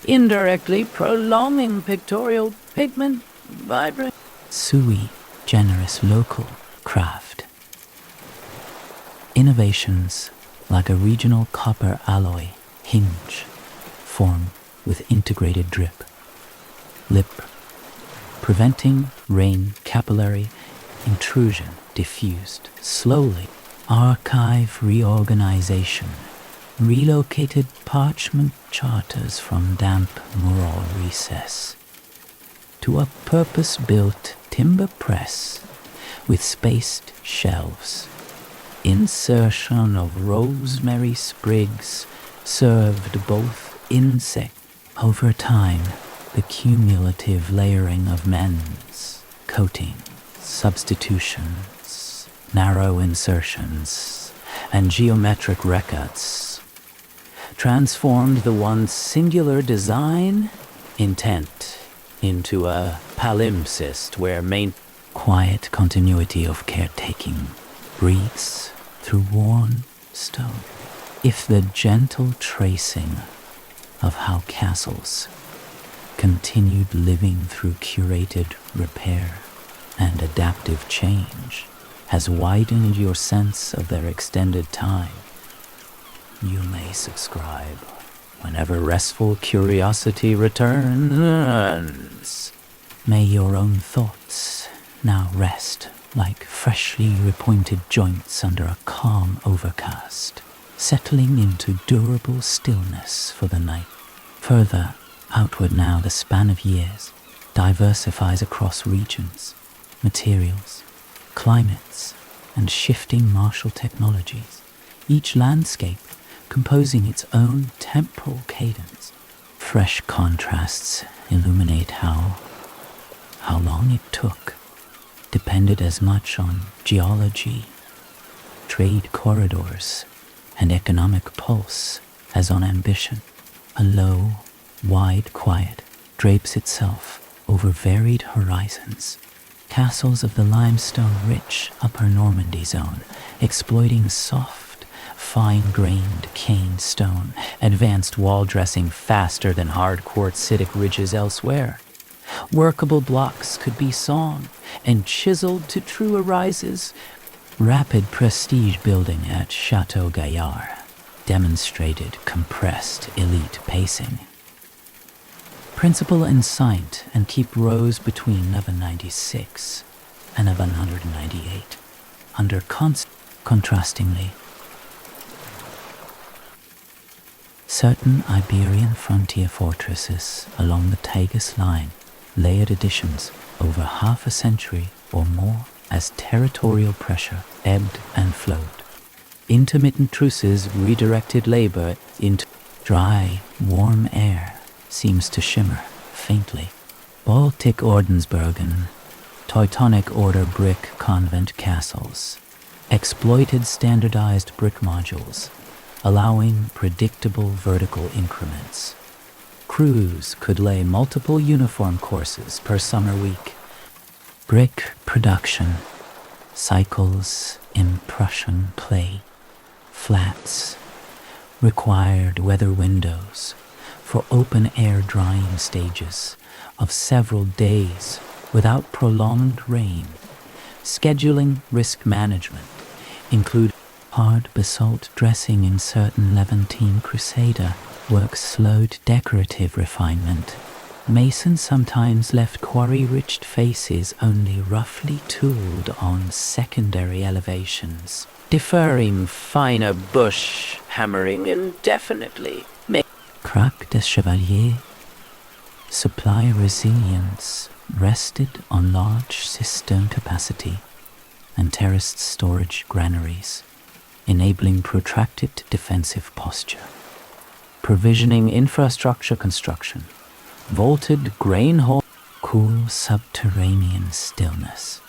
indirectly prolonging pictorial pigment vibrant. Sui generous local craft. Innovations like a regional copper alloy hinge form with integrated drip, lip, preventing rain capillary intrusion diffused slowly. Archive reorganization relocated parchment charters from damp mural recess to a purpose-built timber press with spaced shelves. Insertion of rosemary sprigs served both insect. Over time, the cumulative layering of mends, coatings, substitutions, narrow insertions, and geometric records transformed the once singular design intent into a palimpsest where main quiet continuity of caretaking breathes through worn stone. If the gentle tracing of how castles continued living through curated repair and adaptive change has widened your sense of their extended time, you may subscribe whenever restful curiosity returns. May your own thoughts now rest like freshly repointed joints under a calm overcast, settling into durable stillness for the night. Further outward now, the span of years diversifies across regions, materials, climates, and shifting martial technologies, each landscape composing its own temporal cadence. Fresh contrasts illuminate how long it took depended as much on geology, trade corridors, and economic pulse as on ambition. A low, wide quiet drapes itself over varied horizons. Castles of the limestone-rich Upper Normandy zone, exploiting soft, fine-grained cane stone, advanced wall dressing faster than hard quartzitic ridges elsewhere. Workable blocks could be sawn and chiseled to true arises. Rapid prestige building at Chateau Gaillard demonstrated compressed elite pacing. Principal and Saint and keep rose between 1196 and 1198, under contrastingly. Certain Iberian frontier fortresses along the Tagus line layered additions over half a century or more as territorial pressure ebbed and flowed. Intermittent truces redirected labor into dry, warm air seems to shimmer faintly. Baltic Ordensburgen, Teutonic Order brick convent castles, exploited standardized brick modules, allowing predictable vertical increments. Crews could lay multiple uniform courses per summer week. Brick production, cycles in Prussian play, flats, required weather windows for open-air drying stages of several days without prolonged rain. Scheduling risk management include hard basalt dressing in certain Levantine Crusader works slowed decorative refinement. Masons sometimes left quarry-rich faces only roughly tooled on secondary elevations, deferring finer bush hammering indefinitely. Craque des Chevaliers supply resilience rested on large cistern capacity and terraced storage granaries, enabling protracted defensive posture. Provisioning infrastructure construction, vaulted grain hall, cool subterranean stillness.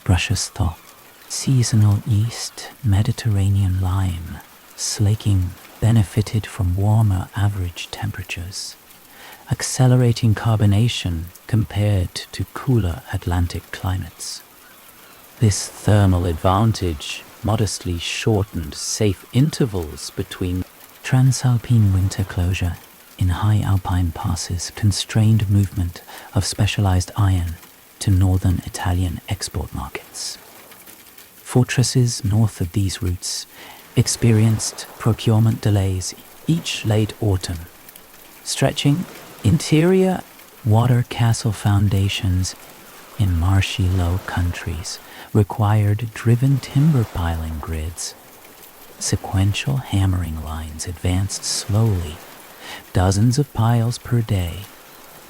Brushes thaw, seasonal East Mediterranean lime, slaking benefited from warmer average temperatures, accelerating carbonation compared to cooler Atlantic climates. This thermal advantage modestly shortened safe intervals between transalpine winter closure in high alpine passes, constrained movement of specialized iron to northern Italian export markets. Fortresses north of these routes experienced procurement delays each late autumn, stretching interior water castle foundations in marshy low countries required driven timber piling grids. Sequential hammering lines advanced slowly, dozens of piles per day,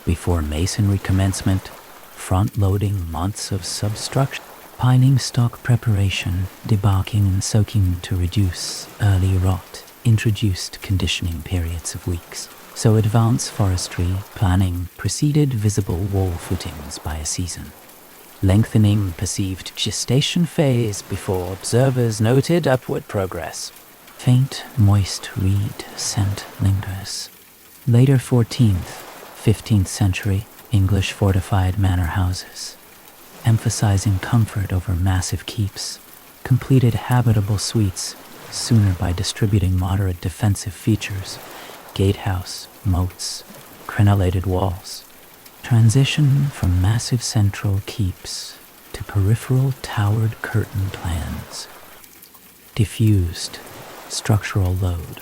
before masonry commencement, front-loading months of substruction, piling stock preparation, debarking and soaking to reduce early rot, introduced conditioning periods of weeks. So advanced forestry planning preceded visible wall footings by a season, lengthening perceived gestation phase before observers noted upward progress. Faint, moist reed scent lingers. Later 14th, 15th century English fortified manor houses, emphasizing comfort over massive keeps, completed habitable suites sooner by distributing moderate defensive features, gatehouse, moats, crenellated walls. Transition from massive central keeps to peripheral towered curtain plans. Diffused structural load,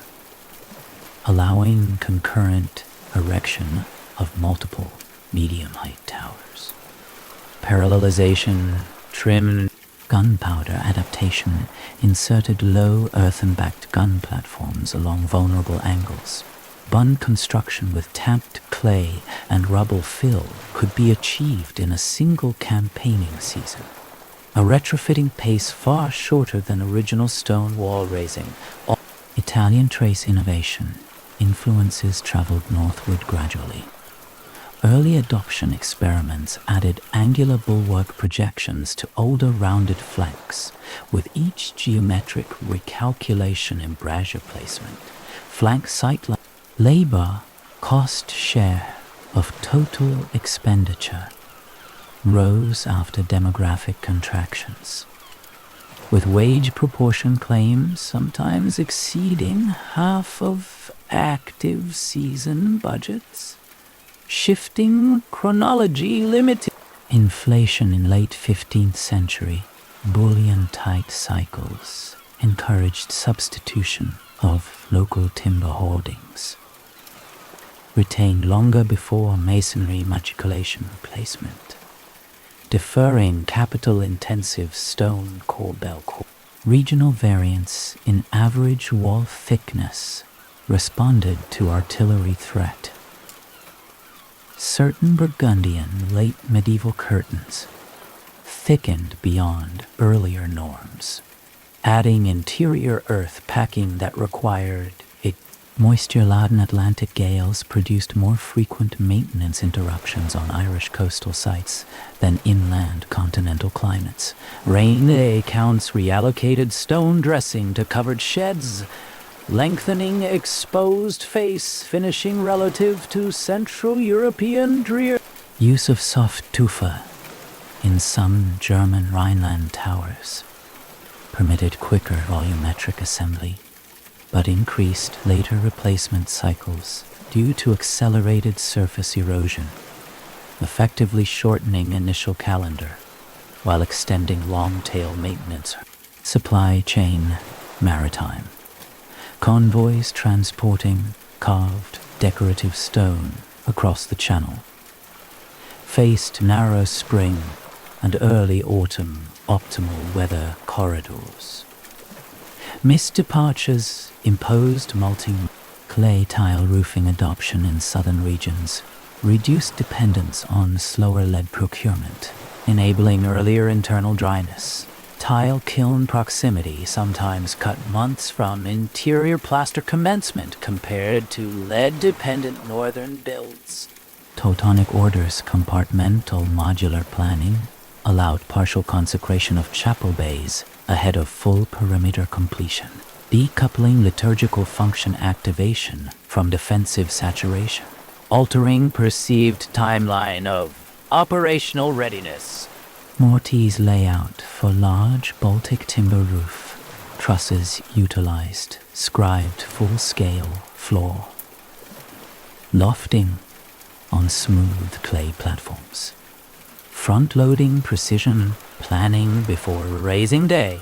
allowing concurrent erection of multiple medium-height towers. Parallelization, trim, gunpowder adaptation inserted low earthen-backed gun platforms along vulnerable angles. Bund construction with tamped clay and rubble fill could be achieved in a single campaigning season. A retrofitting pace far shorter than original stone wall raising. Italian trace innovation influences traveled northward gradually. Early adoption experiments added angular bulwark projections to older rounded flanks, with each geometric recalculation embrasure placement, flank sightline, labor, cost share of total expenditure rose after demographic contractions, with wage proportion claims sometimes exceeding half of active season budgets. Shifting chronology limited. Inflation in late 15th century, bullion-tight cycles encouraged substitution of local timber hoardings, retained longer before masonry matriculation replacement, deferring capital-intensive stone corbel core. Regional variance in average wall thickness responded to artillery threat. Certain Burgundian late medieval curtains thickened beyond earlier norms, adding interior earth packing that required it. Moisture-laden Atlantic gales produced more frequent maintenance interruptions on Irish coastal sites than inland continental climates. Rain accounts reallocated stone dressing to covered sheds, lengthening exposed face finishing relative to Central European drear. Use of soft tufa in some German Rhineland towers permitted quicker volumetric assembly, but increased later replacement cycles due to accelerated surface erosion, effectively shortening initial calendar while extending long-tail maintenance. Supply chain, maritime. Convoys transporting carved decorative stone across the channel faced narrow spring and early autumn optimal weather corridors. Missed departures imposed multi-clay tile roofing adoption in southern regions, reduced dependence on slower lead procurement, enabling earlier internal dryness. Tile kiln proximity sometimes cut months from interior plaster commencement compared to lead-dependent northern builds. Teutonic Order's compartmental modular planning allowed partial consecration of chapel bays ahead of full perimeter completion, decoupling liturgical function activation from defensive saturation, altering perceived timeline of operational readiness. Mortise layout for large Baltic timber roof, trusses utilized, scribed full-scale floor, lofting on smooth clay platforms, front-loading precision planning before raising day,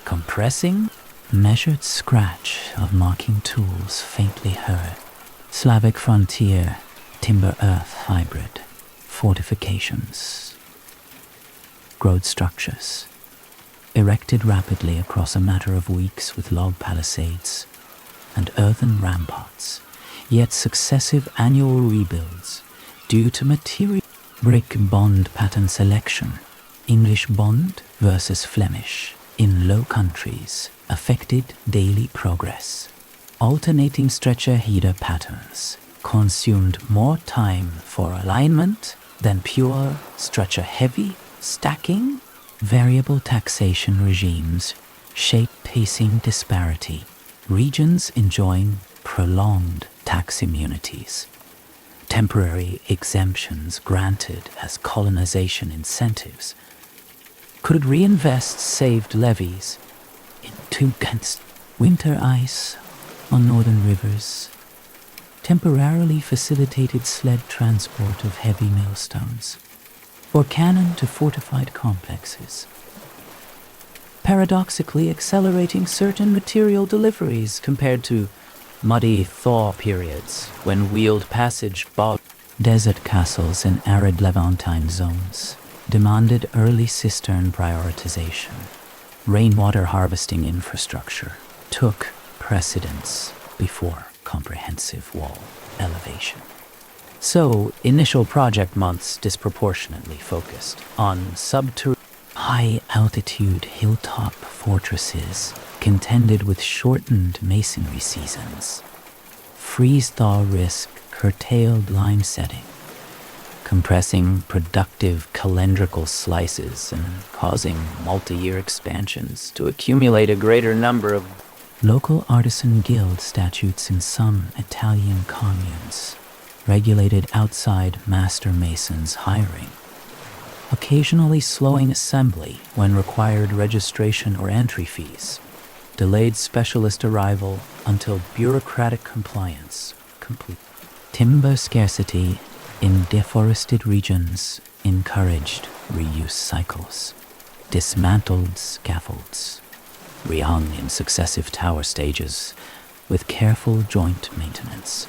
compressing, measured scratch of marking tools faintly heard, Slavic frontier, timber-earth hybrid, fortifications, growth structures, erected rapidly across a matter of weeks with log palisades and earthen ramparts, yet successive annual rebuilds due to material brick bond pattern selection, English bond versus Flemish, in Low Countries, affected daily progress. Alternating stretcher header patterns consumed more time for alignment than pure stretcher-heavy stacking. Variable taxation regimes shape pacing disparity, regions enjoying prolonged tax immunities. Temporary exemptions granted as colonization incentives could reinvest saved levies into winter ice on northern rivers, temporarily facilitated sled transport of heavy millstones, or cannon to fortified complexes, paradoxically accelerating certain material deliveries compared to muddy thaw periods when wheeled passage bog. Desert castles in arid Levantine zones demanded early cistern prioritization. Rainwater harvesting infrastructure took precedence before comprehensive wall elevation. So, initial project months disproportionately focused on subterranean high-altitude hilltop fortresses contended with shortened masonry seasons. Freeze-thaw risk curtailed line setting, compressing productive calendrical slices and causing multi-year expansions to accumulate a greater number of local artisan guild statutes in some Italian communes regulated outside master masons' hiring, occasionally slowing assembly when required registration or entry fees, delayed specialist arrival until bureaucratic compliance complete. Timber scarcity in deforested regions encouraged reuse cycles, dismantled scaffolds, rehung in successive tower stages with careful joint maintenance,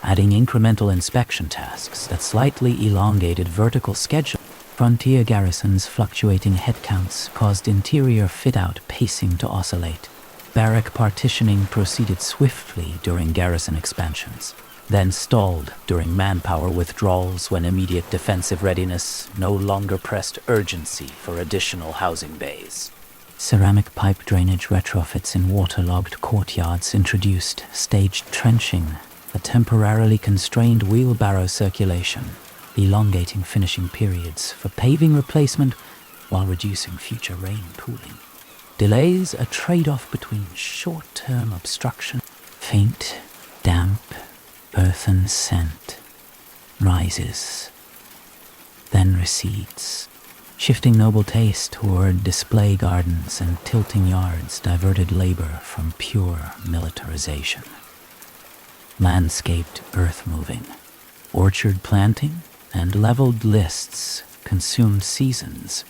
adding incremental inspection tasks that slightly elongated vertical schedule. Frontier garrisons' fluctuating headcounts caused interior fit-out pacing to oscillate. Barrack partitioning proceeded swiftly during garrison expansions, then stalled during manpower withdrawals when immediate defensive readiness no longer pressed urgency for additional housing bays. Ceramic pipe drainage retrofits in waterlogged courtyards introduced staged trenching, a temporarily constrained wheelbarrow circulation, elongating finishing periods for paving replacement while reducing future rain pooling. Delays a trade-off between short-term obstruction, faint, damp, earthen scent, rises, then recedes. Shifting noble taste toward display gardens and tilting yards diverted labor from pure militarization. Landscaped earth-moving, orchard planting, and leveled lists consumed seasons,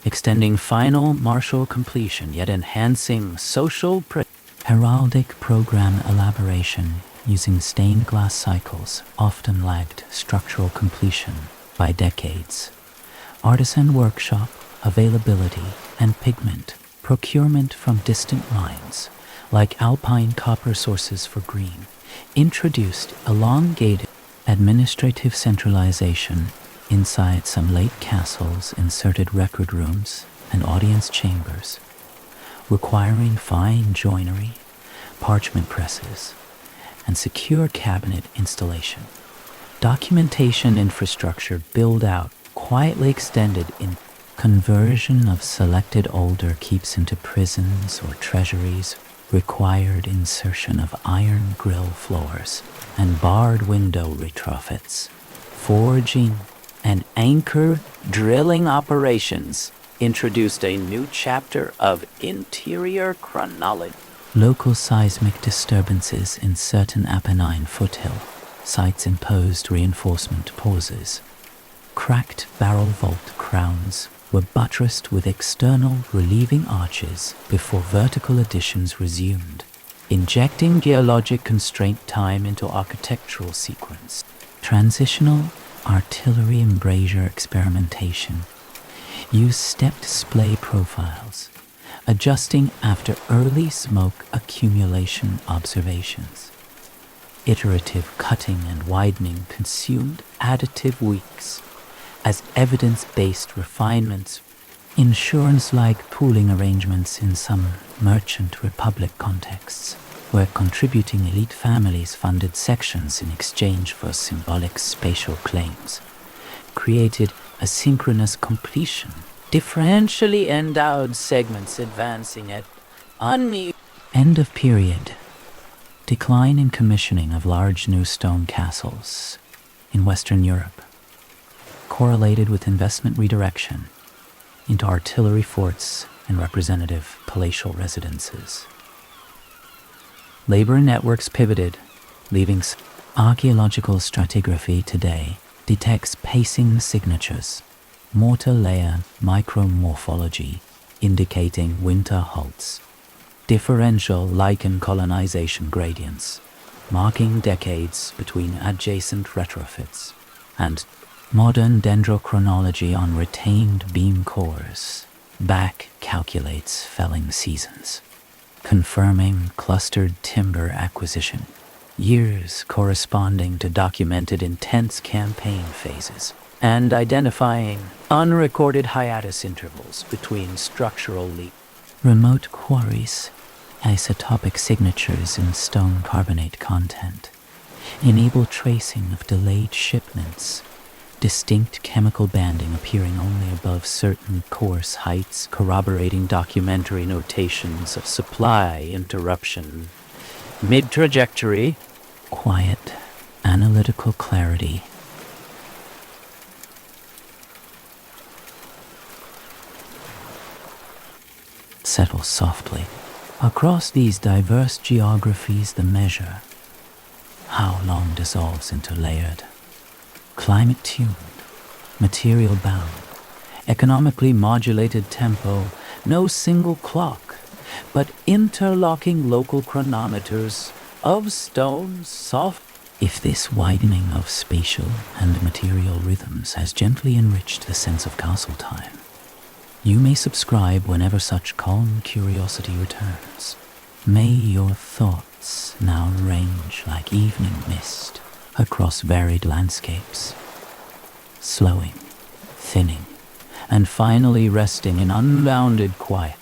extending final martial completion yet enhancing social heraldic program elaboration using stained glass cycles often lagged structural completion by decades. Artisan workshop availability and pigment procurement from distant lines, like alpine copper sources for green, introduced elongated administrative centralization inside some late castles, inserted record rooms and audience chambers, requiring fine joinery, parchment presses, and secure cabinet installation. Documentation infrastructure build-out quietly extended in conversion of selected older keeps into prisons or treasuries, required insertion of iron grill floors and barred window retrofits. Forging and anchor drilling operations introduced a new chapter of interior chronology. Local seismic disturbances in certain Apennine foothill sites imposed reinforcement pauses. Cracked barrel vault crowns were buttressed with external relieving arches before vertical additions resumed, injecting geologic constraint time into architectural sequence. Transitional artillery embrasure experimentation used stepped splay profiles adjusting after early smoke accumulation observations. Iterative cutting and widening consumed additive weeks as evidence-based refinements, insurance-like pooling arrangements in some merchant republic contexts, where contributing elite families funded sections in exchange for symbolic spatial claims, created asynchronous completion, differentially endowed segments advancing at end of period. Decline in commissioning of large new stone castles in Western Europe, correlated with investment redirection into artillery forts and representative palatial residences. Labor networks pivoted, leaving archaeological stratigraphy today detects pacing signatures, mortar layer micromorphology indicating winter halts, differential lichen colonization gradients, marking decades between adjacent retrofits, and modern dendrochronology on retained beam cores back calculates felling seasons, confirming clustered timber acquisition, years corresponding to documented intense campaign phases, and identifying unrecorded hiatus intervals between structural leaks. Remote quarries, isotopic signatures in stone carbonate content, enable tracing of delayed shipments, distinct chemical banding appearing only above certain coarse heights, corroborating documentary notations of supply interruption. Mid-trajectory, quiet, analytical clarity. Settle softly. Across these diverse geographies, the measure, how long dissolves into layered, climate-tuned, material-bound, economically modulated tempo, no single clock, but interlocking local chronometers of stone soft. If this widening of spatial and material rhythms has gently enriched the sense of castle time, you may subscribe whenever such calm curiosity returns. May your thoughts now range like evening mist across varied landscapes, slowing, thinning, and finally resting in unbounded quiet.